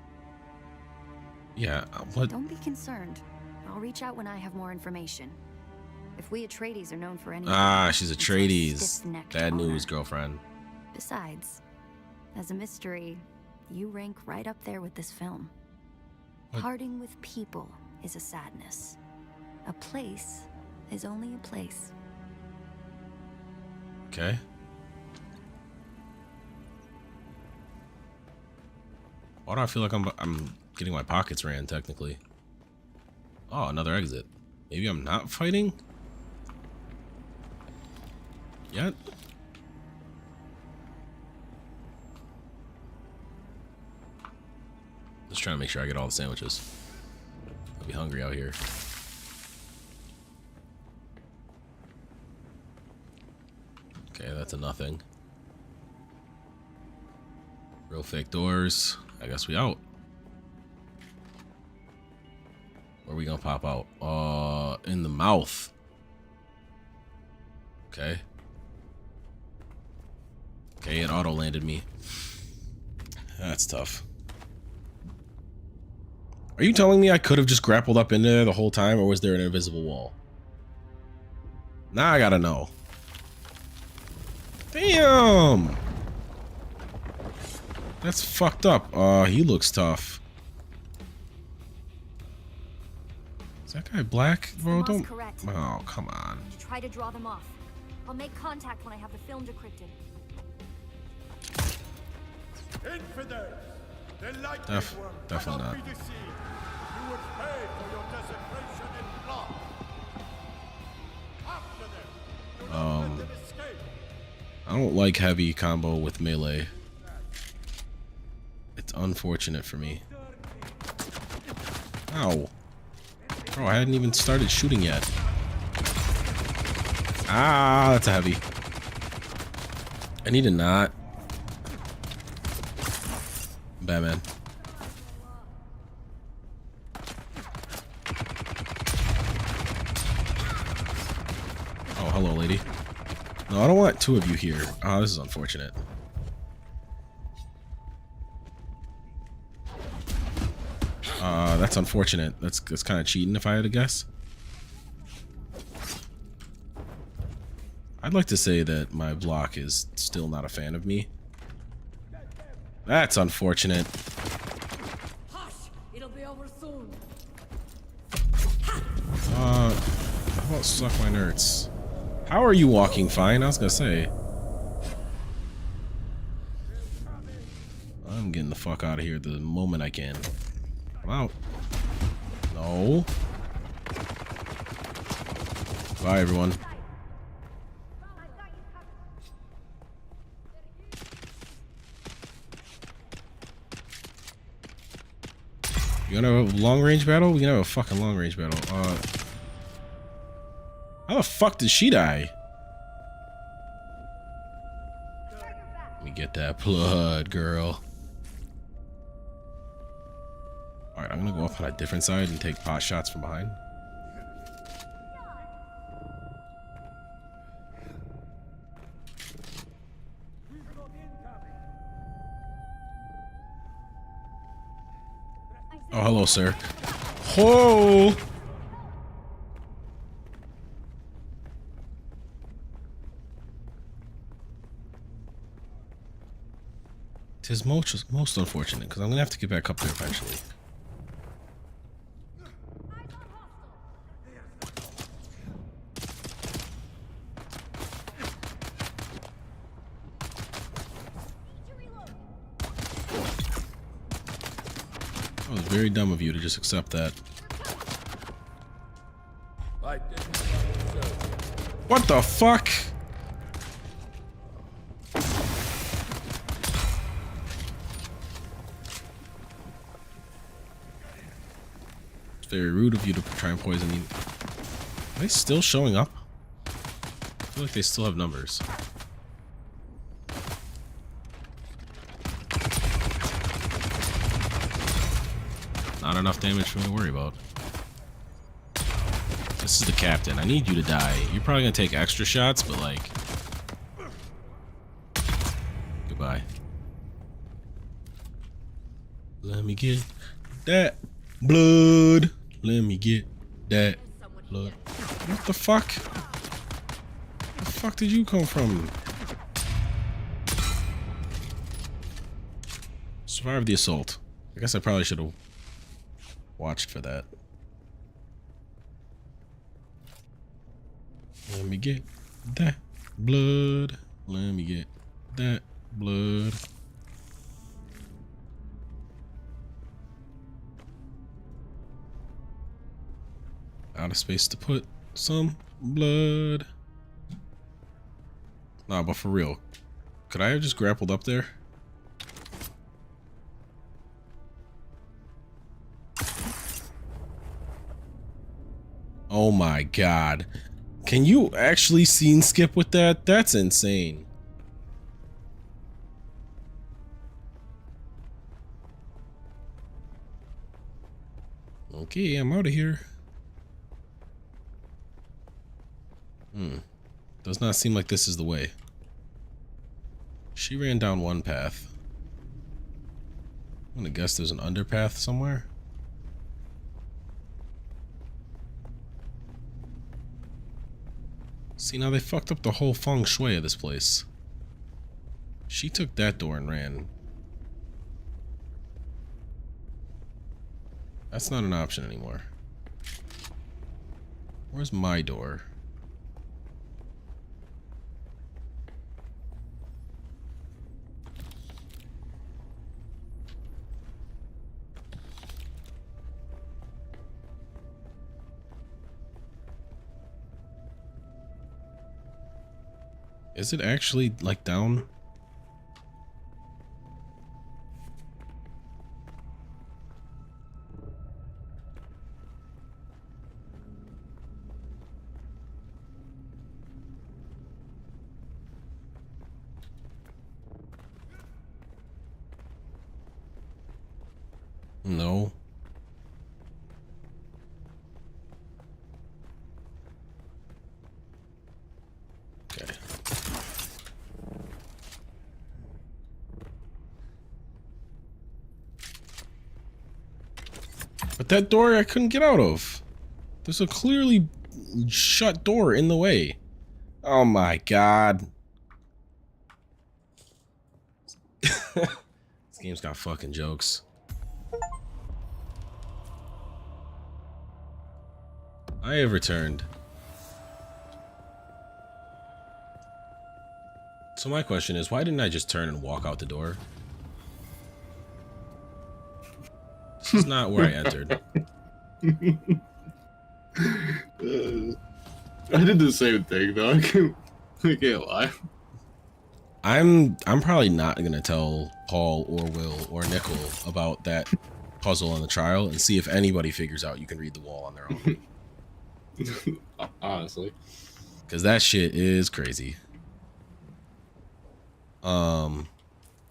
Yeah, what? Don't be concerned. I'll reach out when I have more information. If we Atreides are known for anything... Ah, she's it's Atreides. stiff-necked Bad honor. news, girlfriend. Besides, as a mystery, you rank right up there with this film. What? Parting with people is a sadness. A place is only a place. Okay. Why do I feel like I'm getting my pockets ran, technically? Oh, another exit. Maybe I'm not fighting? Yet? Just trying to make sure I get all the sandwiches. I'll be hungry out here. Okay, that's a nothing. Real fake doors. I guess we out. Where are we gonna pop out? In the mouth. Okay. Okay, it auto landed me. That's tough. Are you telling me I could have just grappled up in there the whole time, or was there an invisible wall? Now I gotta know. Damn! That's fucked up. He looks tough. that guy black, bro? Must Don't. correct. Oh, come on. To try to draw them off. I'll make contact when I have the film decrypted. Infidels! The light Definitely not. be deceived. You would pay for your desecration in blood. After them. Do not let them escape. I don't like heavy combo with melee. It's unfortunate for me. Ow. Bro, I hadn't even started shooting yet. Ah, that's a heavy. I need a knot. Batman. Oh, hello, lady. No, I don't want two of you here. Oh, this is unfortunate. That's unfortunate. That's kind of cheating if I had to guess. I'd like to say that my block is still not a fan of me. That's unfortunate. Hush! It'll be over soon. How about suck my nerds? How are you walking fine? I was gonna say. I'm getting the fuck out of here the moment I can. I'm out. No. Bye, everyone. You wanna have a long range battle? We can have a fucking long range battle. How the fuck did she die? Let me get that blood, girl. Alright, I'm gonna go up on a different side and take pot shots from behind. Oh, hello, sir. Whoa! Tis most unfortunate, because I'm gonna have to get back up there eventually. That was very dumb of you to just accept that. What the fuck? It's very rude of you to try and poison me. Are they still showing up? I feel like they still have numbers. Not enough damage for me to worry about. This is the captain. I need you to die. You're probably gonna take extra shots, but like... Goodbye. Let me get that blood. Let me get that blood. What the fuck? Where the fuck did you come from? Survived the assault. I guess I probably should have watched for that. Let me get that blood. Let me get that blood. Out of space to put some blood. Nah, but for real, could I have just grappled up there? Oh my god. Can you actually scene skip with that? That's insane. Okay, I'm out of here. Does not seem like this is the way. She ran down one path. I'm gonna guess there's an underpath somewhere. See, now they fucked up the whole feng shui of this place. She took that door and ran. That's not an option anymore. Where's my door? Is it actually like down? No. Okay. But that door I couldn't get out of. There's a clearly shut door in the way. Oh my god. This game's got fucking jokes. I have returned. So my question is, why didn't I just turn and walk out the door? This is not where I entered. I did the same thing though. I can't lie. I'm probably not gonna tell Paul or Will or Nickel about that puzzle on the trial and see if anybody figures out you can read the wall on their own. Honestly, because that shit is crazy.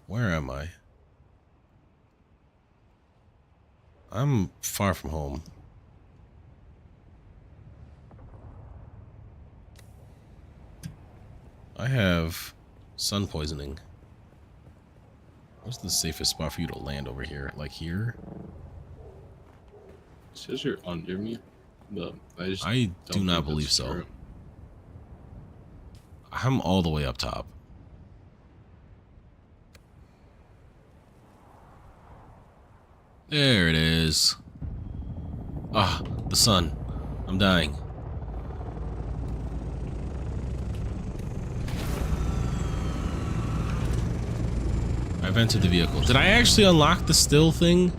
Where am I? I'm far from home. I have sun poisoning. What's the safest spot for you to land over here? Like here? It says you're under me, but I do not believe so. I'm all the way up top. There it is. Ah, the sun. I'm dying. I've entered the vehicle. Did I actually unlock the still thing?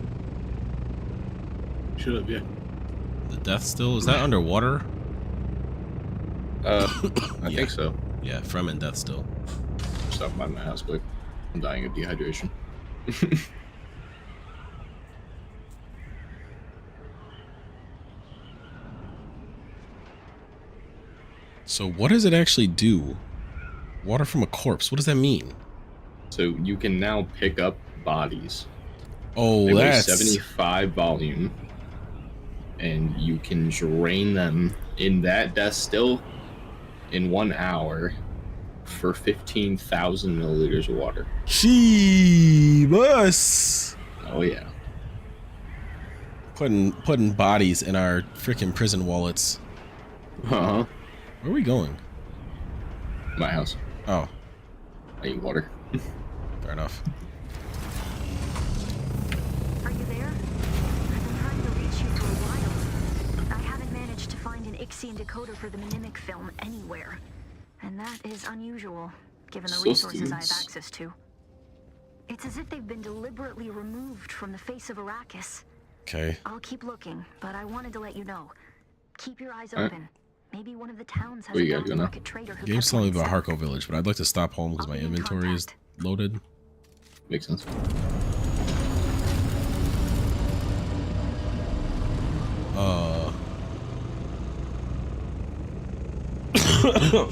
Should have, yeah. The death still? Is that underwater? I think so. Yeah, from and death still. Stop by my house quick. I'm dying of dehydration. So what does it actually do? Water from a corpse. What does that mean? So you can now pick up bodies. Oh, they weigh that's 75 volume, and you can drain them in that death still in 1 hour for 15,000 milliliters of water. Jeebus. Oh yeah. Putting bodies in our freaking prison wallets. Uh-huh. Where are we going? My house. Oh. I need water. Fair enough. Are you there? I've been trying to reach you for a while. I haven't managed to find an Ixian decoder for the mnemic film anywhere. And that is unusual, given the resources I have access to. It's as if they've been deliberately removed from the face of Arrakis. Okay. I'll keep looking, but I wanted to let you know. Keep your eyes open. Maybe one of the towns has Where a you gotta go now? market trader who Game's telling me about Harko Village, but I'd like to stop home because my inventory is loaded. Makes sense.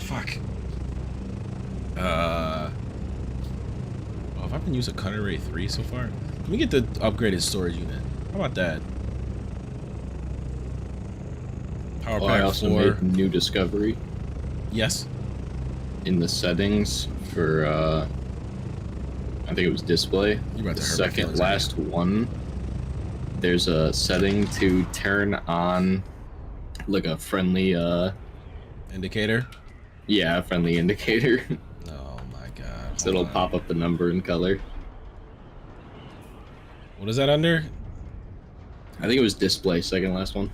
Fuck. Oh, have I been using Cutter Ray 3 so far? Let me get the upgraded storage unit. How about that? Power Oh, pack I also 4. made a new discovery. Yes. In the settings for, I think it was display. You're about to the hurt my second feelings, last one. There's a setting to turn on like a friendly, indicator? Yeah, a friendly indicator. Oh my god. So it'll pop up the number and color. What is that under? I think it was display, second last one.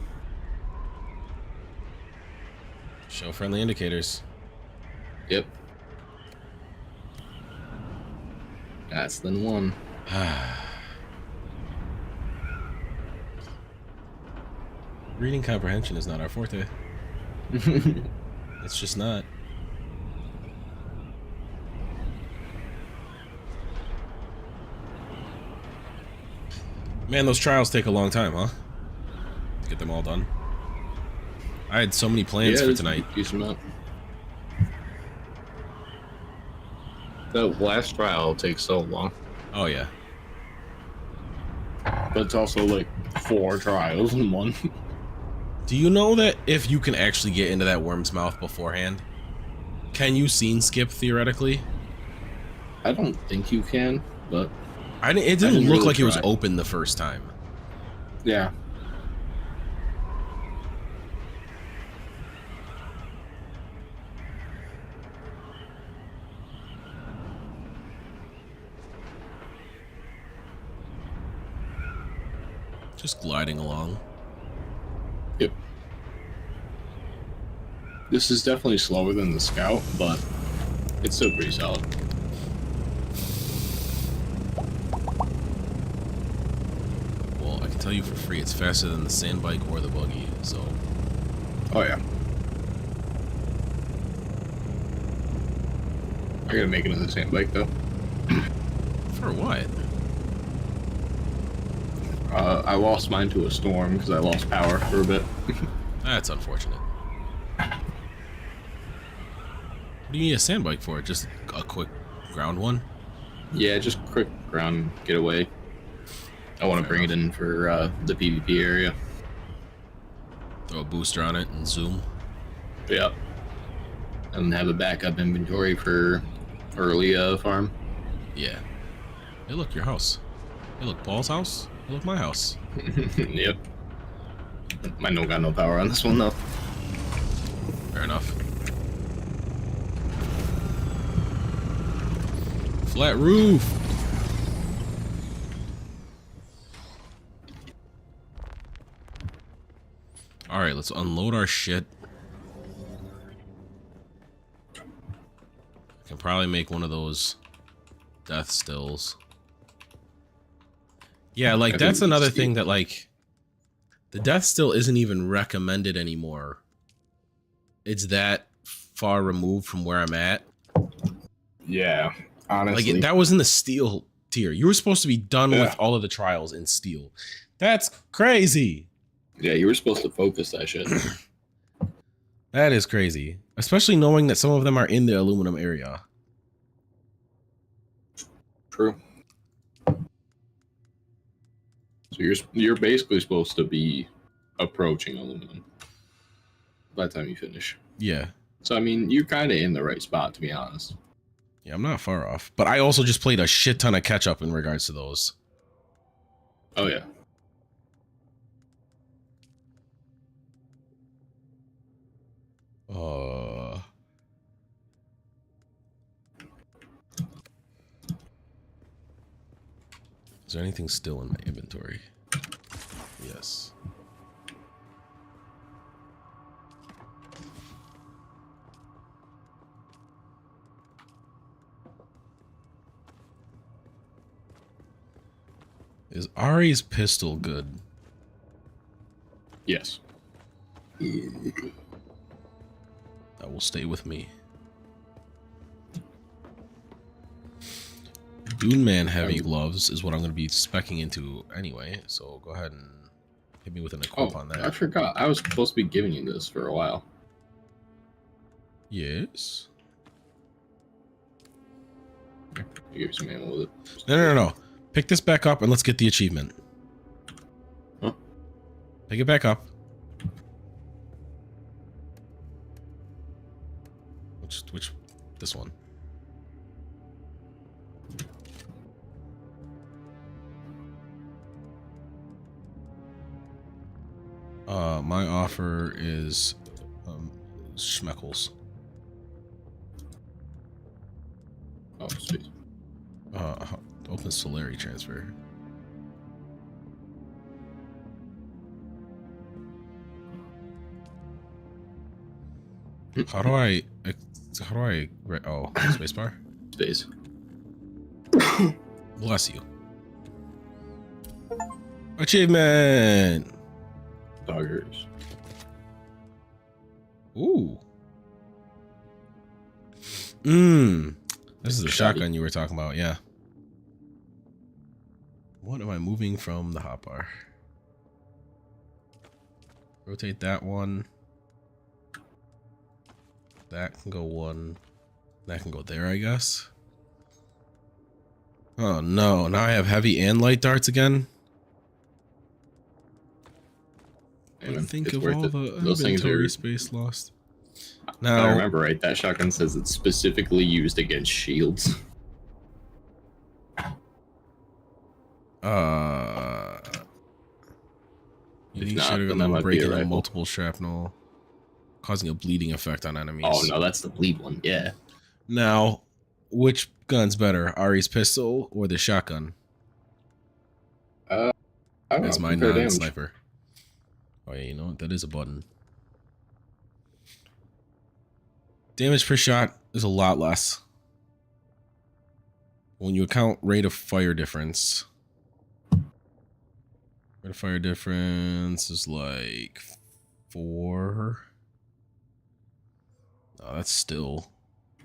Show friendly indicators. Yep. That's the one. Reading comprehension is not our forte. It's just not. Man, those trials take a long time, huh? To get them all done. I had so many plans for tonight. Decent amount. The last trial takes so long. Oh, yeah. But it's also like 4 trials in one. Do you know that if you can actually get into that worm's mouth beforehand, can you scene skip theoretically? I don't think you can, but it didn't look really like it was try. open the first time. Yeah. Just gliding along. Yep. This is definitely slower than the Scout, but it's still pretty solid. Well, I can tell you for free, it's faster than the sand bike or the buggy, so... Oh, yeah. I gotta make another sand bike, though. For what? I lost mine to a storm because I lost power for a bit. That's unfortunate. What do you need a sand bike for? Just a quick ground one? Yeah, just quick ground getaway. I want to bring it in for the PvP area. Throw a booster on it and zoom. Yep. And have a backup inventory for early farm. Yeah. Hey, look, your house. Hey, look, Paul's house. Hey, look, my house. Yep. Mine don't got no power on this one, though. Fair enough. Flat roof. All right, let's unload our shit. I can probably make one of those death stills. Yeah, like that's another thing that like the death still isn't even recommended anymore. It's that far removed from where I'm at. Yeah, honestly. Like that was in the steel tier. You were supposed to be done with all of the trials in steel. That's crazy. Yeah, you were supposed to focus that shit. That is crazy. Especially knowing that some of them are in the aluminum area. True. So you're basically supposed to be approaching aluminum by the time you finish. Yeah. So I mean, you're kind of in the right spot, to be honest. Yeah, I'm not far off. But I also just played a shit ton of catch up in regards to those. Oh yeah. Is there anything still in my inventory? Yes. Is Ari's pistol good? Yes. That will stay with me. Dune Man heavy gloves is what I'm going to be speccing into anyway, so go ahead and hit me with an equip on that. I forgot. I was supposed to be giving you this for a while. Yes. Here, I'll give you some ammo with it. No. Pick this back up and let's get the achievement. Huh? Pick it back up. Which, this one. My offer is schmeckles. Oh, sweet. Open Solari transfer. How do I? Oh, spacebar. Space. Bless you. Achievement. Doggers. Ooh. This is the shotgun you were talking about, yeah. What am I moving from the hotbar? Rotate that one. That can go one. That can go there, I guess. Oh no, now I have heavy and light darts again. Anyway, Think of all the those things inventory are space lost. If Now, I remember right, that shotgun says it's specifically used against shields. Unique not, shatter then gun that might be a breaking rifle. multiple shrapnel, causing a bleeding effect on enemies. Oh no, that's the bleed one. Yeah. Now, which gun's better, Ari's pistol or the shotgun? I don't That's know, my compare damage. non-sniper. Oh yeah, you know what? That is a button. Damage per shot is a lot less. When you account rate of fire difference. Rate of fire difference is like 4. Oh, that's still...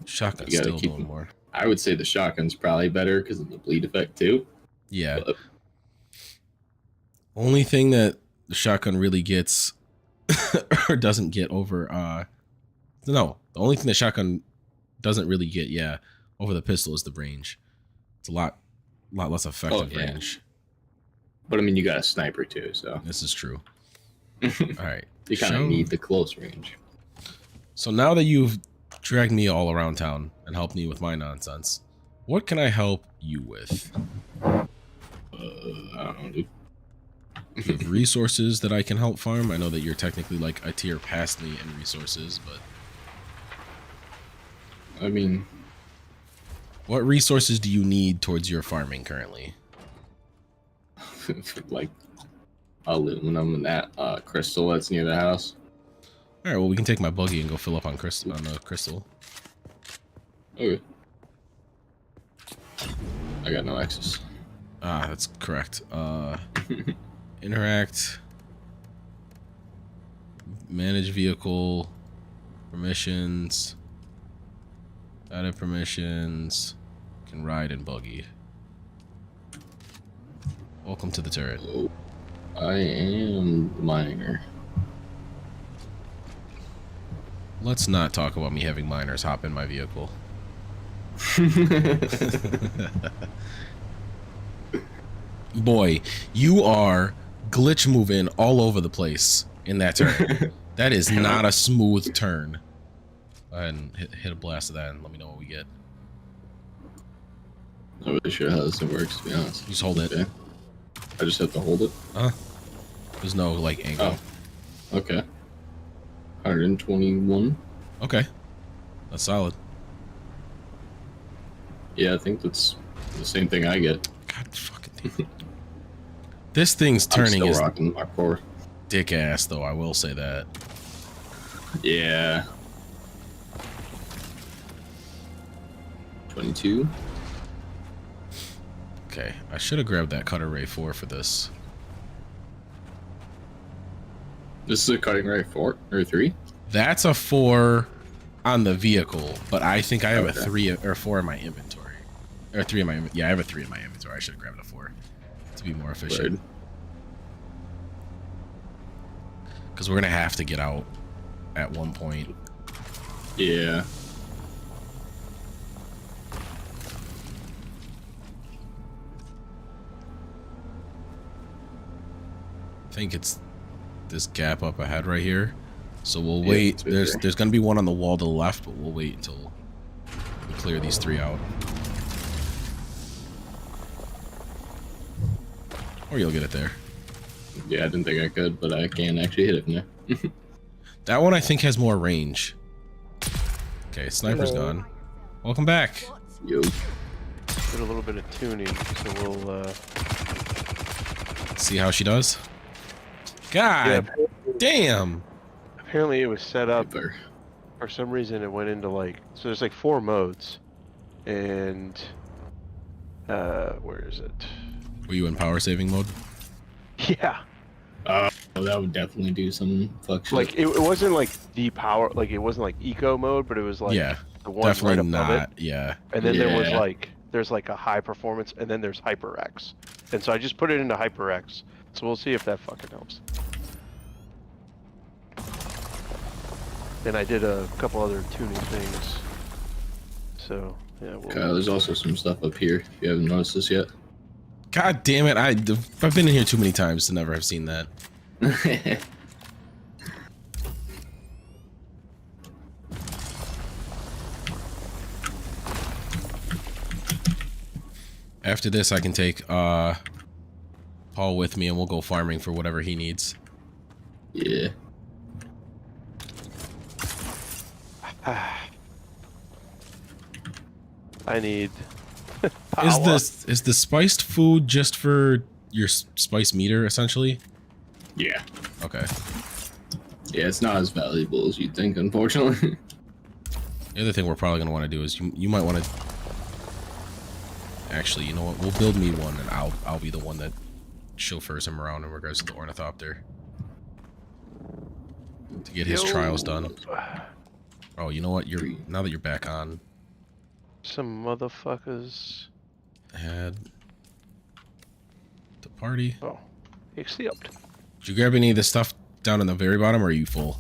Shotgun's You gotta still keep doing more. I would say the shotgun's probably better because of the bleed effect too. Yeah. But Only thing that the shotgun really gets or doesn't get over no, the only thing the shotgun doesn't really get, over the pistol is the range. It's a lot less effective range. But I mean, you got a sniper too, so This is true. All right. you kind of need the close range. So now that you've dragged me all around town and helped me with my nonsense, what can I help you with? I don't know, dude. You have resources that I can help farm. I know that you're technically like a tier past me in resources, but I mean, what resources do you need towards your farming currently? like aluminum and that crystal that's near the house. All right, well, we can take my buggy and go fill up on the crystal. Okay. I got no access. Ah, that's correct. Interact. Manage vehicle. Permissions. Edit permissions. Can ride in buggy. Welcome to the turret. Oh, I am the miner. Let's not talk about me having miners hop in my vehicle. Boy, you are glitch moving all over the place in that turn. That is not a smooth turn. Go ahead and hit a blast of that and let me know what we get. I'm not really sure how this works, to be honest. Just hold it. Okay. I just have to hold it? There's no, like, angle. Oh. Okay. 121. Okay. That's solid. Yeah, I think that's the same thing I get. God fucking damn it. This thing's I'm turning still his rocking my core. dick ass, though, I will say that. Yeah. 22. Okay, I should have grabbed that cutter ray 4 for this. This is a cutting ray 4 or 3? That's a 4 on the vehicle, but I think I have a 3 or 4 in my inventory. Or 3 in my inventory. Yeah, I have a 3 in my inventory. I should have grabbed a 4 to be more efficient. Because we're going to have to get out at one point. Yeah. I think it's this gap up ahead right here. So we'll wait. There's going to be one on the wall to the left, but we'll wait until we clear these 3 out. Or you'll get it there. Yeah, I didn't think I could, but I can actually hit it from there. That one I think has more range. Okay, sniper's gone. Welcome back. Yo. Did a little bit of tuning, so we'll See how she does? God damn. apparently it was set up For some reason, it went into like, so there's like 4 modes, and where is it? Were you in power saving mode? Yeah. That would definitely do some fuck shit. Like it wasn't like the power, like it wasn't like eco mode, but it was like Yeah, the one definitely right above not. it. Yeah. And then there was Yeah. like there's like a high performance, and then there's HyperX. And so I just put it into HyperX. So we'll see if that fucking helps. And I did a couple other tuning things. So yeah. There's also some stuff up here. If you haven't noticed this yet. God damn it! I've been in here too many times to never have seen that. After this, I can take Paul with me, and we'll go farming for whatever he needs. Yeah. I need. Is the spiced food just for your spice meter, essentially? Yeah. Okay. Yeah, it's not as valuable as you'd think, unfortunately. The other thing we're probably gonna want to do is you might want to. Actually, you know what? We'll build me one, and I'll be the one that chauffeurs him around in regards to the Ornithopter to get his trials done. Oh, you know what? Now that you're back on. Some motherfuckers. Add to party. Oh, accept. Did you grab any of the stuff down in the very bottom, or are you full?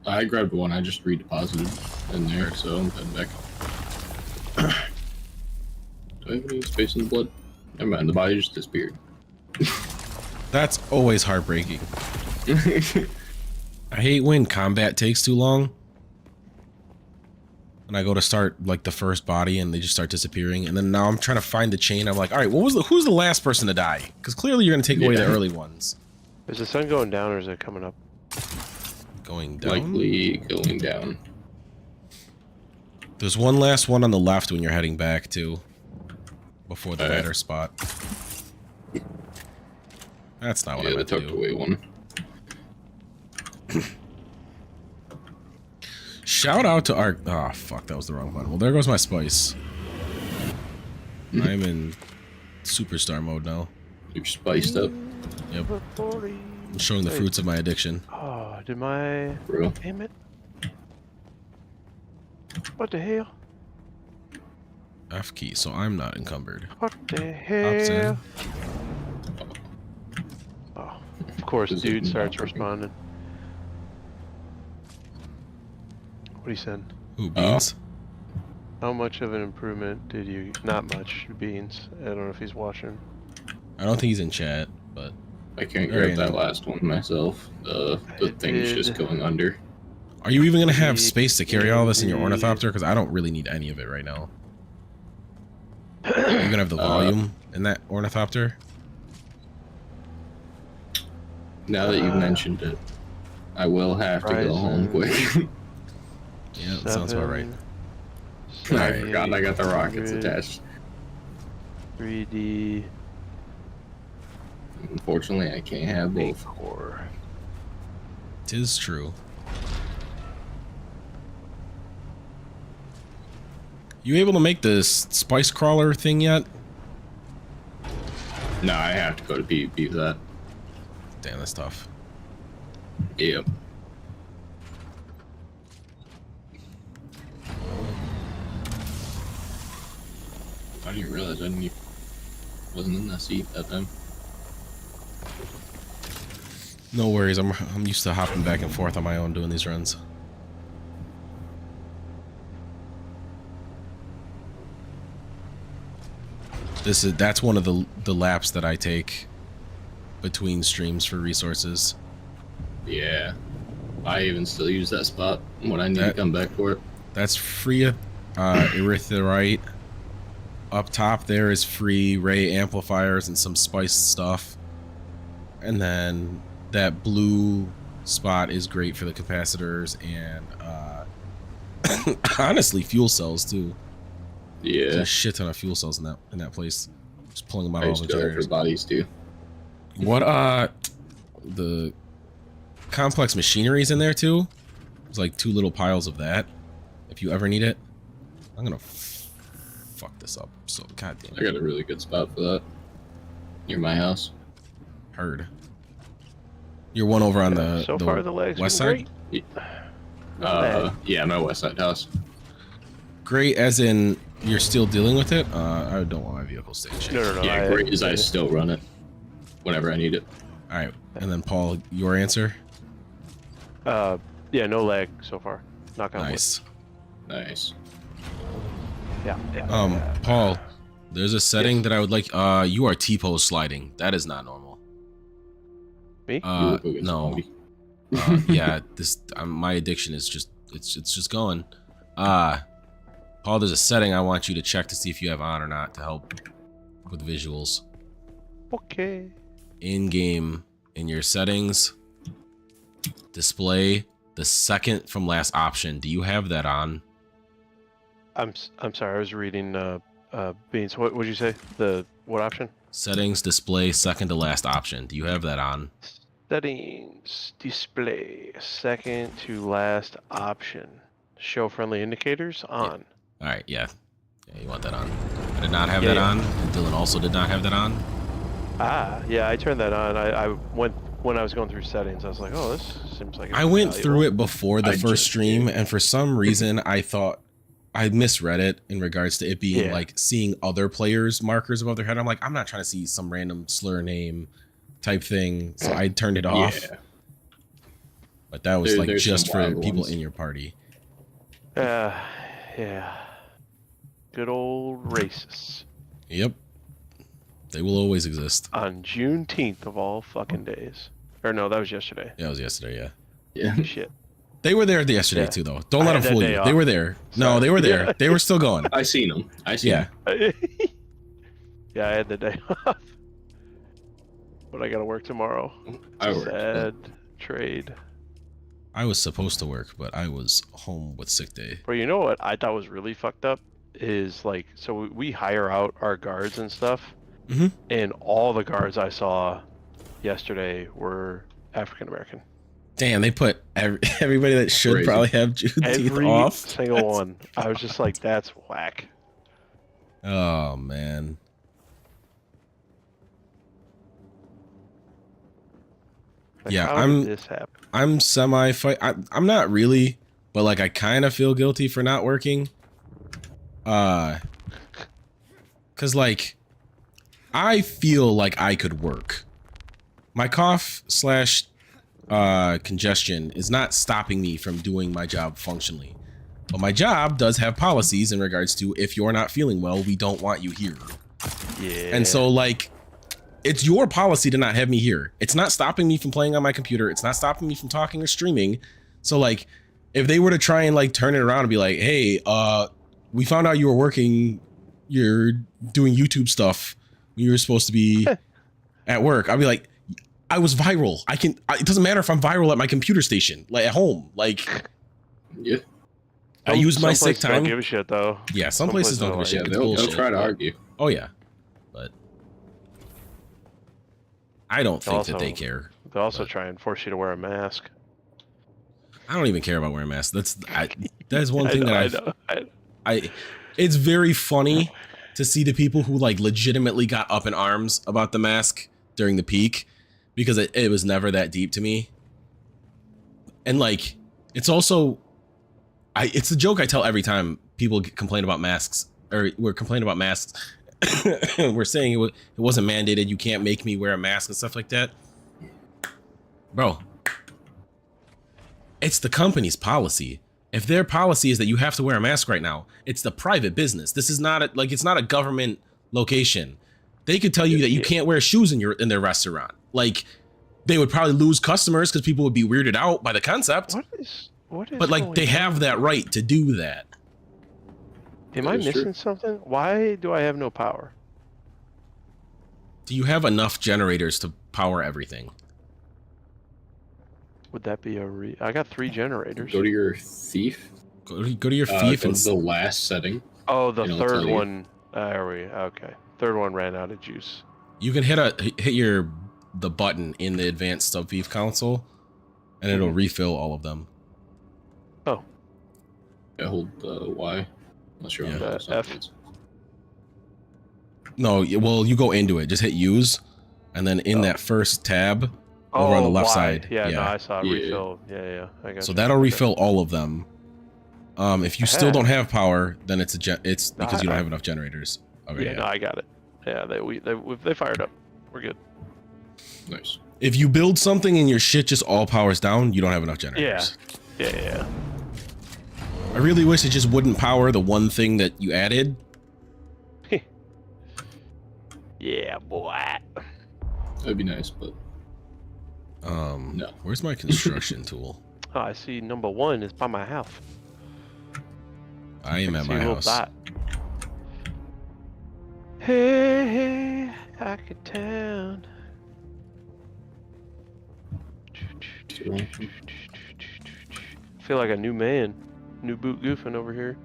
I grabbed one. I just redeposited in there, so I'm heading back. Do I have any space in the blood? Never mind. The body just disappeared. That's always heartbreaking. I hate when combat takes too long. And I go to start like the first body and they just start disappearing. And then now I'm trying to find the chain. I'm like, all right, who's the last person to die? Because clearly you're going to take away the early ones. Is the sun going down or is it coming up? Going down? Likely going down. There's one last one on the left when you're heading back too. Before the ladder spot. That's not what I meant to do. tucked away one. Shout out to our... Oh, fuck, that was the wrong button. Well, there goes my spice. I'm in superstar mode now. You're spiced up. Yep. I'm showing the fruits of my addiction. Oh, did my... Bro. Damn it. What the hell? F key, so I'm not encumbered. What the Hops in. hell? Oh, of course, dude starts responding. What he said? Ooh, beans? How much of an improvement did you... Not much, beans. I don't know if he's watching. I don't think he's in chat, but... I can't grab that last one myself. The thing's just going under. Are you even going to have space to carry all this in your Ornithopter? Because I don't really need any of it right now. Are you going to have the volume in that Ornithopter? Now that you've mentioned it, I will have to go home quick. Yeah, that sounds about right. I forgot I got the rockets attached. 3D. Unfortunately, I can't have both. Core. 'Tis true. You able to make this spice crawler thing yet? No, I have to go to PvP for that. Damn, that's tough. Yep. I didn't realize I wasn't in that seat that time. No worries, I'm used to hopping back and forth on my own doing these runs. That's one of the laps that I take between streams for resources. Yeah. I even still use that spot when I need to come back for it. That's free erythrite. Up top there is free ray amplifiers and some spice stuff. And then that blue spot is great for the capacitors and honestly fuel cells too. Yeah. There's a shit ton of fuel cells in that place. Just pulling them out I of all used the to go generators. for bodies too. What the complex machinery's in there too? There's like 2 little piles of that. If you ever need it. I'm gonna fuck this up. So, goddamn. I got a really good spot for that. Near my house. Heard. You're one over on the, So far, the legs west been side? great. Yeah, my west side house. Great, as in you're still dealing with it? I don't want my vehicle stationed. No. Yeah, great as I still run it whenever I need it. All right, and then Paul, your answer? Yeah, no lag so far. Knock on wood. Nice. Nice. Yeah. Paul, there's a setting that I would like. You are T-pose sliding. That is not normal. Me? No. Yeah, this my addiction is just it's just going. Paul, there's a setting I want you to check to see if you have on or not to help with visuals. Okay. In game, in your settings, display the second from last option. Do you have that on? I'm sorry. I was reading Beans. What would you say? What option? Settings, display second to last option. Do you have that on? Settings, display, second to last option. Show friendly indicators on. All right, yeah, you want that on. I did not have that on. And Dylan also did not have that on. Yeah, I turned that on. I went when I was going through settings. I was like, oh, this seems like. I went through it before the first stream, and for some reason, I thought I misread it in regards to it being like seeing other players' markers above their head. I'm like, I'm not trying to see some random slur name type thing, so I turned it off. Yeah. But that was like just for people ones in your party. Yeah. Good old racists. Yep. They will always exist. On Juneteenth of all fucking days. Or no, that was yesterday. Yeah, it was yesterday, yeah. Yeah. Shit. They were there yesterday too, though. Don't let them fool you. off. They were there. No, they were there. They were still going. I seen them. Yeah, I had the day off. But I gotta work tomorrow. I work. Sad trade. I was supposed to work, but I was home with sick day. But you know what I thought was really fucked up is like, so we hire out our guards and stuff, and all the guards I saw yesterday were African American. Damn, they put everybody that should probably have Juneteenth off. Every single one. I was just like, that's whack. Oh man. Like, yeah, how did this happen? I'm semi-fight. I'm not really, but like I kind of feel guilty for not working. Cause like I feel like I could work. My cough / congestion is not stopping me from doing my job functionally. But my job does have policies in regards to if you're not feeling well, we don't want you here. Yeah. And so like it's your policy to not have me here. It's not stopping me from playing on my computer. It's not stopping me from talking or streaming. So like if they were to try and like turn it around and be like, hey, we found out you were working, you're doing YouTube stuff when you were supposed to be at work, I'd be like, I was viral. It doesn't matter if I'm viral at my computer station, like at home. Like, yeah. I use my sick time. Don't give a shit though. Yeah, some places don't give a shit. It's They'll bullshit. try to argue. Oh yeah, but I don't think that they care. They also try and force you to wear a mask. I don't even care about wearing masks. That's one thing that I it's very funny to see the people who like legitimately got up in arms about the mask during the peak, because it was never that deep to me. And like, it's also, it's a joke I tell every time people complain about masks, or we're complaining about masks. We're saying it wasn't mandated. You can't make me wear a mask and stuff like that. Bro, it's the company's policy. If their policy is that you have to wear a mask right now, it's the private business. This is not it's not a government location. They could tell you that you can't wear shoes in their restaurant. Like, they would probably lose customers because people would be weirded out by the concept. What is but like, they have that right to do that. Am I missing something? Why do I have no power? Do you have enough generators to power everything? Would that be I got 3 generators. Go to your thief. Go to your thief and the last setting. Oh, the third one. Okay. Third one ran out of juice. You can hit the button in the advanced sub thief console, and it'll refill all of them. Oh. Yeah, hold Y. Unless you're on the F. No, well, you go into it. Just hit use, and then in that first tab over on the left Y. side. Yeah, no, I saw it Yeah. refill. Yeah, I got So you. that'll refill all of them. If you still don't have power, then it's because you don't have enough generators. Okay, Yeah, no, I got it. Yeah, they fired up. We're good. Nice. If you build something and your shit just all powers down, you don't have enough generators. Yeah. I really wish it just wouldn't power the one thing that you added. Yeah, boy. That'd be nice, but no. Where's my construction tool? Oh, I see number 1 is by my house. I am at my house. Hey, Hackett Town. Feel like a new man. New boot goofing over here.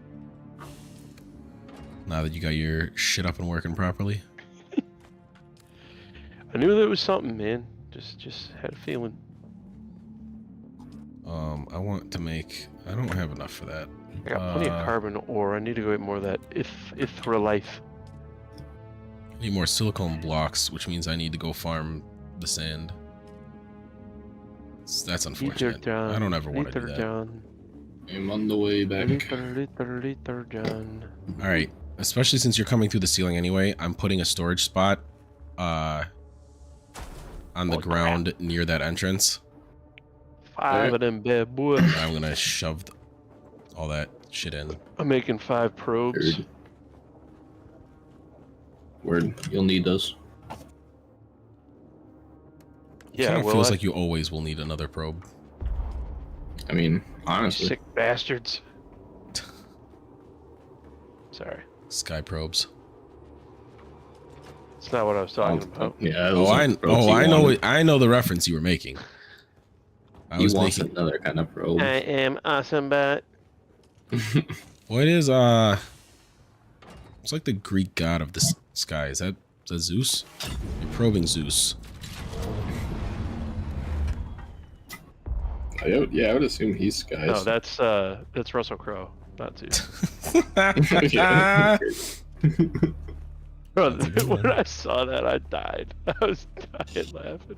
Now that you got your shit up and working properly. I knew there was something, man. Just had a feeling. I want to make. I don't have enough for that. I got plenty of carbon ore. I need to go get more of that Ithrolite. I need more silicone blocks, which means I need to go farm the sand. That's unfortunate. I don't ever want to do that. I'm on the way back. All right. Especially since you're coming through the ceiling anyway, I'm putting a storage spot on the ground near that entrance. 5 of them bad boys. I'm gonna shove all that shit in. I'm making 5 probes. Word. You'll need those. Yeah, it kind of feels like you always will need another probe. I mean, honestly. You sick bastards. Sorry. Sky probes. It's not what I was talking about. Yeah. I know the reference you were making. I was making another kind of probe. I am awesome, but what is it's like the Greek god of the sky. Is that Zeus? You're probing Zeus. Yeah, I would assume he's sky. No, that's Russell Crowe, not Zeus. Bro, when I saw that, I died. I was dying laughing.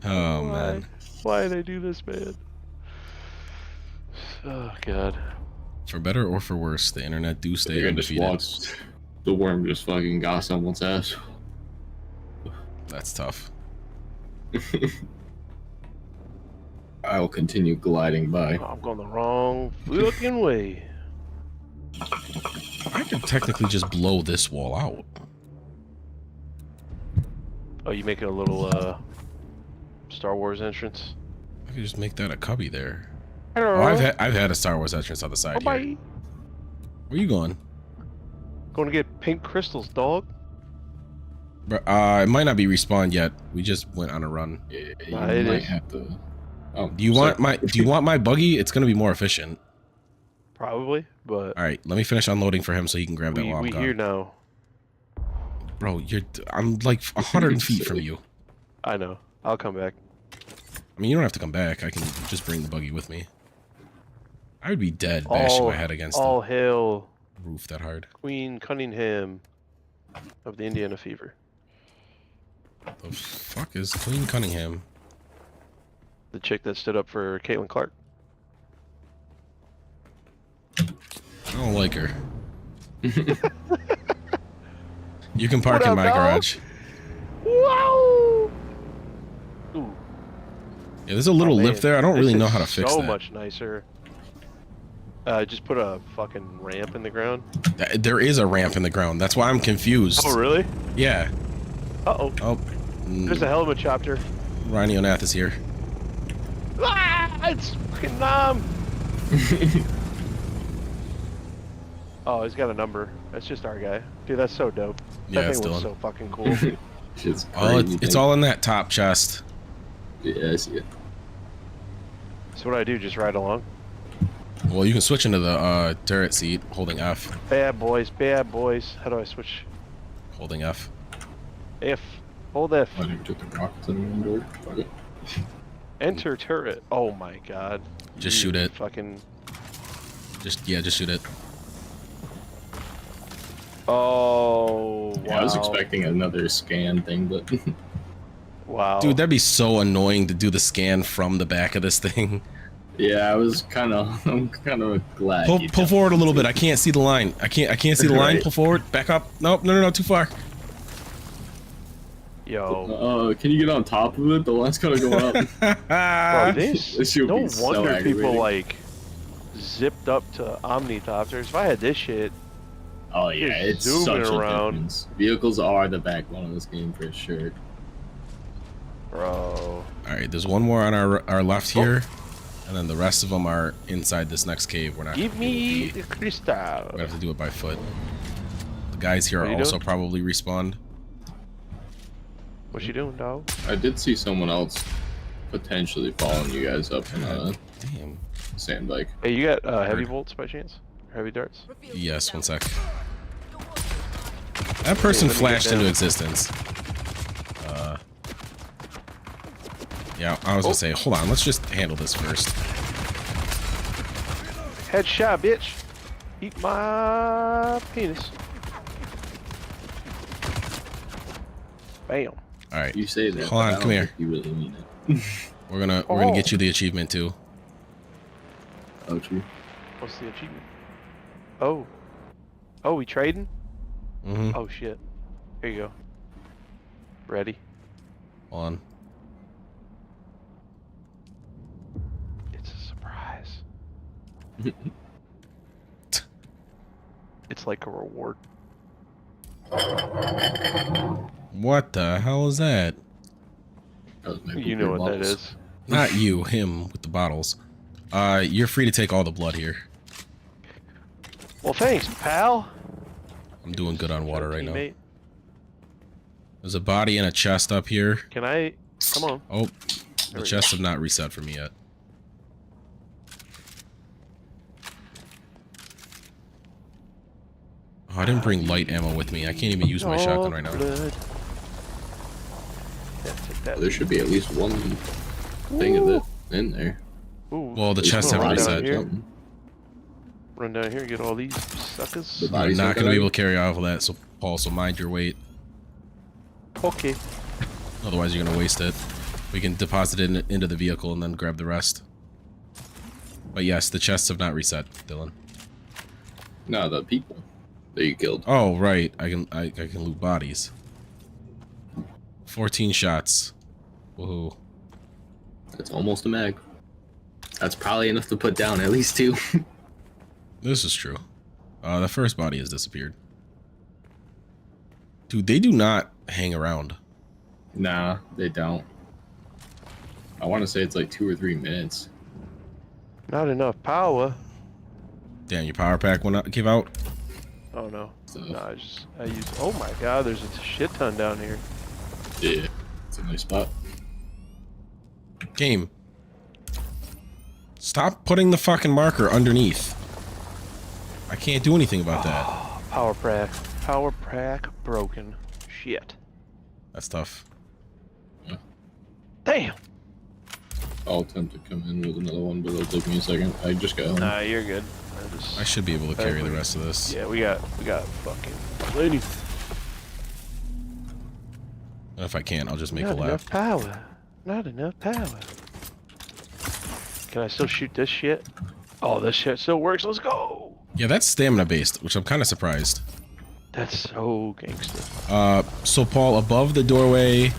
Oh man. Why do they do this, man? Oh god. For better or for worse, the internet do stay You're undefeated. just watch the worm just fucking got someone's ass. That's tough. I'll continue gliding by. Oh, I'm going the wrong fucking way. I could technically just blow this wall out. Oh, you make it a little Star Wars entrance? I could just make that a cubby there. Hello. Oh, I've had a Star Wars entrance on the side Bye-bye. here. Where you going? Going to get pink crystals, dog. It might not be respawned yet. We just went on a run. Yeah, you it might is. have to. Oh, Do you want my buggy? It's gonna be more efficient. Probably, but All right, let me finish unloading for him so he can grab that while I'm we gone. here now. Bro, I'm like 100 feet from you. I know. I'll come back. I mean, you don't have to come back. I can just bring the buggy with me. I would be dead bashing my head against all the hail roof that hard. Queen Cunningham of the Indiana Fever. The fuck is Queen Cunningham? The chick that stood up for Caitlin Clark. I don't like her. You can park in my garage. Wow! Ooh. Yeah, there's a little lip there. I don't really know how to fix so that. much nicer. Just put a fucking ramp in the ground. There is a ramp in the ground. That's why I'm confused. Oh, really? Yeah. Uh-oh. Oh. There's a helicopter. Ronnie Onath is here. Ah! It's fucking Nom! Oh, he's got a number. That's just our guy. Dude, that's so dope. Yeah, That it's thing looks Dylan. so fucking cool. It's all in that top chest. Yeah, I see it. So what do I do? Just ride along? Well, you can switch into the turret seat holding F. Bad boys, bad boys. How do I switch? Holding F. F. Hold F. I took the rockets in the door. Fuck it. Enter turret. Oh my god. Just You shoot it. Fucking Just shoot it. Oh, wow. Yeah, I was expecting another scan thing, but Wow. Dude, that'd be so annoying to do the scan from the back of this thing. yeah, I'm kind of glad. Pull forward a little bit. I can't see the line. I can't see the line. Right. Pull forward. Back up. Nope. No, too far. Yo. Can you get on top of it? The line's gonna go up. Bro, this should no be so wonder people aggravating. like zipped up to Omnithopters. If I had this shit, Oh yeah, Just it's zooming such around. a difference. Vehicles are the backbone of this game for sure. bro. All right, there's one more on our left here, and then the rest of them are inside this next cave. We're not. Give gonna be me able to the crystal. We're gonna have to do it by foot. The guys here What are are you also doing? probably respawned. What you doing, dog? I did see someone else potentially following you guys up in a Damn. sand bike. Hey, you got heavy bolts by chance? Or heavy darts? Yes, one sec. That person let me get flashed into down. existence. Yeah, I was gonna say, hold on, let's just handle this first. Headshot, bitch. Eat my penis. Bam. All right, You say that. Hold on, but I come don't here. think You really mean it. we're gonna get you the achievement too. Oh, true. What's the achievement? Oh. Oh, we trading? Mm-hmm. Oh, shit. Here you go. Ready? Hold on. It's a surprise. It's like a reward. What the hell is that? That was my You know what that bottles. is. Not you, him with the bottles. You're free to take all the blood here. Well, thanks, pal. I'm doing good on water right now. Teammate. There's a body and a chest up here. Can I? Come on. Oh, There the we chests have not reset for me yet. Oh, I didn't bring light ammo with me. I can't even use my shotgun right now. Blood. Yeah, take that. There should be at least one thing of it in there. Ooh, Well, the just chests gonna haven't run down reset. here. Run down here, get all these suckers. The I'm bodies not are going to be gone. able to carry all of that, so Paul, so mind your weight. Okay. Otherwise, you're going to waste it. We can deposit it into the vehicle and then grab the rest. But yes, the chests have not reset, Dylan. No, the people that you killed. Oh, right. I can loot bodies. 14 shots. Woohoo. That's almost a mag. That's probably enough to put down at least two. This is true. The first body has disappeared. Dude, they do not hang around. Nah, they don't. I want to say it's like 2 or 3 minutes. Not enough power. Damn, your power pack gave out? Oh no. So, No, I use. Oh my god, there's a shit ton down here. yeah, it's a nice spot. Game. Stop putting the fucking marker underneath. I can't do anything about that. Power pack broken. Shit. That's tough. Damn. I'll attempt to come in with another one, but it'll take me a second. I just got home. Nah, you're good. I should be able to carry the rest of this. Yeah, we got fucking plenty. And if I can't, I'll just make Not a enough lap. power. Not enough power. Can I still shoot this shit? Oh, this shit still works. Let's go. Yeah, that's stamina based, which I'm kind of surprised. That's so gangster. So Paul, above the doorway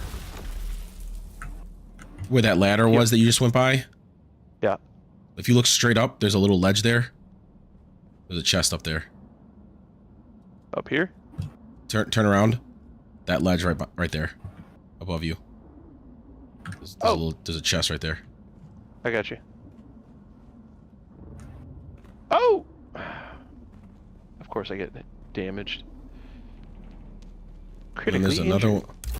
where that ladder was that you just went by, Yeah. if you look straight up, there's a little ledge there. There's a chest up there. Up here? Turn around. That ledge right there, above you. There's a chest right there. I got you. Oh! Of course I get damaged. And Critically there's another injured. one.